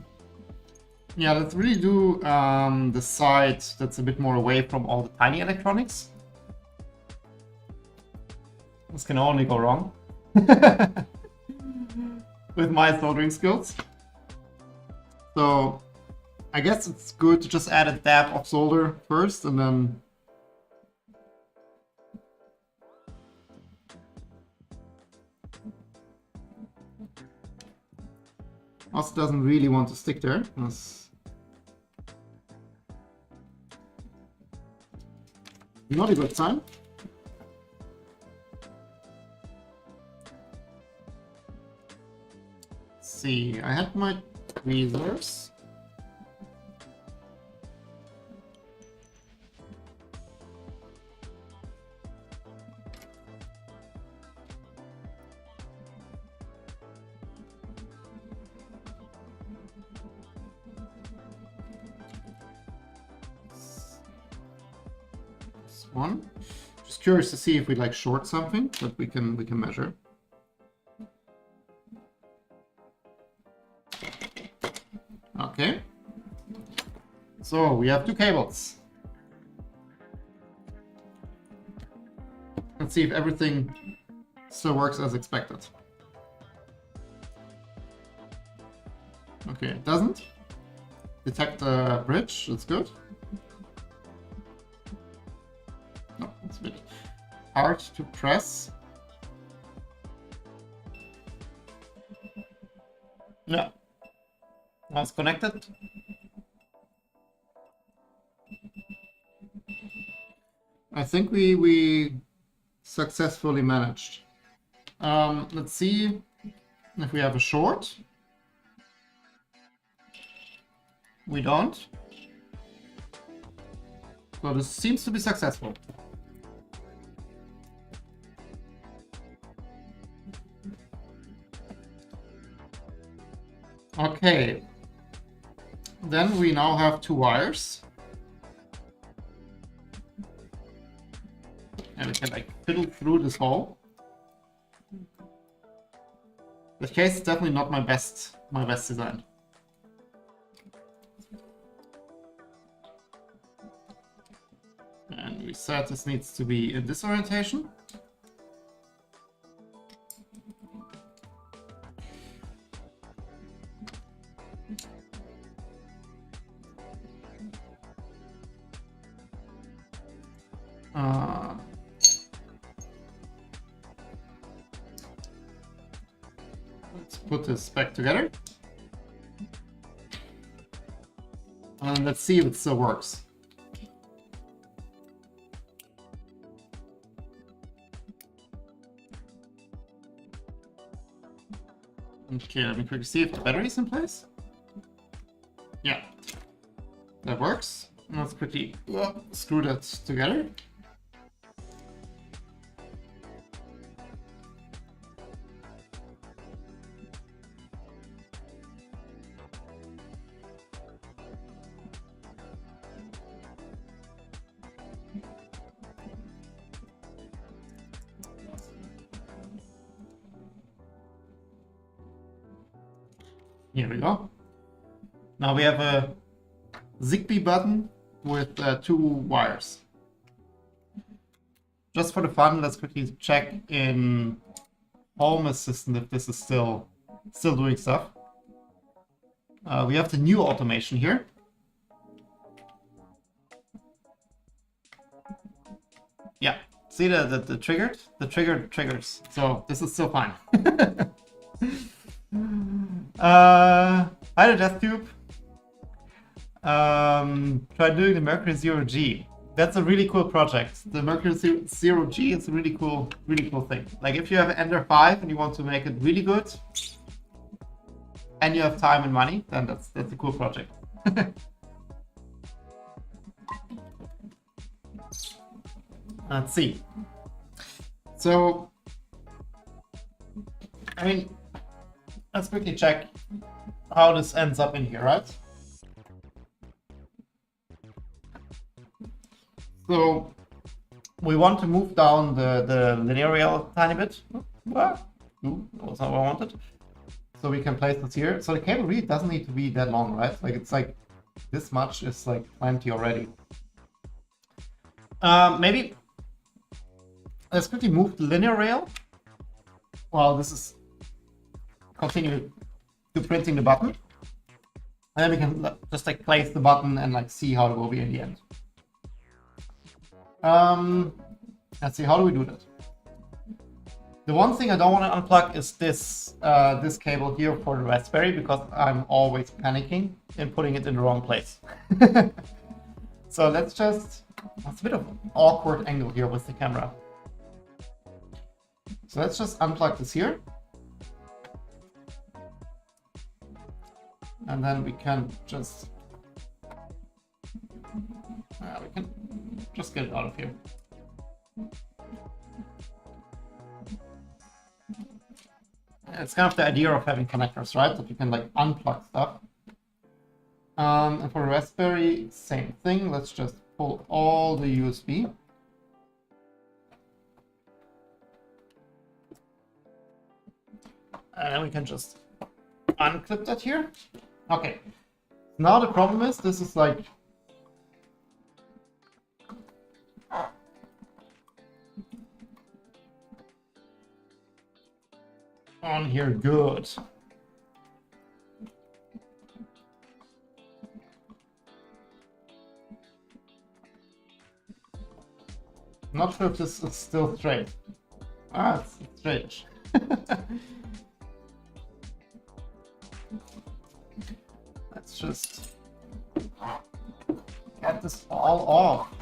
yeah, let's really do the side that's a bit more away from all the tiny electronics. This can only go wrong with my soldering skills. So I guess it's good to just add a dab of solder first and then also doesn't really want to stick there. That's not a good sign. Let's see, I had my tweezers. One. Just curious to see if we like short something that we can measure. Okay. So we have two cables. Let's see if everything still works as expected. Okay, it doesn't. Detect a bridge, that's good. No, it's a bit hard to press. No. Now it's connected. I think we successfully managed. Let's see if we have a short. We don't. So this seems to be successful. Okay. Then we now have two wires. And we can like fiddle through this hole. This case is definitely not my best design. And we said this needs to be in this orientation. Let's put this back together. And let's see if it still works. Okay, let me quickly see if the battery is in place. that works. Let's quickly screw that together. Here we go. Now we have a Zigbee button with 2 wires. Just for the fun, let's quickly check in Home Assistant if this is still doing stuff. We have the new automation here. Yeah, see the triggered? The trigger triggers. So this is still fine. Hi to DeathTube. Try doing the Mercury Zero G. That's a really cool project. The Mercury Zero G is a really cool thing. Like if you have Ender 5 and you want to make it really good, and you have time and money, then that's a cool project. Let's see. So, I mean, let's quickly check how this ends up in here, right? So we want to move down the linear rail a tiny bit. That was how I wanted. So we can place this here. So the cable really doesn't need to be that long, right? Like it's like this much is like plenty already. Maybe let's quickly move the linear rail while this is continue to printing the button. And then we can just like place the button and like see how it will be in the end. Let's see, how do we do that? The one thing I don't want to unplug is this this cable here for the Raspberry, because I'm always panicking and putting it in the wrong place. So let's just, it's a bit of an awkward angle here with the camera. So let's just unplug this here. And then we can just, we can just get it out of here. It's kind of the idea of having connectors, right? That you can like unplug stuff. And for Raspberry, same thing. Let's just pull all the USB. And then we can just unclip that here. Okay. Now the problem is this is like on here good. Not sure if this is still straight. Ah, it's straight. Let's just get this all off.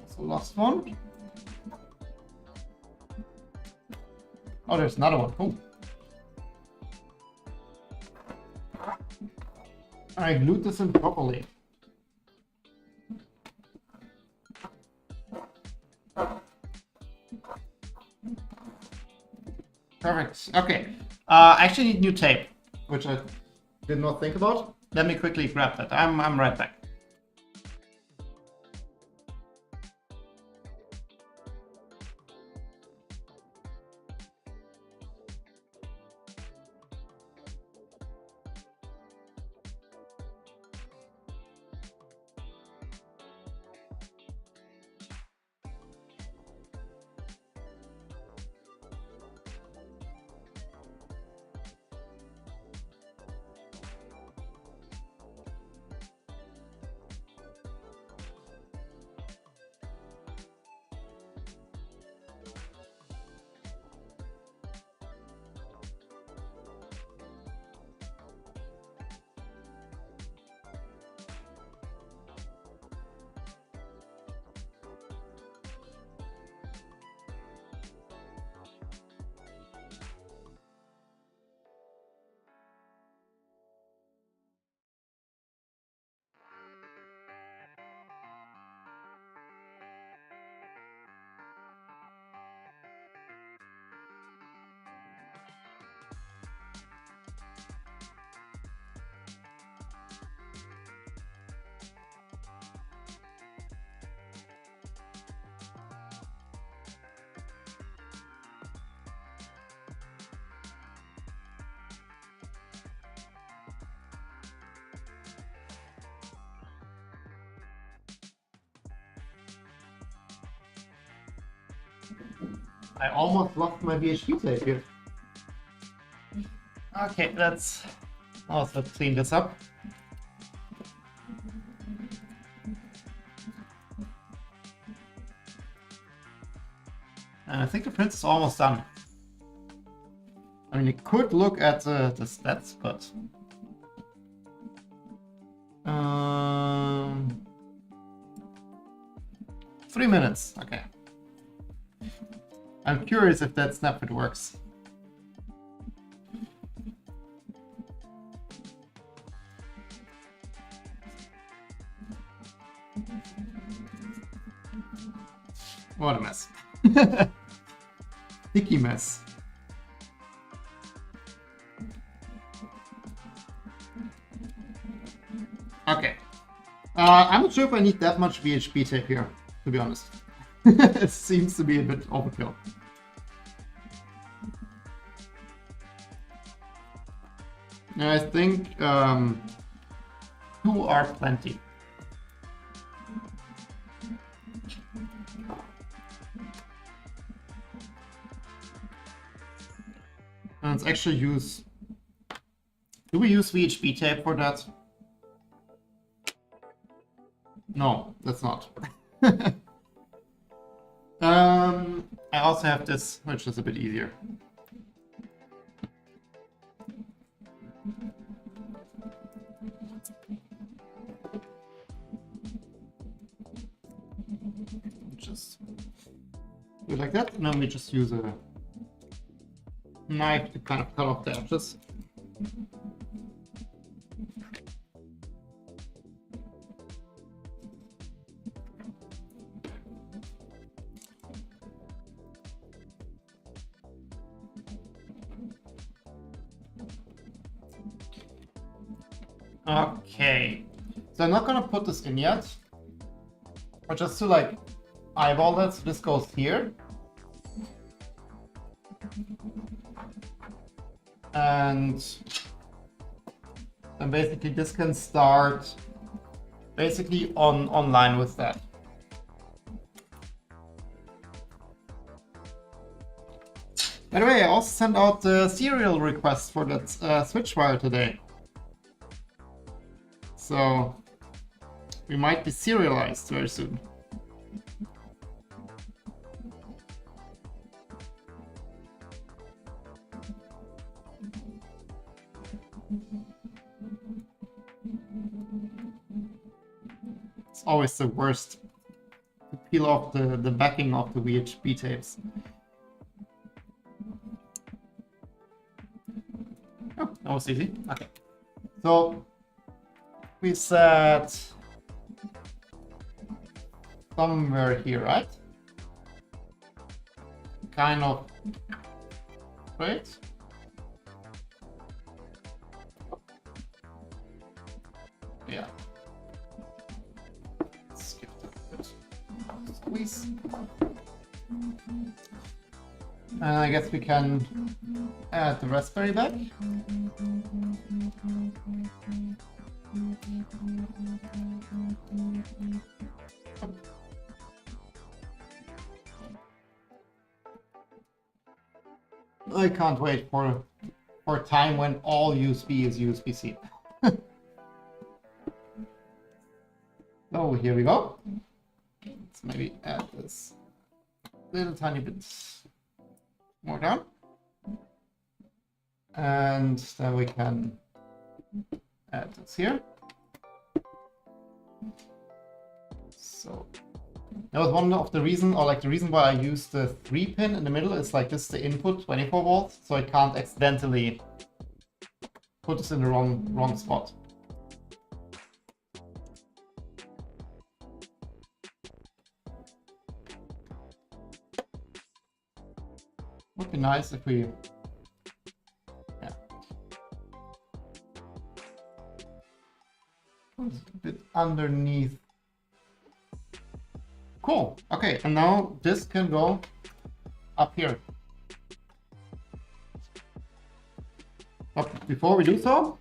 So last one. Oh, there's another one. Cool. I glued this in properly. Perfect. Okay. I actually need new tape, which I did not think about. Let me quickly grab that. I'm right back. I almost lost my VHP tape here. Okay, let's also clean this up. And I think the print is almost done. I mean, you could look at the stats, but... 3 minutes, okay. I'm curious if that snap fit works. What a mess. Sticky mess. Okay. I'm not sure if I need that much VHP tape here, to be honest. It seems to be a bit overkill. I think 2 are plenty. And let's actually use... Do we use VHP tape for that? No, that's not. I also have this, which is a bit easier. Just do it like that, and then we just use a knife to kind of cut off the edges. Okay, so I'm not gonna put this in yet, but just to like eyeball that, so this goes here. And then basically this can start basically on line with that. By the way, I also sent out the serial request for that Switchwire today. So we might be serialized very soon. It's always the worst to peel off the backing of the VHP tapes. Oh, that was easy. Okay. So we said somewhere here, right? Kind of right? Yeah. Let's give that a bit of squeeze. And I guess we can add the raspberry back. I can't wait for a time when all USB is USB-C. So here we go. Let's maybe add this little tiny bit more down. And then we can add this here. So that was one of the reason, or like the reason why I used the 3-pin in the middle is like this is the input 24 volts, so I can't accidentally put this in the wrong spot. Would be nice if we, yeah, put it a bit underneath. Cool. Okay, and now this can go up here. But before we do so,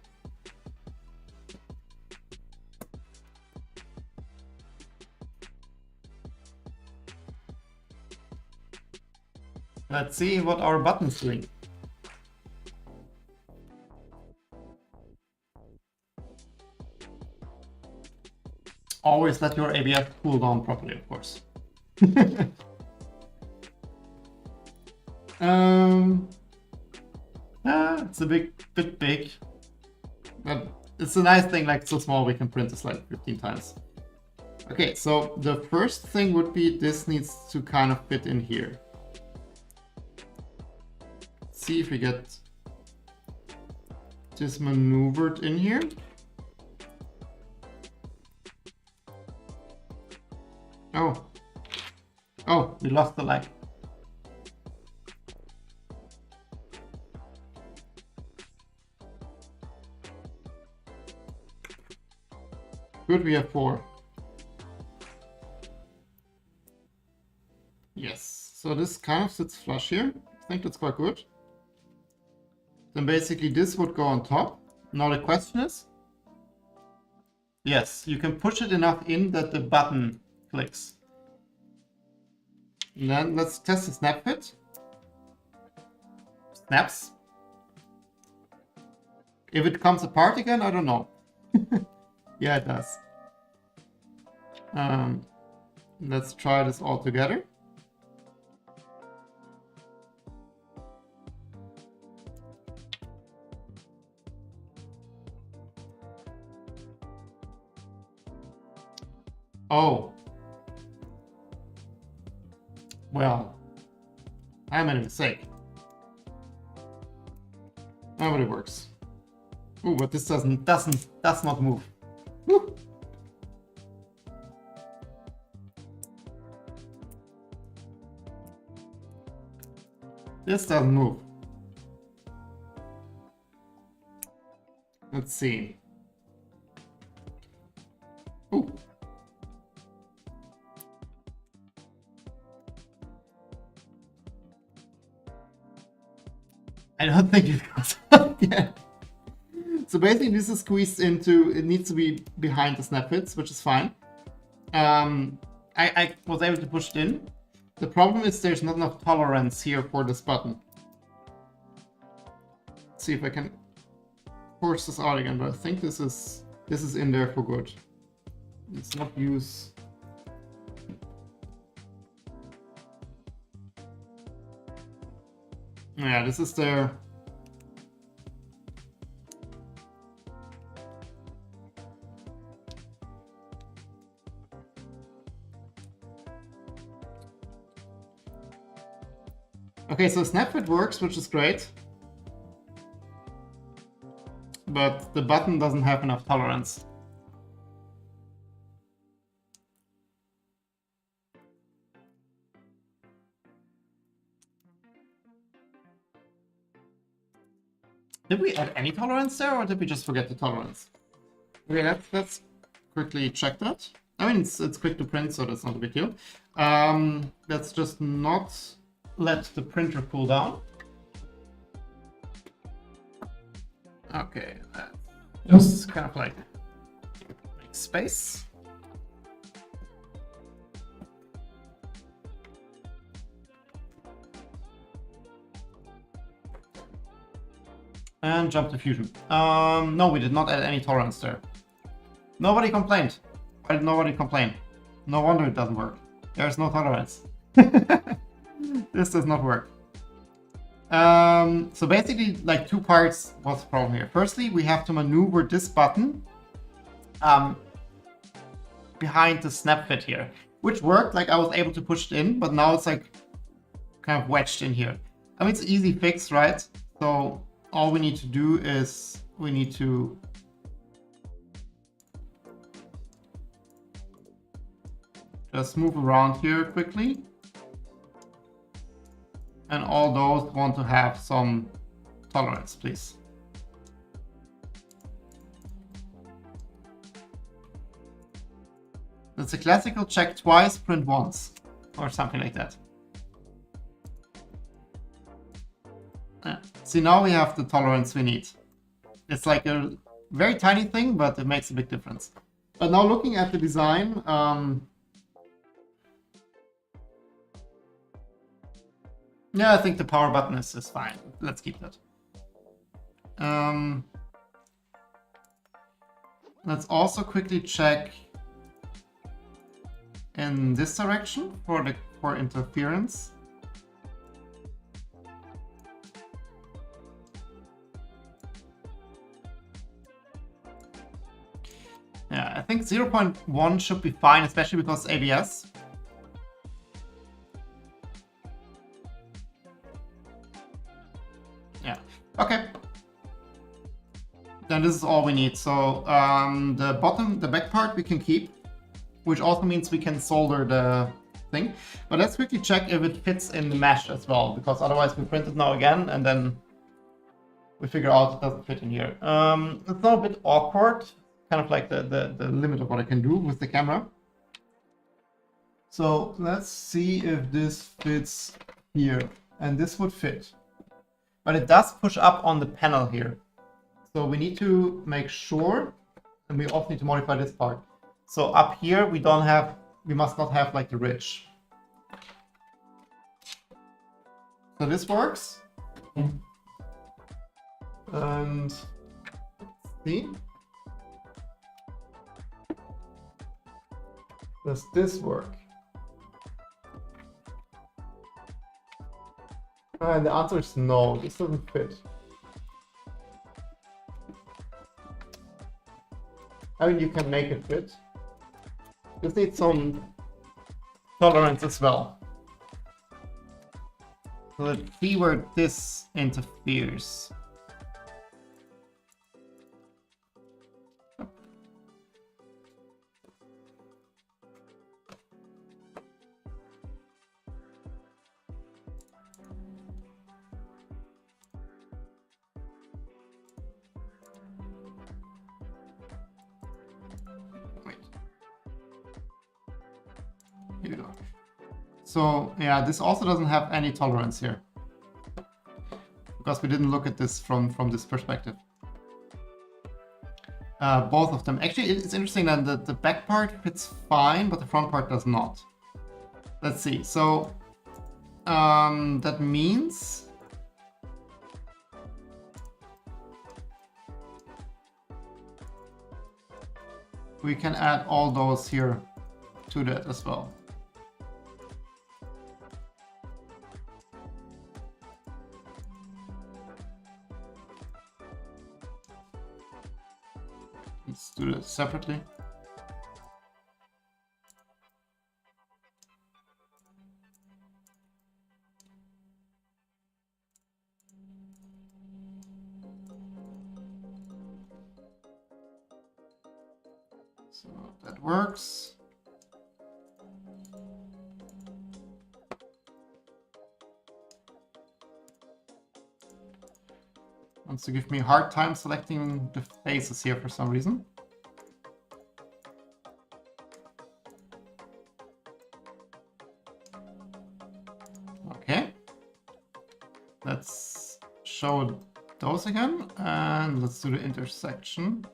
Let's see what our button's doing. Always let your ABS cool down properly, of course. It's a bit big, but it's a nice thing, like so small we can print this like 15 times. Okay, so the first thing would be this needs to kind of fit in here. Let's see if we get this maneuvered in here. Oh, we lost the leg. Good, we have 4. Yes, so this kind of sits flush here. I think that's quite good. Then basically this would go on top. Now the question is, yes, you can push it enough in that the button clicks. And then let's test the snap fit. Snaps. If it comes apart again, I don't know. Yeah, it does. Let's try this all together. Oh. Well, I made a mistake. Oh, but it works. Oh, but this does not move. Woo. This doesn't move. Let's see. Ooh. I don't think it goes up yet. So basically this is squeezed into, it needs to be behind the snap fits, which is fine. I was able to push it in. The problem is there's not enough tolerance here for this button. Let's see if I can force this out again, but I think this is in there for good. Let's not use... Yeah, this is there. Okay, so snap fit works, which is great. But the button doesn't have enough tolerance. Did we add any tolerance there, or did we just forget the tolerance? Okay, let's quickly check that. I mean, it's quick to print, so that's not a big deal. Let's just not let the printer cool down. Okay, just kind of like make space. And jump to fusion. No, we did not add any tolerance there. Nobody complained. Why did nobody complain? No wonder it doesn't work. There's no tolerance. This does not work. So basically, like 2 parts. What's the problem here? Firstly, we have to maneuver this button behind the snap fit here, which worked. Like I was able to push it in, but now it's like kind of wedged in here. I mean, it's an easy fix, right? So all we need to do is we need to just move around here quickly. And all those want to have some tolerance, please. That's a classical check twice, print once, or something like that. See, now we have the tolerance we need. It's like a very tiny thing, but it makes a big difference. But now looking at the design, Yeah, I think the power button is fine. Let's keep that. Let's also quickly check in this direction for interference. Yeah, I think 0.1 should be fine, especially because ABS. Yeah, okay. Then this is all we need. So the back part we can keep, which also means we can solder the thing. But let's quickly check if it fits in the mesh as well, because otherwise we print it now again and then we figure out it doesn't fit in here. It's now a bit awkward, kind of like the limit of what I can do with the camera. So let's see if this fits here, and this would fit. But it does push up on the panel here. So we need to make sure, and we also need to modify this part. So up here we must not have like the ridge. So this works. And let's see. Does this work? And the answer is no, this doesn't fit. I mean, you can make it fit. Just need some tolerance as well. So let's see where this interferes. Here we go. So yeah, this also doesn't have any tolerance here, because we didn't look at this from this perspective. Both of them. Actually, it's interesting that the back part fits fine, but the front part does not. Let's see. So that means we can add all those here to that as well. Let's do that separately. So that works. Wants to give me a hard time selecting the faces here for some reason. Okay. Let's show those again, and let's do the intersection.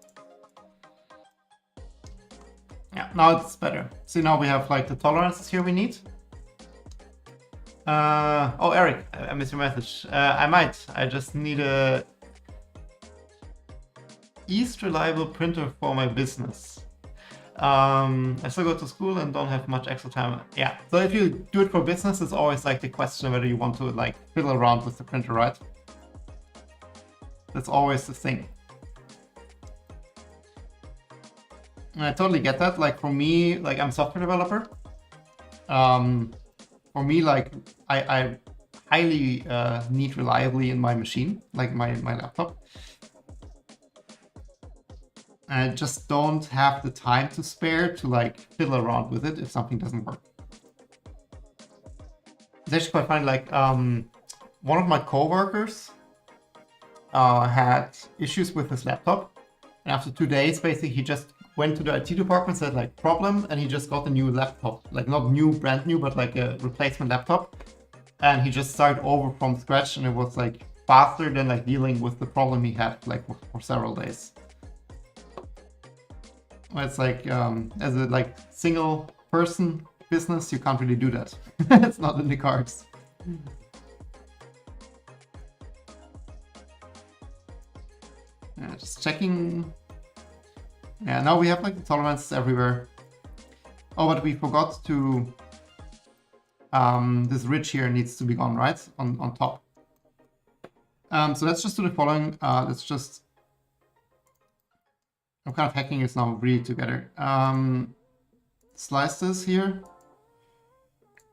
Yeah, now it's better. See, now we have like the tolerances here we need. Oh, Eric, I missed your message. I just need a least reliable printer for my business. I still go to school and don't have much extra time. Yeah, so if you do it for business, it's always like the question whether you want to like fiddle around with the printer, right? That's always the thing. And I totally get that. Like for me, like I'm a software developer. For me, like I highly need reliably in my machine, like my laptop. I just don't have the time to spare to like fiddle around with it if something doesn't work. It's actually quite funny, like one of my coworkers had issues with his laptop, and after 2 days basically he just went to the IT department, said like problem, and he just got a new laptop, like not new, brand new, but like a replacement laptop, and he just started over from scratch, and it was like faster than like dealing with the problem he had like for several days. It's like as a like single person business, you can't really do that. It's not in the cards. Just checking. Yeah, now we have like the tolerances everywhere. Oh, but we forgot to... this ridge here needs to be gone, right? On top. So let's just do the following. Let's just... I'm kind of hacking this now really together. Slice this here.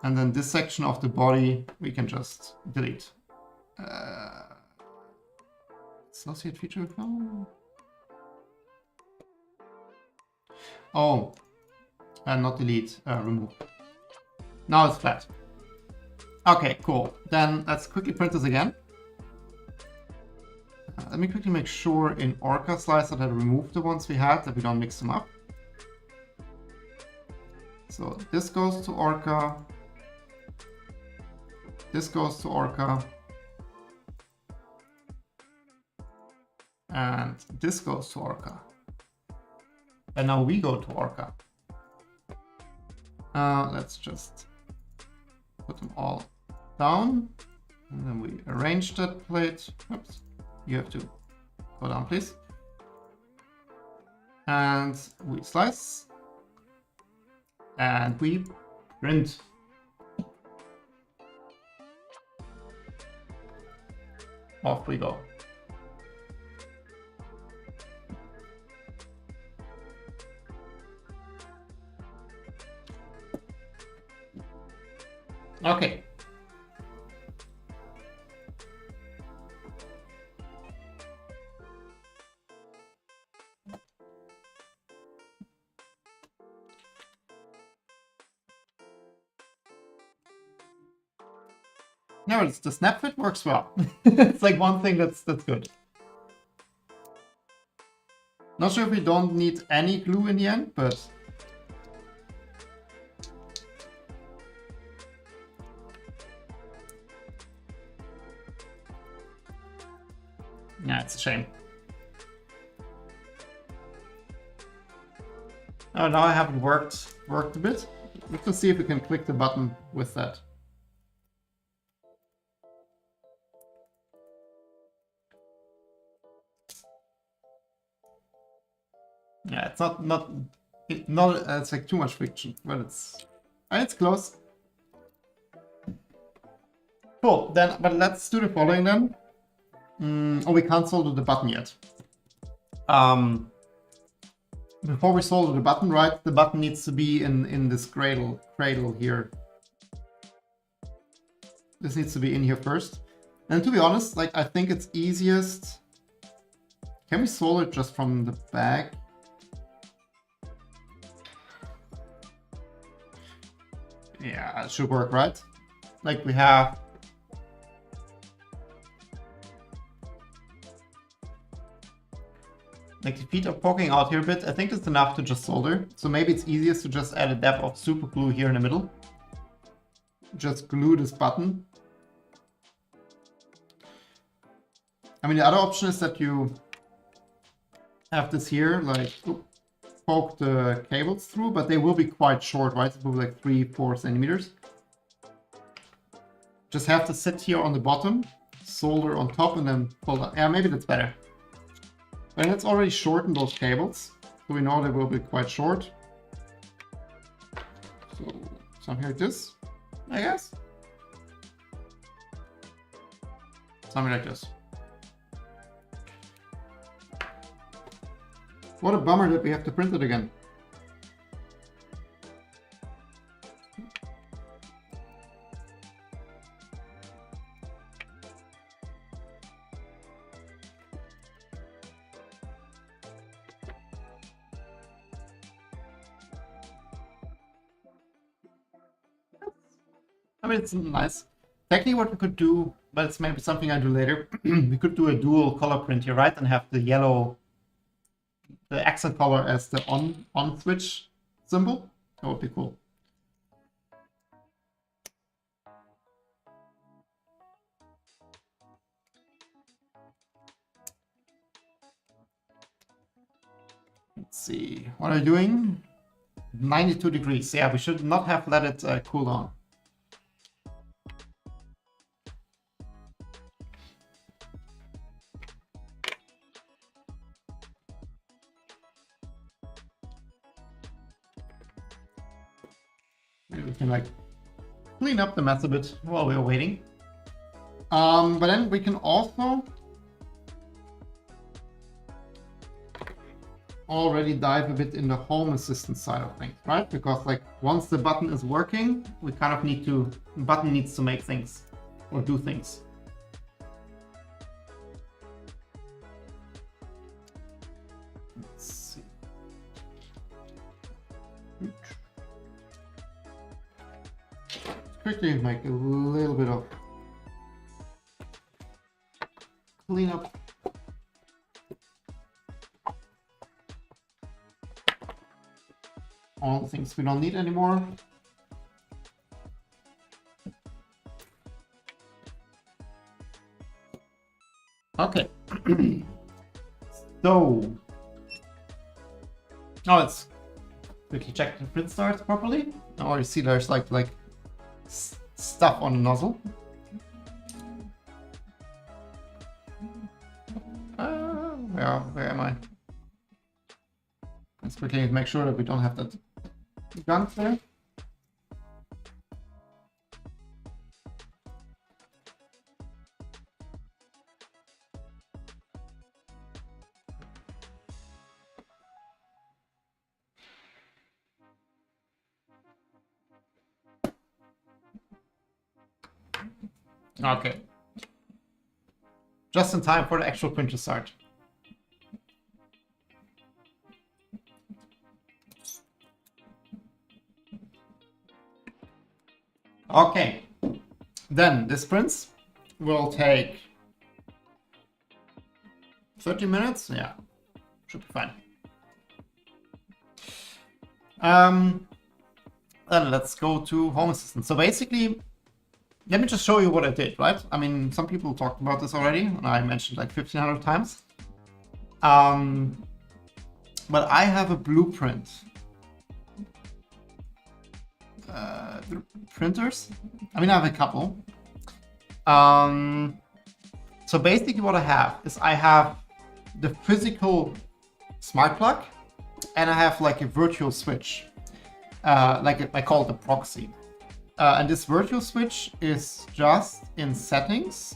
And then this section of the body we can just delete. Associate feature file. Oh, and not delete, remove. Now it's flat. Okay, cool. Then let's quickly print this again. Let me quickly make sure in Orca slicer that I remove the ones we had, that we don't mix them up. So this goes to Orca. This goes to Orca. And this goes to Orca. And now we go to Orca. Let's just put them all down. And then we arrange that plate. Oops, you have to go down, please. And we slice. And we print. Off we go. Okay. No, the snap fit works well. It's like one thing that's good. Not sure if we don't need any glue in the end, but yeah, it's a shame. Oh, now I haven't worked a bit. Let's see if we can click the button with that. Yeah, it's not it's like too much friction, but it's close. Cool. Then, but let's do the following then. Oh, we can't solder the button yet. Before we solder the button, right? The button needs to be in this cradle here. This needs to be in here first. And to be honest, like I think it's easiest. Can we solder it just from the back? Yeah, it should work, right? Like we have... Like the feet are poking out here a bit. I think it's enough to just solder. So maybe it's easiest to just add a dab of super glue here in the middle. Just glue this button. I mean, the other option is that you have this here, like... poke the cables through, but they will be quite short, right? It will be like 3-4 centimeters. Just have to sit here on the bottom, solder on top, and then pull down. Yeah, maybe that's better. But let's already shorten those cables, so we know they will be quite short. So something like this, I guess. Something like this. What a bummer that we have to print it again. I mean, it's nice. Technically what we could do, but it's maybe something I do later, we could do a dual color print here, right? And have the yellow, the accent color as the on switch symbol. That would be cool. Let's see, what are you doing? 92 degrees. Yeah, we should not have let it cool down. we can like clean up the mess a bit while we're waiting. But then we can also already dive a bit in the home assistant side of things, right? Because like once the button is working, we kind of need to, the button needs to make things or do things. Let's see. Quickly make a little bit of cleanup. All the things we don't need anymore. Okay. So, now let's quickly check the print starts properly. Now you see there's like stuff on the nozzle. Where am I? Let's quickly make sure that we don't have that gunk there. Okay. Just in time for the actual print to start. Okay, then this prints will take 30 minutes. Yeah, should be fine. Then let's go to Home Assistant. So basically, let me just show you what I did, right? I mean, some people talked about this already, and I mentioned like 1,500 times. But I have a blueprint. Printers. I mean, I have a couple. So basically what I have is I have the physical smart plug and I have like a virtual switch. I call it a proxy. And this virtual switch is just in settings.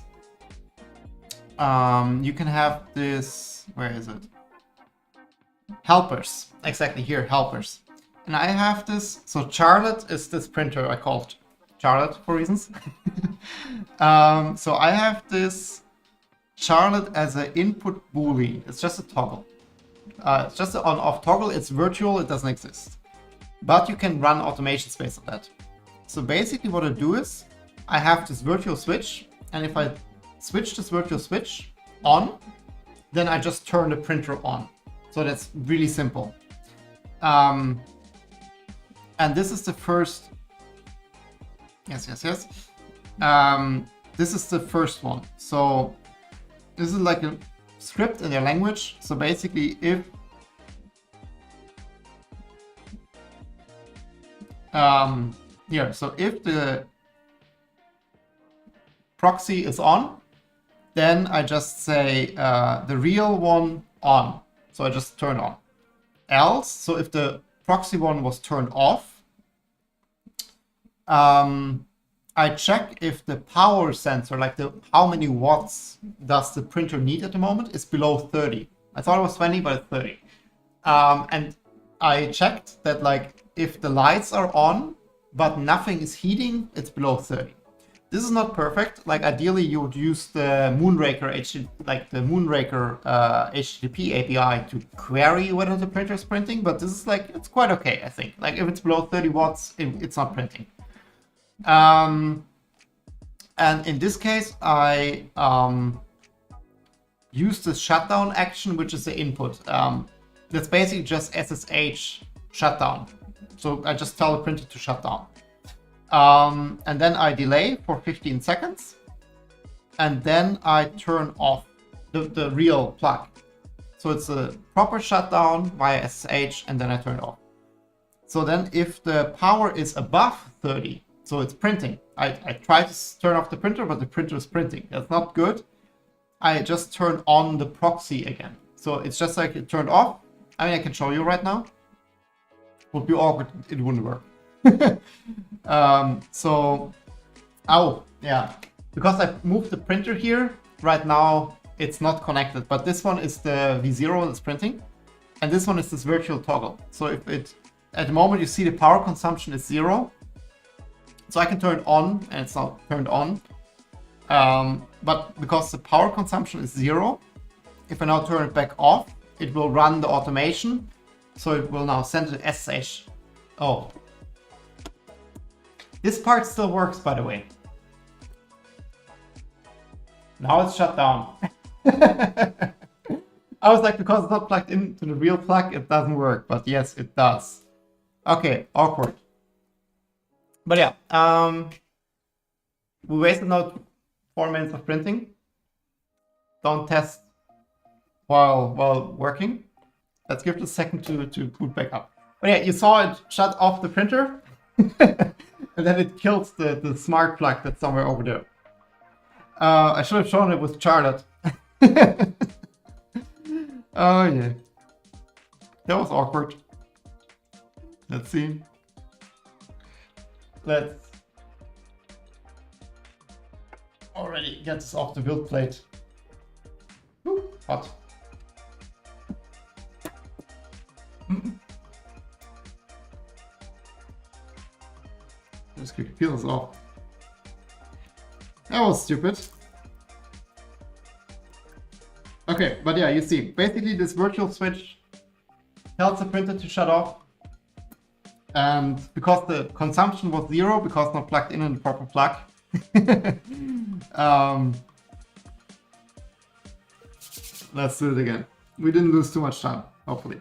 You can have this, where is it? Helpers, exactly here, helpers. And I have this, so Charlotte is this printer I called Charlotte for reasons. So I have this Charlotte as an input boolean. It's just a toggle. It's just an on-off toggle. It's virtual, it doesn't exist. But you can run automations based on that. So basically what I do is, I have this virtual switch, and if I switch this virtual switch on, then I just turn the printer on. So that's really simple. And this is the first, yes. This is the first one. So this is like a script in their language. So basically if, so if the proxy is on, then I just say the real one on. So I just turn on. Else, so if the proxy one was turned off, I check if the power sensor, like how many watts does the printer need at the moment, is below 30. I thought it was 20, but it's 30. And I checked that like if the lights are on, but nothing is heating, it's below 30. This is not perfect. Like ideally you would use the Moonraker HTTP API to query whether the printer is printing, but this is like, it's quite okay, I think. Like if it's below 30 watts, it's not printing. And in this case, I use the shutdown action, which is the input. That's basically just SSH shutdown. So I just tell the printer to shut down. And then I delay for 15 seconds. And then I turn off the real plug. So it's a proper shutdown via SSH, and then I turn it off. So then if the power is above 30, so it's printing. I try to turn off the printer, but the printer is printing. That's not good. I just turn on the proxy again. So it's just like it turned off. I mean, I can show you right now. Would be awkward, it wouldn't work. So, oh, yeah. Because I moved the printer here, right now it's not connected. But this one is the V0 that's printing. And this one is this virtual toggle. So if it, at the moment you see the power consumption is 0. So I can turn it on and it's not turned on. But because the power consumption is 0, if I now turn it back off, it will run the automation. So it will now send the SSH. Oh. This part still works, by the way. Now it's shut down. I was like, because it's not plugged into the real plug, it doesn't work. But yes, it does. Okay, awkward. But yeah, we wasted now 4 minutes of printing. Don't test while working. Let's give it a second to boot back up. But yeah, you saw it shut off the printer. And then it kills the smart plug that's somewhere over there. I should have shown it with Charlotte. Oh yeah. That was awkward. Let's see. Let's already get this off the build plate. Ooh, hot. Just quickly peel this off. That was stupid. Okay, but yeah, you see, basically this virtual switch tells the printer to shut off. And because the consumption was 0, because not plugged in the proper plug, let's do it again. We didn't lose too much time, hopefully.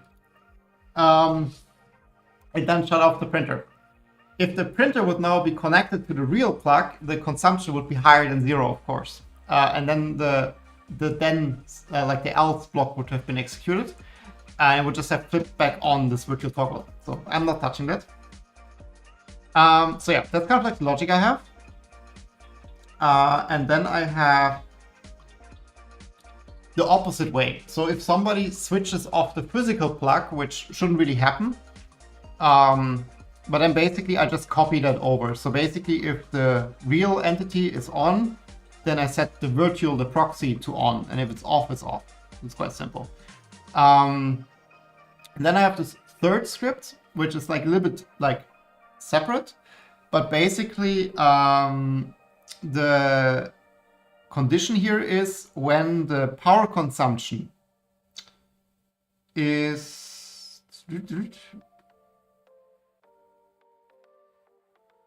It then shut off the printer. If the printer would now be connected to the real plug, the consumption would be higher than 0, of course. And then like the else block would have been executed. And it would just have flipped back on this virtual toggle. So I'm not touching that. So yeah, that's kind of like the logic I have. And then I have the opposite way. So if somebody switches off the physical plug, which shouldn't really happen, but then basically I just copy that over. So basically if the real entity is on, then I set the virtual, the proxy, to on. And if it's off, it's off. It's quite simple. And then I have this third script, which is like a little bit like separate, but basically the condition here is when the power consumption is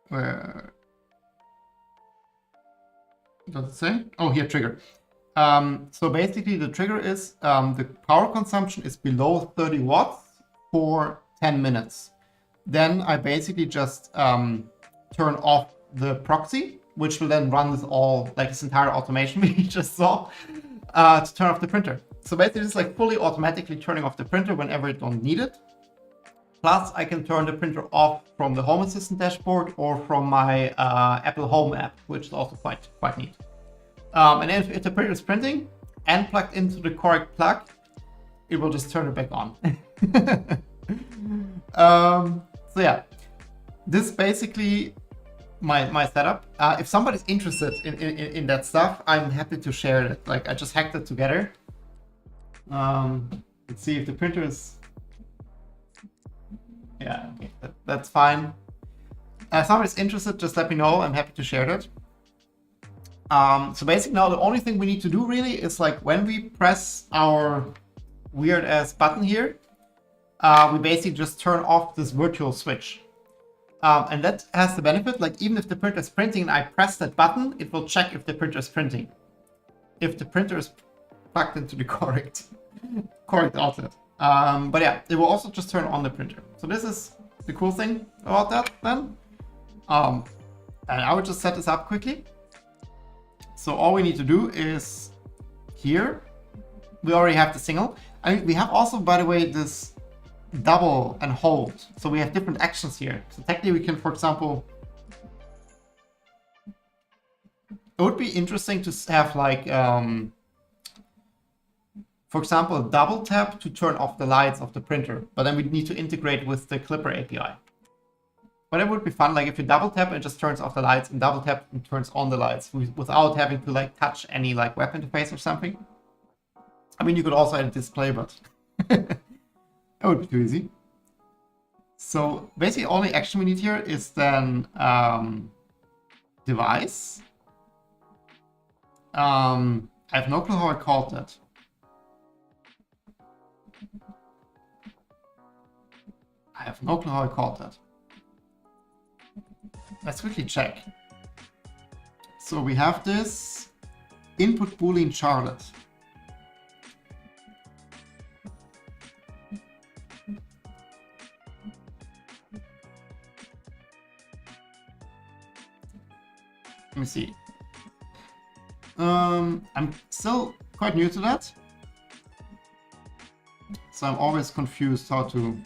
where does it say? Oh, here, trigger. So basically the trigger is the power consumption is below 30 watts for 10 minutes. Then I basically just turn off the proxy, which will then run this entire automation we just saw to turn off the printer. So basically it's like fully automatically turning off the printer whenever it don't need it. Plus I can turn the printer off from the Home Assistant dashboard or from my Apple Home app, which is also quite neat. And if the printer is printing and plugged into the correct plug, it will just turn it back on. So yeah, this is basically my setup. If somebody's interested in that stuff, I'm happy to share it. Like I just hacked it together. Let's see if the printer is. Yeah, okay, that's fine. If somebody's interested, just let me know. I'm happy to share that. So basically now the only thing we need to do really is like when we press our weird ass button here, we basically just turn off this virtual switch. And that has the benefit, like even if the printer is printing and I press that button, it will check if the printer is printing. If the printer is plugged into the correct outlet. But yeah, it will also just turn on the printer. So this is the cool thing about that then. And I would just set this up quickly. So all we need to do is here, we already have the single. I mean, we have also, by the way, this double and hold. So we have different actions here. So technically we can, for example, it would be interesting to have like, for example, a double tap to turn off the lights of the printer, but then we need to integrate with the Clipper API. But it would be fun, like if you double tap, it just turns off the lights, and double tap and turns on the lights without having to like touch any like web interface or something. I mean, you could also add a display, but that would be too easy. So basically, all the action we need here is then device. I have no clue how I called that. I have no clue how I called that. Let's quickly check. So we have this input boolean Charlotte. Let me see. I'm still quite new to that, so I'm always confused how to.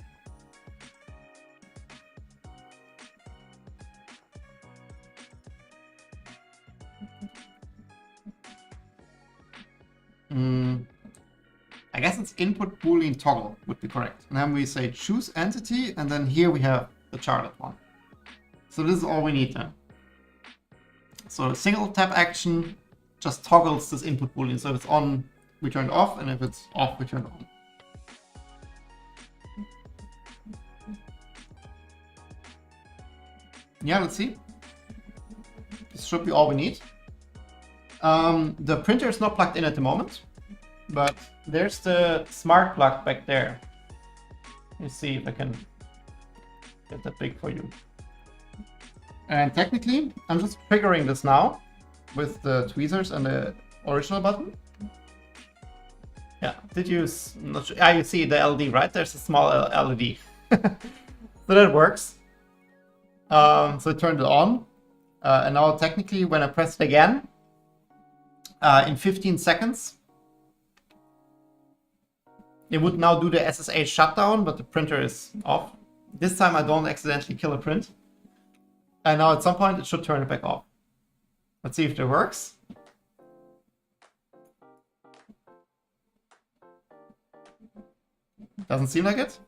I guess it's input boolean toggle would be correct. And then we say choose entity, and then here we have the Charlotte one. So this is all we need then. So a single tap action just toggles this input boolean. So if it's on, we turn it off, and if it's off, we turn it on. Yeah, let's see. This should be all we need. The printer is not plugged in at the moment, but there's the smart plug back there. Let's see if I can get that big for you. And technically, I'm just triggering this now with the tweezers and the original button. Yeah, did you? Not sure. Ah, you see the LED, right? There's a small LED. So that works. So I turned it on. And now technically, when I press it again, in 15 seconds, it would now do the SSH shutdown, but the printer is off. This time I don't accidentally kill a print. And now at some point it should turn it back off. Let's see if that works. Doesn't seem like it.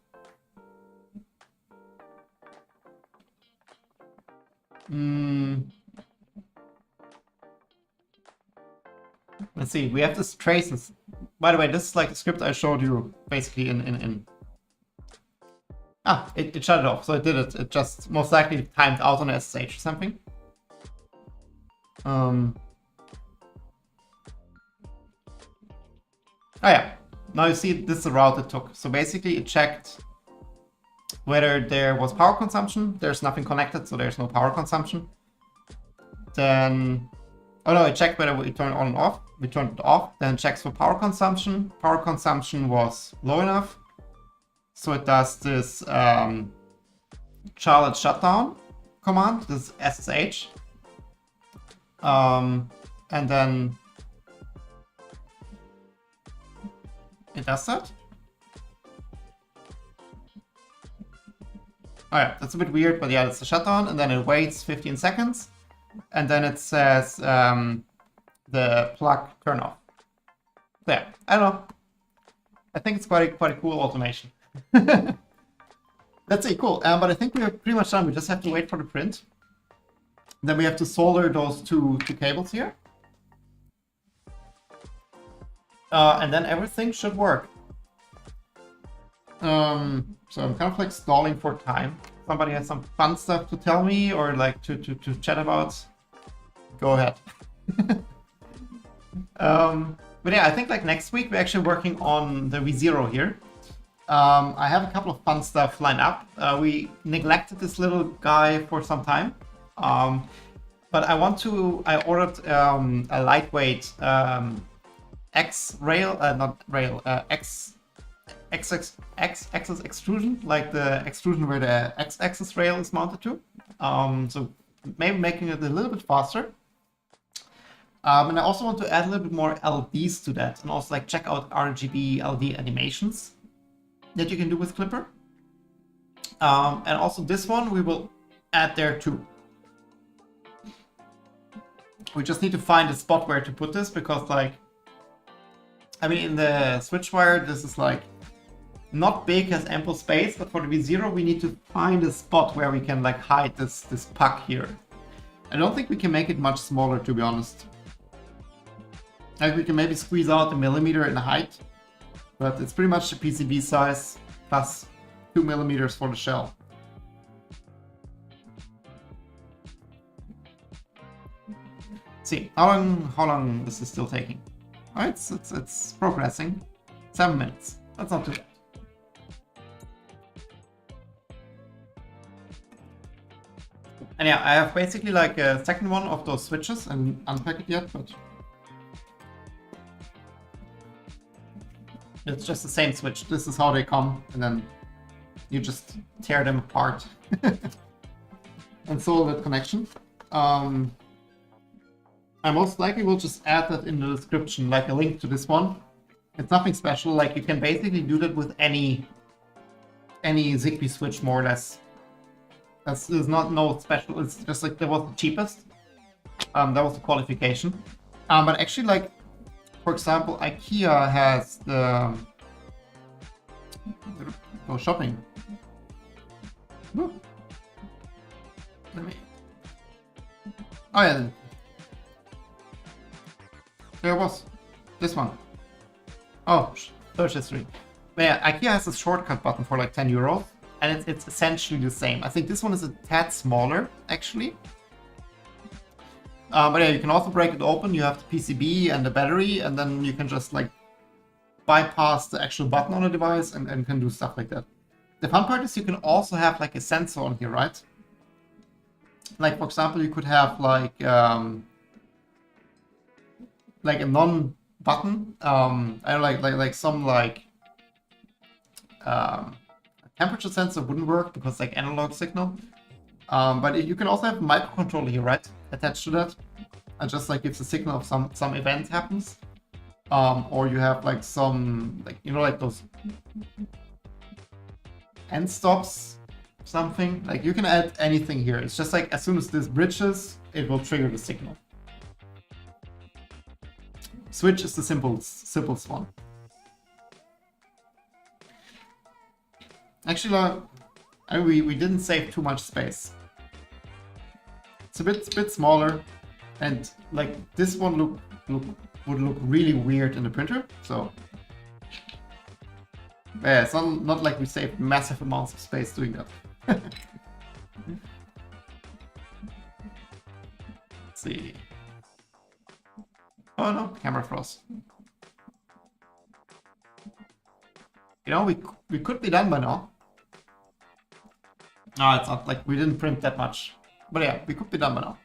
Let's see, we have this traces. By the way, this is like the script I showed you basically in. Ah, it shut it off, so it did it. It just most likely timed out on SSH or something. Oh yeah, now you see this is the route it took. So basically it checked whether there was power consumption. There's nothing connected, so there's no power consumption. Then, oh no, it checked whether we turned it on and off. We turned it off, then it checks for power consumption. Power consumption was low enough. So it does this Charlotte shutdown command, this SSH. And then it does that. Oh yeah, that's a bit weird, but yeah, it's a shutdown, and then it waits 15 seconds, and then it says the plug turn off. There, I don't know. I think it's quite a cool automation. Let's see, cool. But I think we're pretty much done. We just have to wait for the print. Then we have to solder those two cables here. And then everything should work. So I'm kind of like stalling for time. Somebody has some fun stuff to tell me or like to chat about. Go ahead. But yeah, I think like next week we're actually working on the V0 here. I have a couple of fun stuff lined up. We neglected this little guy for some time. But I ordered a lightweight X-axis extrusion, like the extrusion where the X-axis rail is mounted to. So maybe making it a little bit faster. And I also want to add a little bit more LEDs to that, and also like check out RGB LED animations that you can do with Clipper. And also this one we will add there too. We just need to find a spot where to put this, because like, I mean, in the Switchwire, this is like not big, has ample space, but for the V0 we need to find a spot where we can like hide this puck here. I don't think we can make it much smaller, to be honest. Like we can maybe squeeze out a millimeter in height, but it's pretty much the PCB size plus 2 millimeters for the shell. Let's see how long this is still taking. Oh, it's progressing. 7 minutes. That's not too bad. And yeah, I have basically like a second one of those switches and unpacked it yet, but it's just the same switch. This is how they come, and then you just tear them apart and solve that connection. I most likely will just add that in the description, like a link to this one. It's nothing special, like you can basically do that with any Zigbee switch, more or less. There's not no special, it's just like that was the cheapest. That was the qualification. But actually, like, for example, IKEA has the... Go shopping. Woo. Let me... Oh yeah, there was this one. Oh, search history. But yeah, IKEA has a shortcut button for like 10 euros, and it's essentially the same. I think this one is a tad smaller, actually. But yeah, you can also break it open. You have the PCB and the battery, and then you can just like bypass the actual button on the device and can do stuff like that. The fun part is you can also have like a sensor on here, right? Like, for example, you could have like a non-button, I don't like some like a temperature sensor wouldn't work because like analog signal. But you can also have a microcontroller here, right, attached to that, and just like gives a signal of some event happens. Or you have like some, like, you know, like those end stops, something. Like you can add anything here. It's just like as soon as this bridges, it will trigger the signal. Switch is the simplest one. Actually, we didn't save too much space. It's a bit smaller, and like this one would look really weird in the printer. So yeah, it's not like we saved massive amounts of space doing that. Let's see. Oh no, camera froze. You know, we could be done by now. No, it's not like we didn't print that much. But yeah, we could be done by now.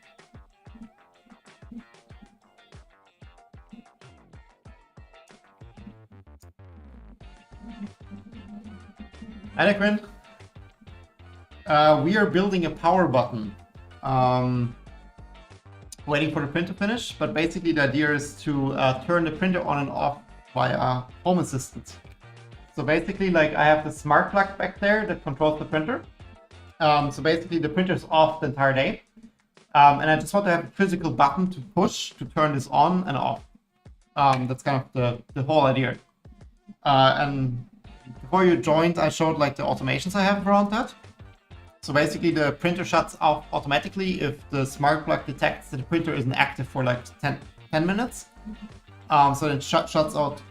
Hi, Quinn. We are building a power button. Waiting for the print to finish, but basically the idea is to turn the printer on and off via Home Assistant. So basically, like, I have the smart plug back there that controls the printer. So basically the printer is off the entire day. And I just want to have a physical button to push to turn this on and off. That's kind of the whole idea. And before you joined, I showed like the automations I have around that. So basically the printer shuts off automatically if the smart plug detects that the printer isn't active for like 10 minutes. So it shuts off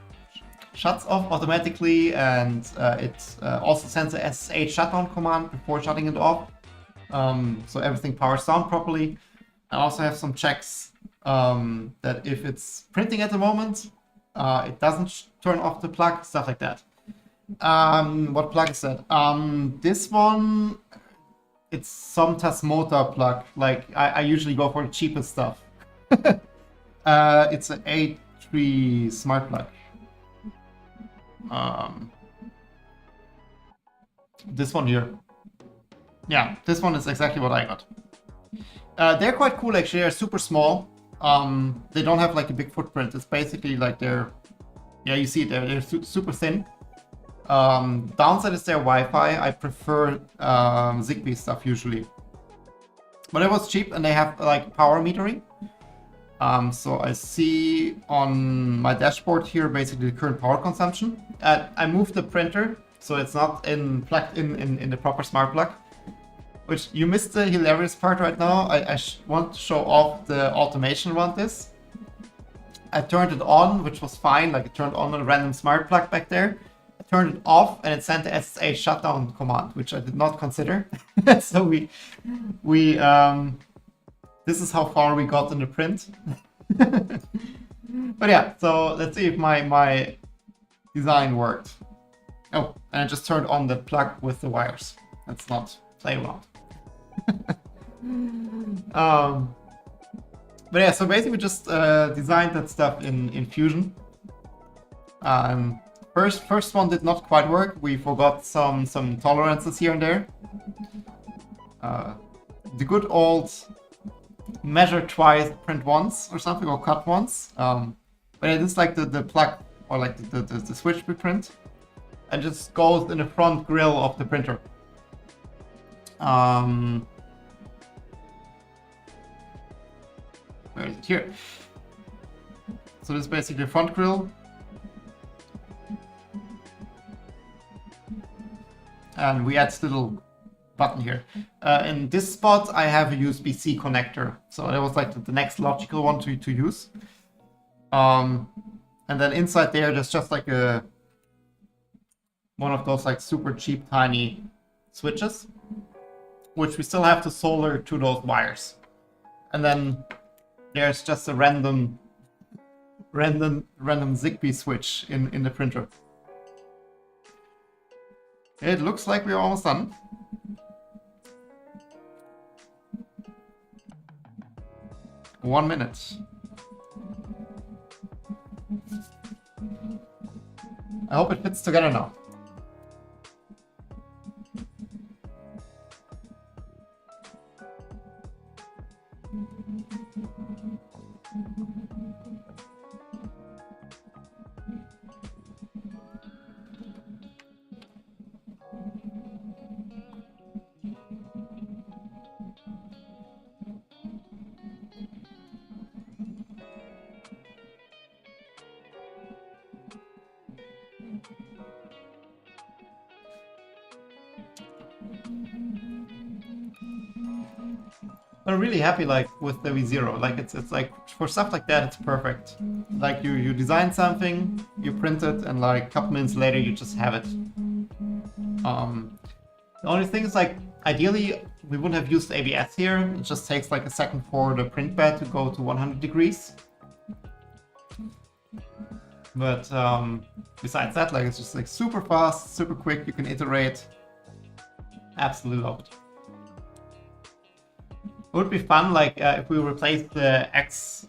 automatically, and it also sends a SSH shutdown command before shutting it off. So everything powers down properly. I also have some checks that if it's printing at the moment, it doesn't turn off the plug, stuff like that. What plug is that? This one, it's some Tasmota plug. Like I usually go for the cheapest stuff. It's an A3 smart plug. This one here. Yeah, this one is exactly what I got. They're quite cool actually. They're super small. They don't have like a big footprint. It's basically like they're, yeah, you see it there. They're super thin. Downside is their Wi-Fi. I prefer Zigbee stuff usually. But it was cheap, and they have like power metering. So I see on my dashboard here basically the current power consumption. I moved the printer so it's not plugged in the proper smart plug. Which you missed the hilarious part right now. I want to show off the automation around this. I turned it on, which was fine. Like, it turned on a random smart plug back there. I turned it off, and it sent the SSH shutdown command, which I did not consider. So we this is how far we got in the print. But yeah, so let's see if my design worked. Oh, and I just turned on the plug with the wires. Let's not play around. But yeah, so basically we just designed that stuff in Fusion. First one did not quite work. We forgot some tolerances here and there. The good old measure twice, print once or something, or cut once. But it is like the plug or like the switch preprint, and just goes in the front grill of the printer. Where is it? Here. So this is basically the front grill. And we add this little button here. In this spot, I have a USB-C connector. So that was like the next logical one to use. And then inside there's just like one of those like super cheap, tiny switches, which we still have to solder to those wires. And then there's just a random Zigbee switch in the printer. It looks like we're almost done. One minute. I hope it fits together now. I'm really happy like with the V0. Like it's like for stuff like that it's perfect. Like you design something, you print it, and like a couple minutes later you just have it. The only thing is like ideally we wouldn't have used ABS here. It just takes like a second for the print bed to go to 100 degrees. But besides that, like it's just like super fast, super quick. You can iterate. Absolutely love it. It would be fun, like if we replace the X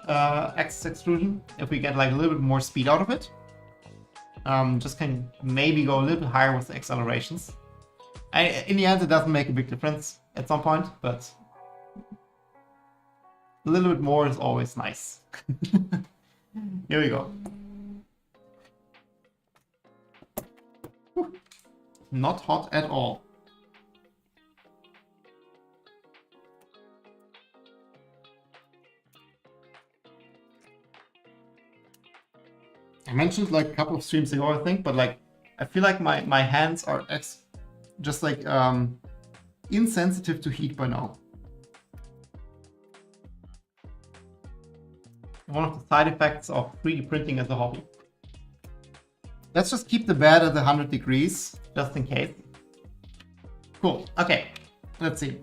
extrusion, if we get like a little bit more speed out of it. Just can maybe go a little bit higher with the accelerations. In the end, it doesn't make a big difference at some point, but a little bit more is always nice. Here we go. Whew. Not hot at all. I mentioned like a couple of streams ago, I think, but like I feel like my hands are just like insensitive to heat by now. One of the side effects of 3D printing as a hobby. Let's just keep the bed at 100 degrees, just in case. Cool. Okay, let's see.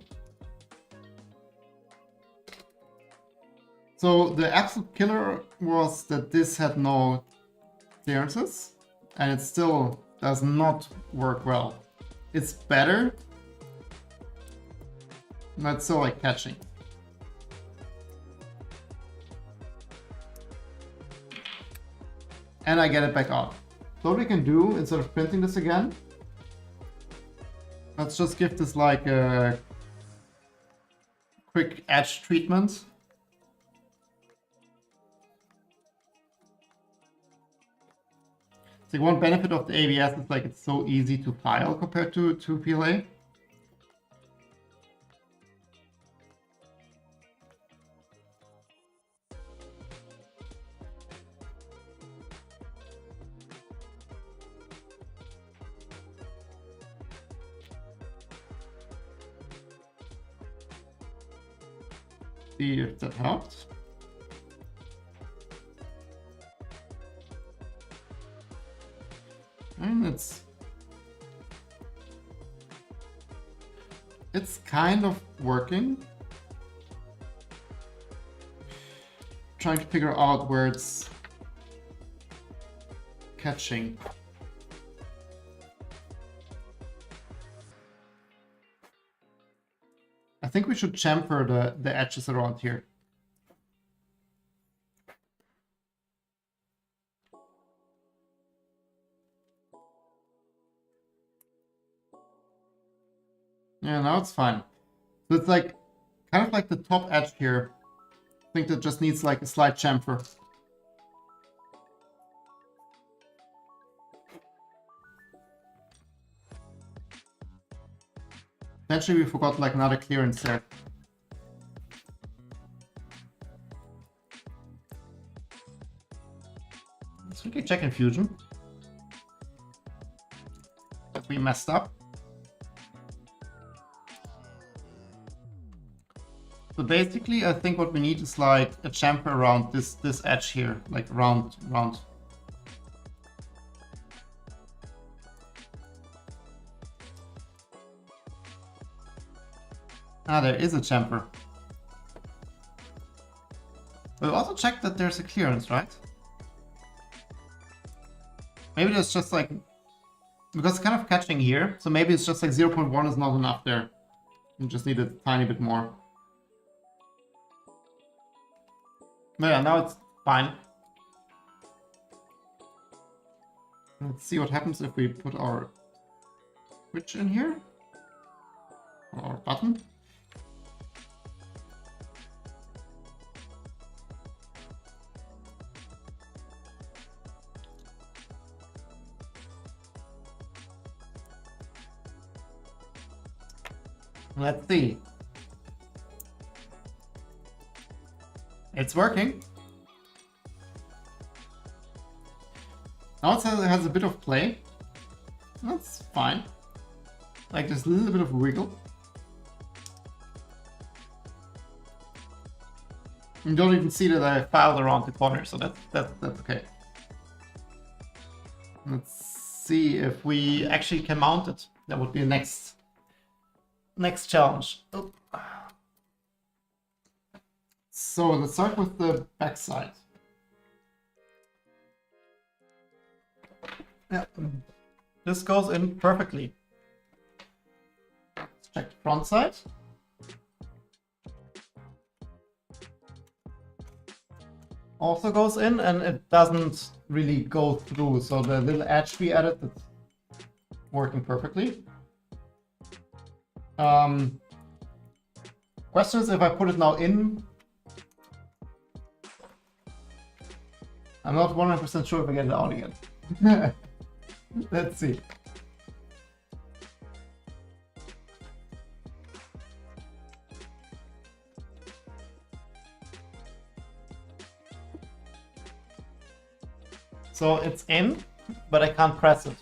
So the absolute killer was that this had no clearances, and it still does not work well. It's better, but it's still like catching. And I get it back out. So what we can do, instead of printing this again, let's just give this like a quick edge treatment. So one benefit of the ABS is like it's so easy to file compared to PLA. See if that helps. And it's kind of working. Trying to figure out where it's catching. I think we should chamfer the edges around here. Yeah, now it's fine. So it's like kind of like the top edge here. I think that just needs like a slight chamfer. Potentially we forgot like another clearance there. Let's quickly check in Fusion that we messed up. So basically, I think what we need is like a chamfer around this edge here, like round. Ah, there is a chamfer. We'll also check that there's a clearance, right? Maybe there's just like, because it's kind of catching here, so maybe it's just like 0.1 is not enough there. You just need a tiny bit more. But yeah, now it's fine. Let's see what happens if we put our switch in here. Or our button. Let's see. It's working. Now it has a bit of play. That's fine. Like there's a little bit of wiggle. You don't even see that I filed around the corner, so that's okay. Let's see if we actually can mount it. That would be the next challenge. Oh. So let's start with the back side. Yeah, this goes in perfectly. Let's check the front side. Also goes in, and it doesn't really go through. So the little edge we added, it's working perfectly. Question is if I put it now in. I'm not 100% sure if I get it out again. Let's see. So it's in, but I can't press it.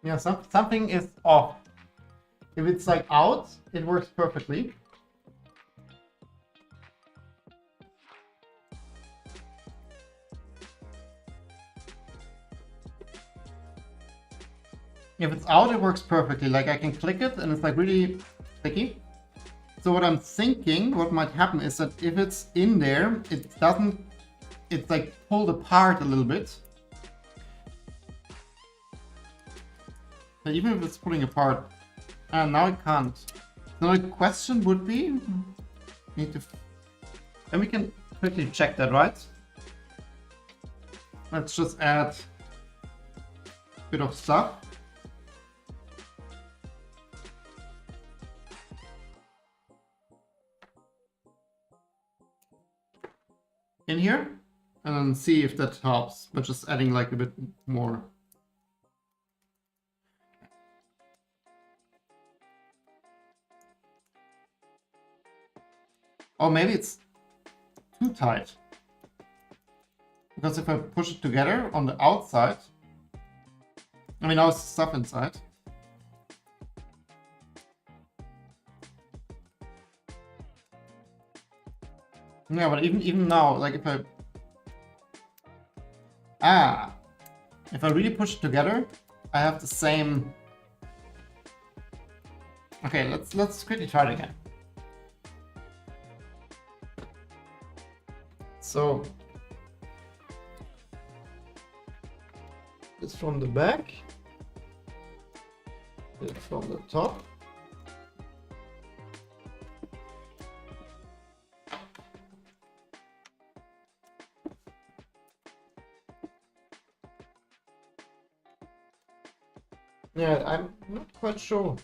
Yeah, something is off. If it's like out, it works perfectly. If it's out, it works perfectly. Like I can click it and it's like really clicky. So what I'm thinking, what might happen is that if it's in there, it doesn't, it's like pulled apart a little bit. But even if it's pulling apart, now it can't. So the question would be, and we can quickly check that, right? Let's just add a bit of stuff. In here, and then see if that helps, but just adding like a bit more. Or maybe it's too tight. Because if I push it together on the outside, I mean now it's stuff inside. Yeah, but even now, like if I really push it together, I have the same. Okay, let's quickly try it again. So it's from the back, it's from the top. Yeah, I'm not quite sure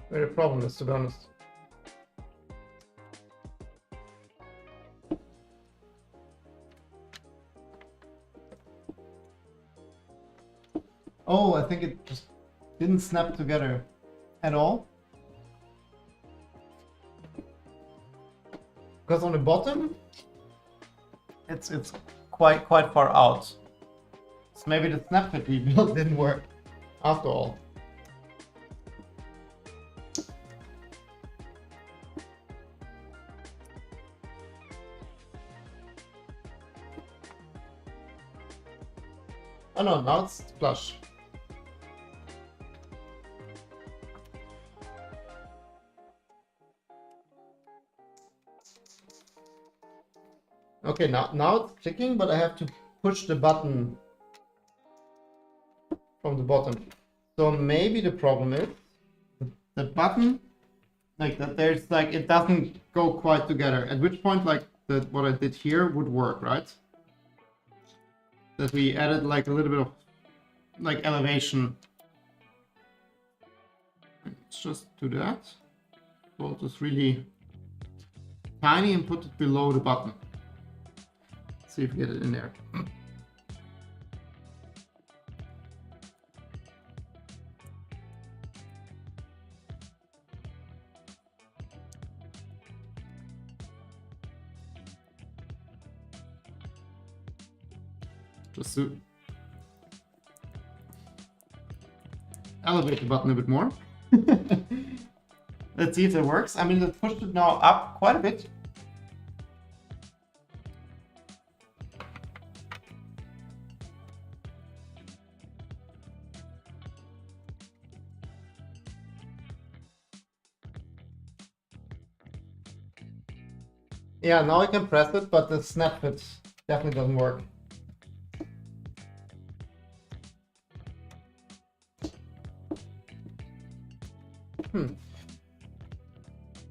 where the problem is, to be honest. Oh, I think it just didn't snap together at all. Because on the bottom, it's quite far out. So maybe the snap fit we built didn't work after all. Oh no, now it's flush. Okay, now it's clicking, but I have to push the button from the bottom. So maybe the problem is the button, like that, there's like it doesn't go quite together. At which point, like what I did here would work, right? That we added like a little bit of like elevation. Let's just do that. So just really tiny and put it below the button. See if we get it in there. Just to elevate the button a bit more. Let's see if that works. I mean, it pushed it now up quite a bit. Yeah, now I can press it, but the snap fit definitely doesn't work.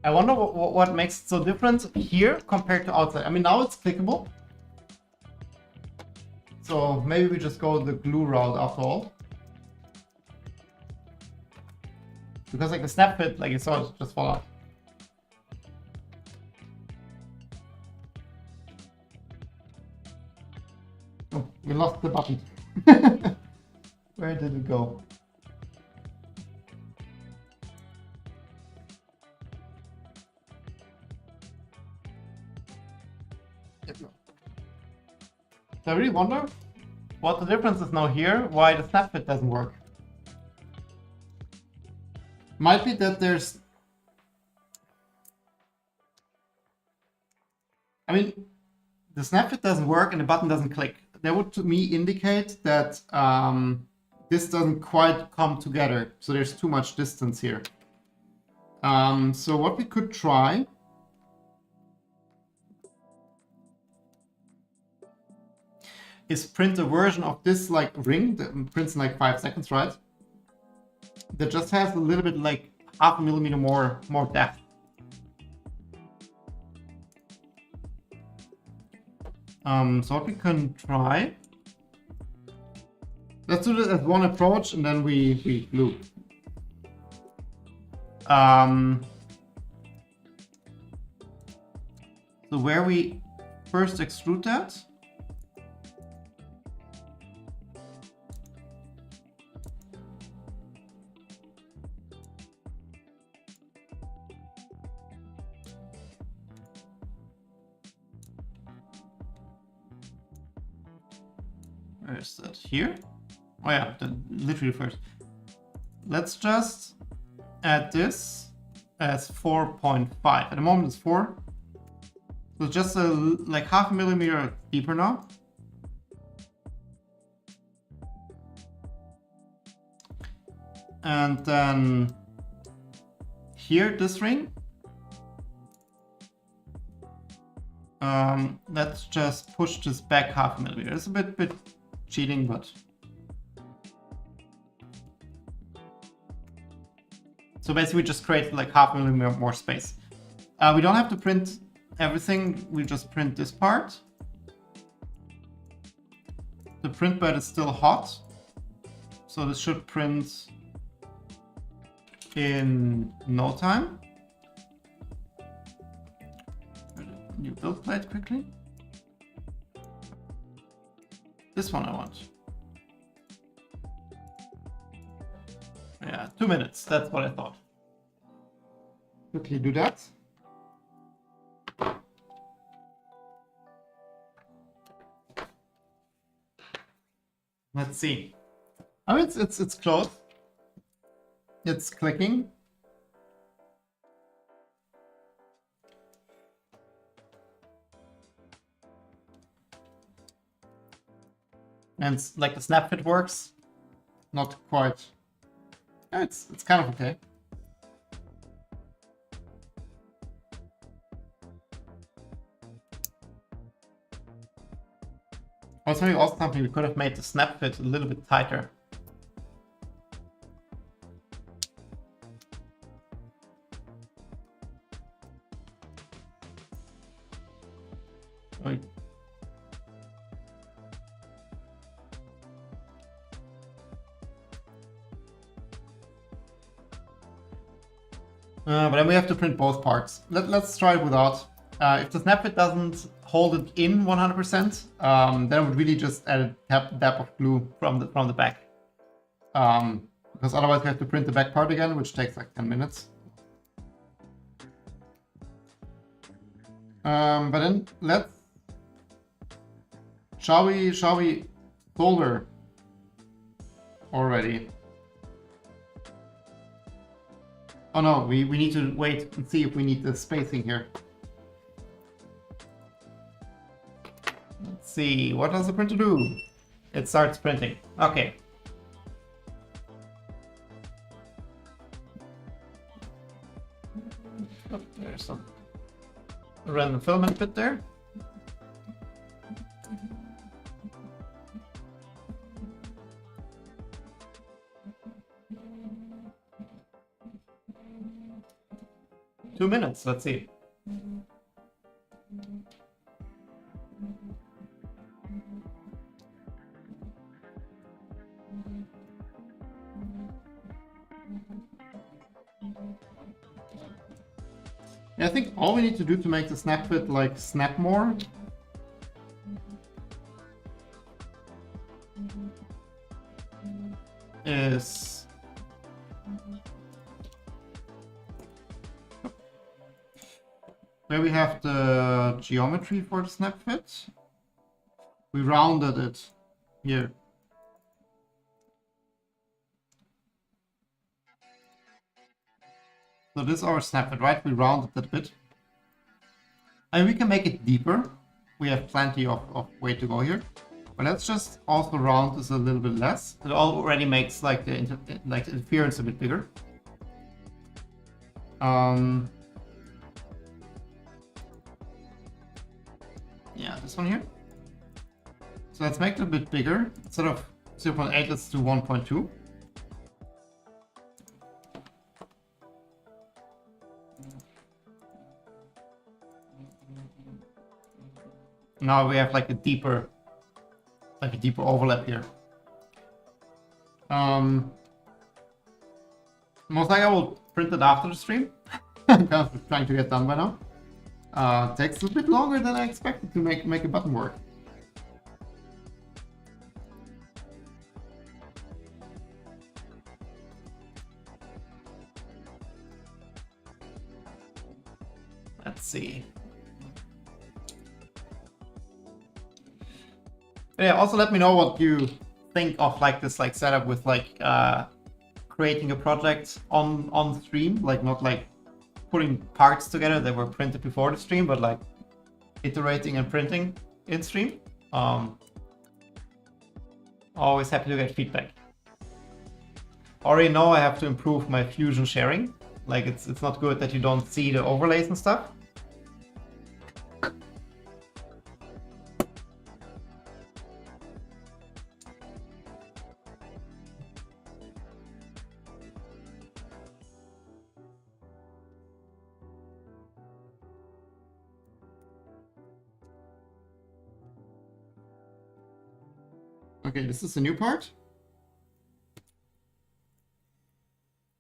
I wonder what makes it so different here compared to outside. I mean, now it's clickable. So maybe we just go the glue route after all. Because like the snap fit, like you saw, it just fall out. Oh, we lost the button. Where did it go? So I really wonder what the difference is now here, why the snap fit doesn't work. Might be that there's... I mean, the snap fit doesn't work and the button doesn't click. That would to me indicate that this doesn't quite come together. So there's too much distance here. So what we could try is print a version of this like ring that prints in like 5 seconds, right? That just has a little bit like 0.5 millimeter more depth. So what we can try, let's do this as one approach and then we glue. So where we first extrude that, Where is that? Here? Oh yeah, literally first. Let's just add this as 4.5. At the moment it's 4. So just like half a millimeter deeper now. And then here, this ring. Let's just push this back half a millimeter. It's a bit cheating, but so basically we just create like half a millimeter more space. We don't have to print everything, we just print this part. The print bed is still hot, so this should print in no time. New build plate quickly. This one I want. Yeah, 2 minutes, that's what I thought. Quickly do that. Let's see. Oh, it's close. It's clicking. And like the snap fit works. Not quite. It's kind of okay. Also, also something we could have made the snap fit a little bit tighter. Wait. But then we have to print both parts. Let's try it without. If the snap fit doesn't hold it in 100%, then I would really just add a dab of glue from the back. Because otherwise we have to print the back part again, which takes like 10 minutes. But then shall we solder already? Oh no, we need to wait and see if we need the spacing here. Let's see, what does the printer do? It starts printing. Okay. Oh, there's some random filament bit there. Two minutes, let's see. Yeah, I think all we need to do to make the snap fit like snap more is where we have the geometry for the snap fit. We rounded it here. So this is our snap fit, right? We rounded it a bit. And we can make it deeper. We have plenty of way to go here. But let's just also round this a little bit less. It already makes like the interference a bit bigger. Yeah, this one here. So let's make it a bit bigger. Instead of 0.8, let's do 1.2. Now we have like a deeper overlap here. Most likely I will print it after the stream. I'm kind of trying to get done by now. Takes a bit longer than I expected to make a button work. Let's see. But yeah, also let me know what you think of like this like setup with like creating a project on stream, like not like putting parts together that were printed before the stream, but like iterating and printing in stream. Always happy to get feedback. Already know I have to improve my fusion sharing. Like it's not good that you don't see the overlays and stuff. Okay, this is a new part.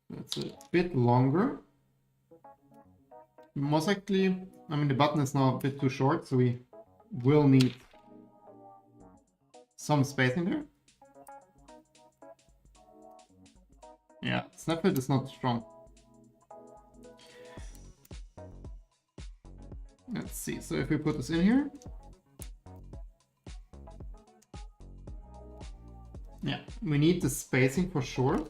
That's a bit longer. Most likely, I mean, the button is now a bit too short, so we will need some space in there. Yeah, snap fit is not strong. Let's see, so if we put this in here. Yeah, we need the spacing for sure.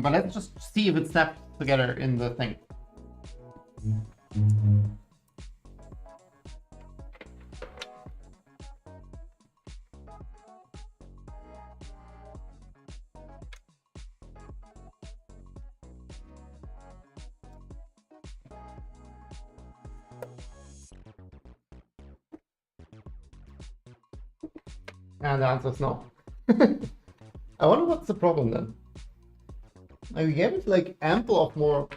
But let's just see if it snaps together in the thing. And the answer is no. I wonder what's the problem then. Like, we gave it like ample of more.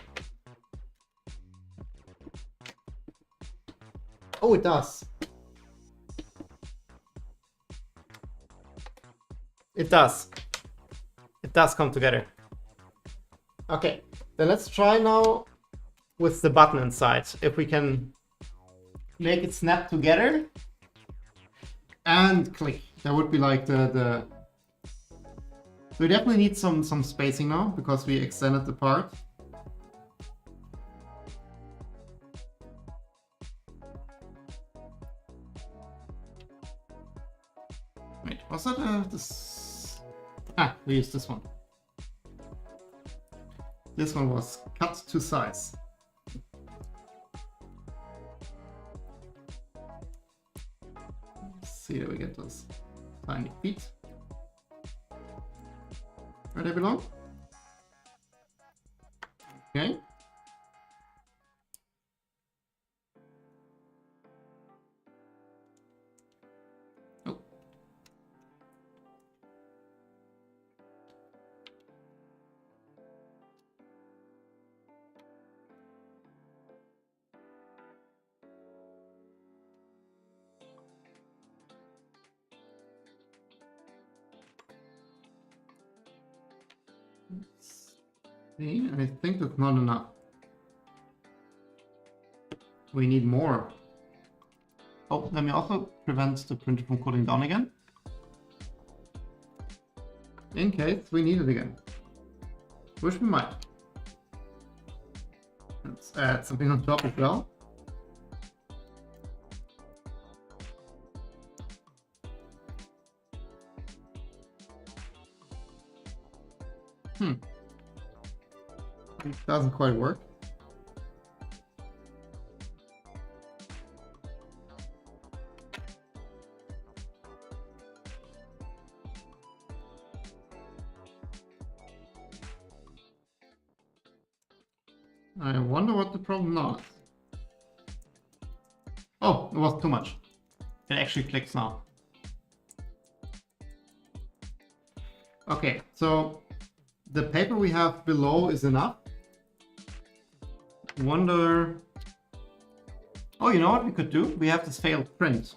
Oh, it does. It does. It does come together. Okay, then let's try now with the button inside. If we can make it snap together and click. That would be like the So we definitely need some spacing now because we extended the part. Wait, was that this? Ah, we used this one. This one was cut to size. Let's see that we get those tiny feet. Where they belong? Okay. Oh. See, I think that's not enough. We need more. Oh, let me also prevent the printer from cooling down again. In case we need it again. Which we might. Let's add something on top as well. It doesn't quite work. I wonder what the problem now is. Oh, it was too much. It actually clicks now. Okay, so the paper we have below is enough. Wonder. Oh, you know what we could do? We have this failed print.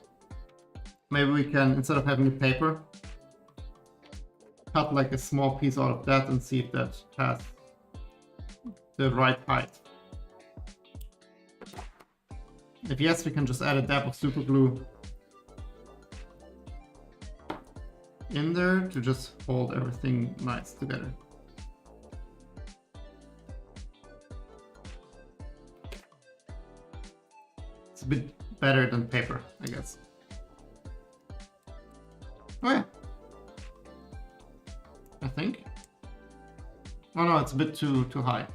Maybe we can, instead of having the paper, cut like a small piece out of that and see if that has the right height. If yes, we can just add a dab of super glue in there to just hold everything nice together. It's a bit better than paper, I guess. Oh yeah. I think. Oh no, it's a bit too high.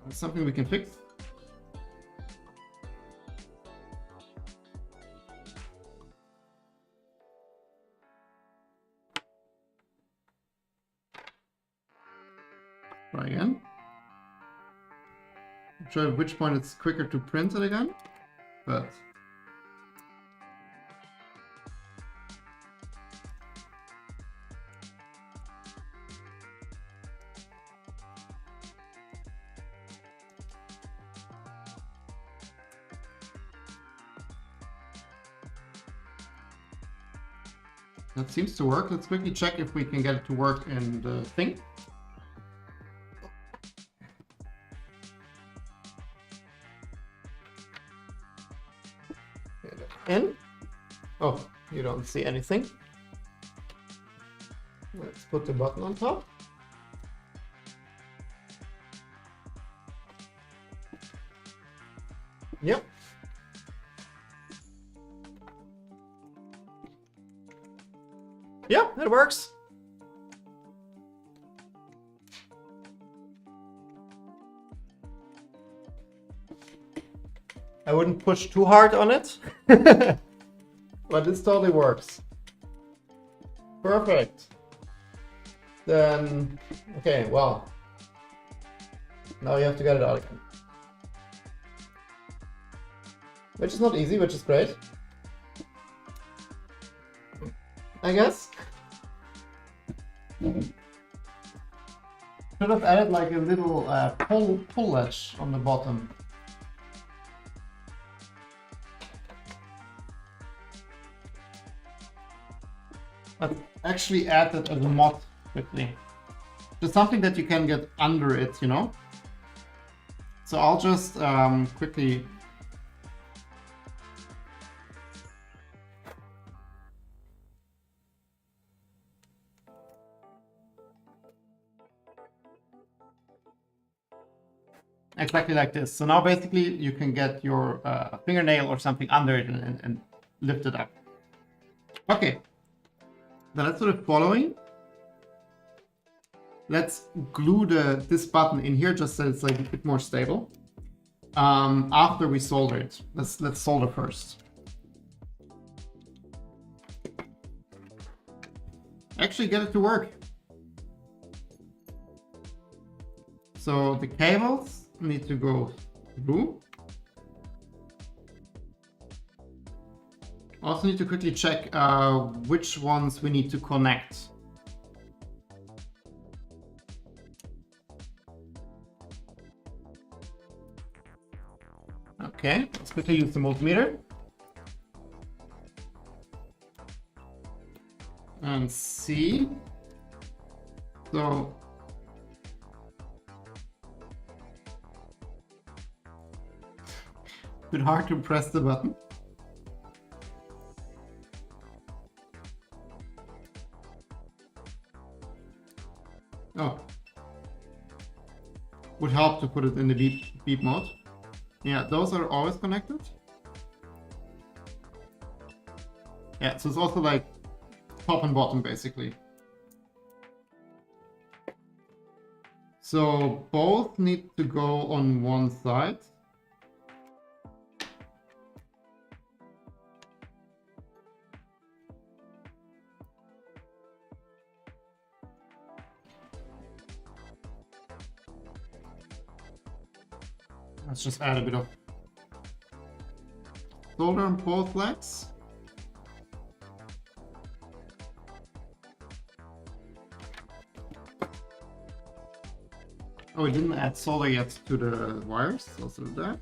It's something we can fix. Try again. I'm sure at which point it's quicker to print it again, but that seems to work. Let's quickly check if we can get it to work in the thing. In. Oh, you don't see anything. Let's put the button on top. Yep. Yeah, that works. I wouldn't push too hard on it, but this totally works. Perfect. Then, okay, well, now you have to get it out again. Which is not easy, which is great, I guess. Should have added like a little pull latch on the bottom. But actually add that as a mod quickly. Just something that you can get under it, you know? So I'll just quickly exactly like this. So now basically you can get your fingernail or something under it and lift it up. Okay. Then let's do the following. Let's glue this button in here just so it's like a bit more stable. After we solder it, let's solder first. Actually, get it to work. So the cables need to go through. Also need to quickly check which ones we need to connect. Okay, let's quickly use the multimeter. And see. So a bit hard to press the button. Oh, would help to put it in the beep mode. Yeah, those are always connected. Yeah, so it's also like top and bottom basically. So both need to go on one side. Let's just add a bit of solder on both legs. Oh, we didn't add solder yet to the wires, so let's do that.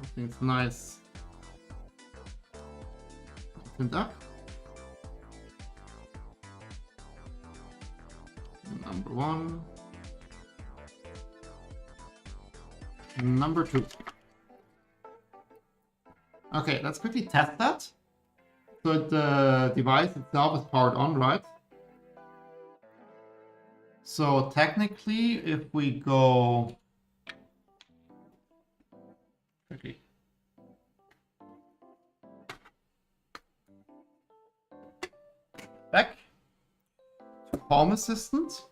I think it's nice. Open up. Number 1. Number 2. Okay, let's quickly test that. So the device itself is powered on, right? So technically, if we go quickly. Home Assistant.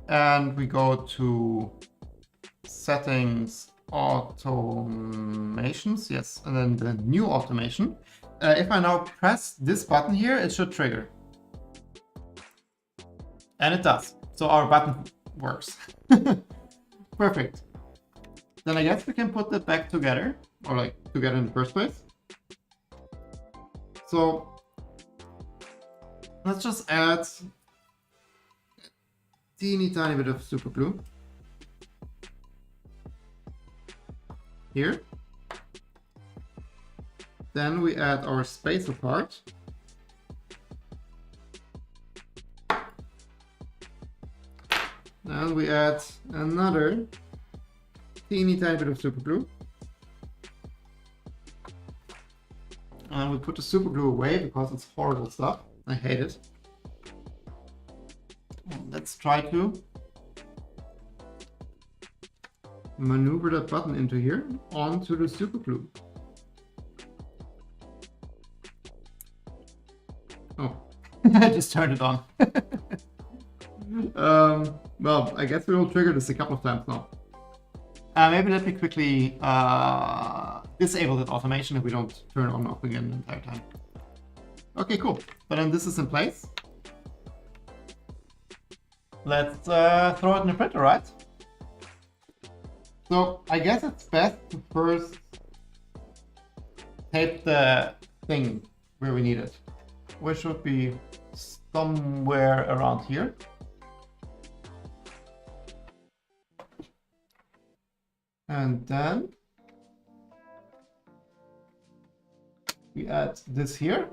And we go to Settings, Automations, yes, and then the new automation. If I now press this button here, it should trigger. And it does. So our button works. Perfect. Then I guess we can put that back together, or like together in the first place. So let's just add a teeny tiny bit of super glue here. Then we add our spacer part. And we add another teeny tiny bit of super glue. And we put the super glue away because it's horrible stuff. I hate it. Let's try to maneuver that button into here onto the super glue. Oh, I just turned it on. Well, I guess we will trigger this a couple of times now. Maybe let me quickly disable that automation if we don't turn on and off again the entire time. Okay, cool. But then this is in place. Let's throw it in the printer, right? So I guess it's best to first tape the thing where we need it, which should be somewhere around here. And then we add this here.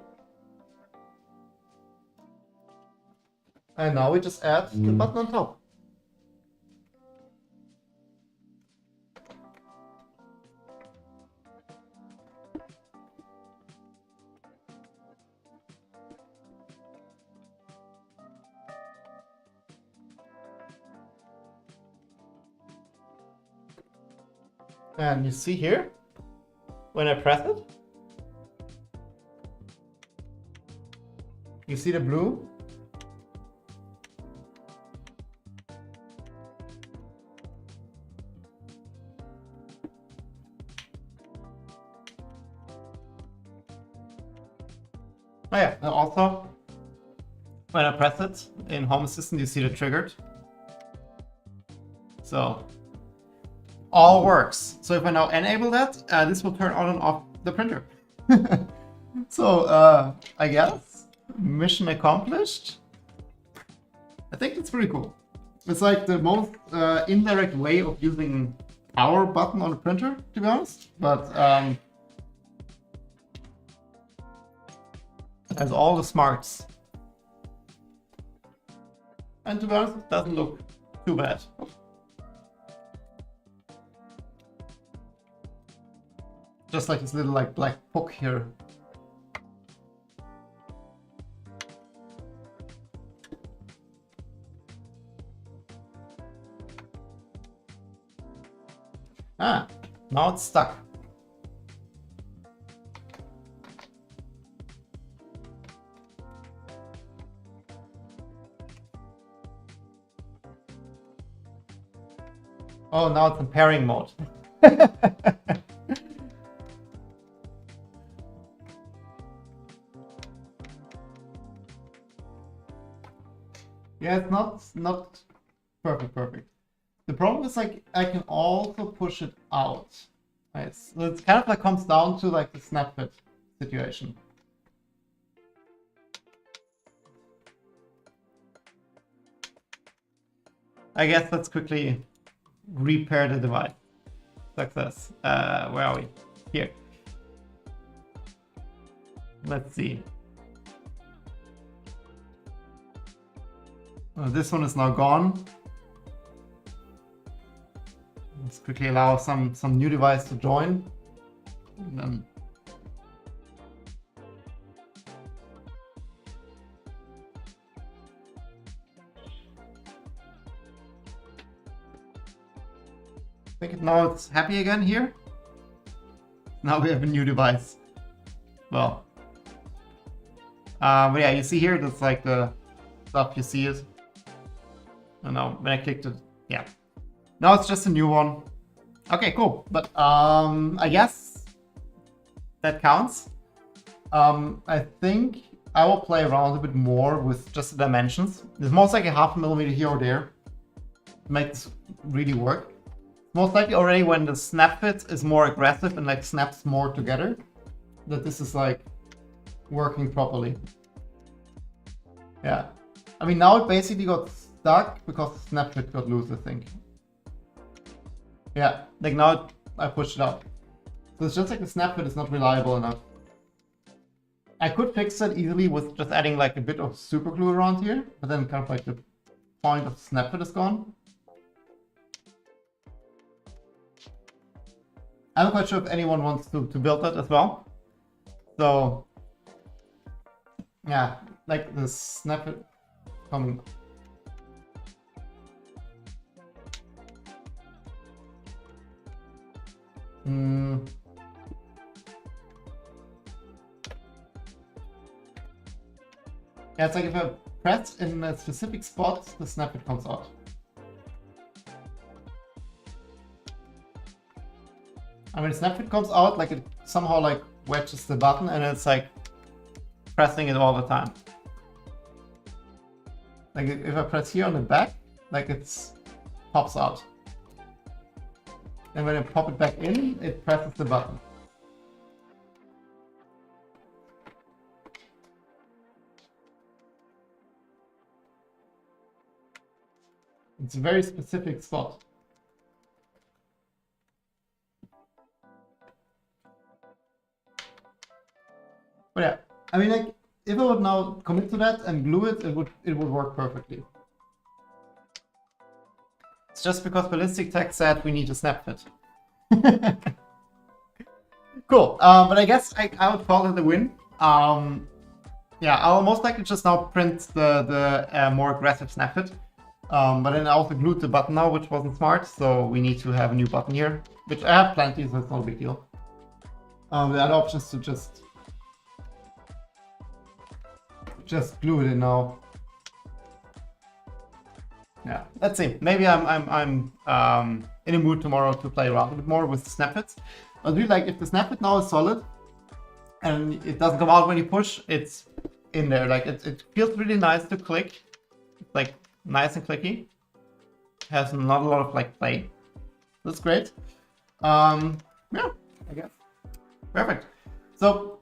And now we just add the button on top. And you see here, when I press it, you see the blue. Oh yeah, and also when I press it in Home Assistant, you see the triggered. So all works. So if I now enable that, this will turn on and off the printer. So I guess mission accomplished. I think it's pretty cool. It's like the most indirect way of using power button on a printer, to be honest. But it has all the smarts. And to be honest, it doesn't look too bad. Just like this little like black hook here. Ah, now it's stuck. Oh, now it's in pairing mode. Yeah, it's not perfect. The problem is like I can also push it out. Right? So it's kind of like comes down to like the snap fit situation. I guess let's quickly repair the device. Success. Where are we? Here. Let's see. This one is now gone. Let's quickly allow some new device to join. And then I think now it's happy again here. Now we have a new device. Well, but yeah, you see here that's like the stuff, you see it. And now when I clicked it, yeah. Now it's just a new one. Okay, cool. But I guess that counts. I think I will play around a bit more with just the dimensions. There's most likely 0.5 millimeter here or there to make this really work. Most likely already when the snap fit is more aggressive and like snaps more together, that this is like working properly. Yeah. I mean, now it basically got stuck because the snap fit got loose, I think. Yeah, like now I pushed it up. So it's just like the snap fit is not reliable enough. I could fix that easily with just adding like a bit of super glue around here, but then kind of like the point of the snap fit is gone. I'm not quite sure if anyone wants to build that as well. So yeah, like the snap fit coming. Yeah, it's like if I press in a specific spot, the snap fit comes out. I mean, snap fit comes out, like it somehow like wedges the button and it's like pressing it all the time. Like if I press here on the back, like it's pops out. And when I pop it back in, it presses the button. It's a very specific spot. But yeah, I mean, like if I would now commit to that and glue it, it would work perfectly. It's just because Ballistic Tech said we need a snap fit. Cool, but I guess I would call it a win. Yeah, I'll most likely just now print the more aggressive snap fit. But then I also glued the button now, which wasn't smart, so we need to have a new button here, which I have plenty, so it's not a big deal. The other option is to just glue it in now. Yeah, let's see. Maybe I'm in a mood tomorrow to play around a bit more with the snap fits. But really, like if the snap fit now is solid and it doesn't come out when you push, it's in there. Like it feels really nice to click. It's like nice and clicky. Has not a lot of like play. That's great. Yeah, I guess. Perfect. So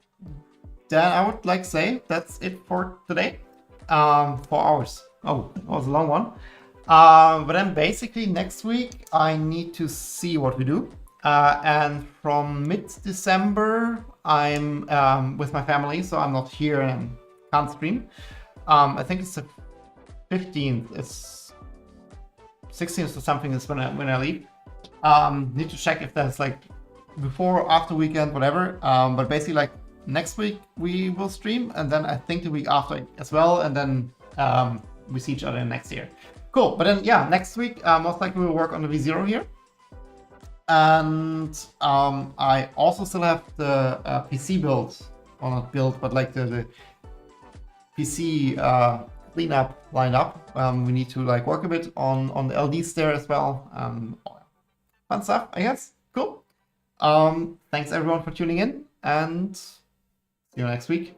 then I would like say that's it for today. 4 hours. Oh, that was a long one. But then basically next week I need to see what we do. And from mid-December I'm with my family, so I'm not here and can't stream. I think it's the 15th. It's 16th or something is when I leave. Need to check if that's like before or after weekend, whatever. But basically like next week we will stream, and then I think the week after as well, and then we see each other next year. Cool, but then yeah, next week most likely we'll work on the V0 here. And I also still have the PC build, or not build, but like the PC cleanup lined up. We need to like work a bit on the LDs there as well. Fun stuff, I guess. Cool. Thanks everyone for tuning in, and see you next week.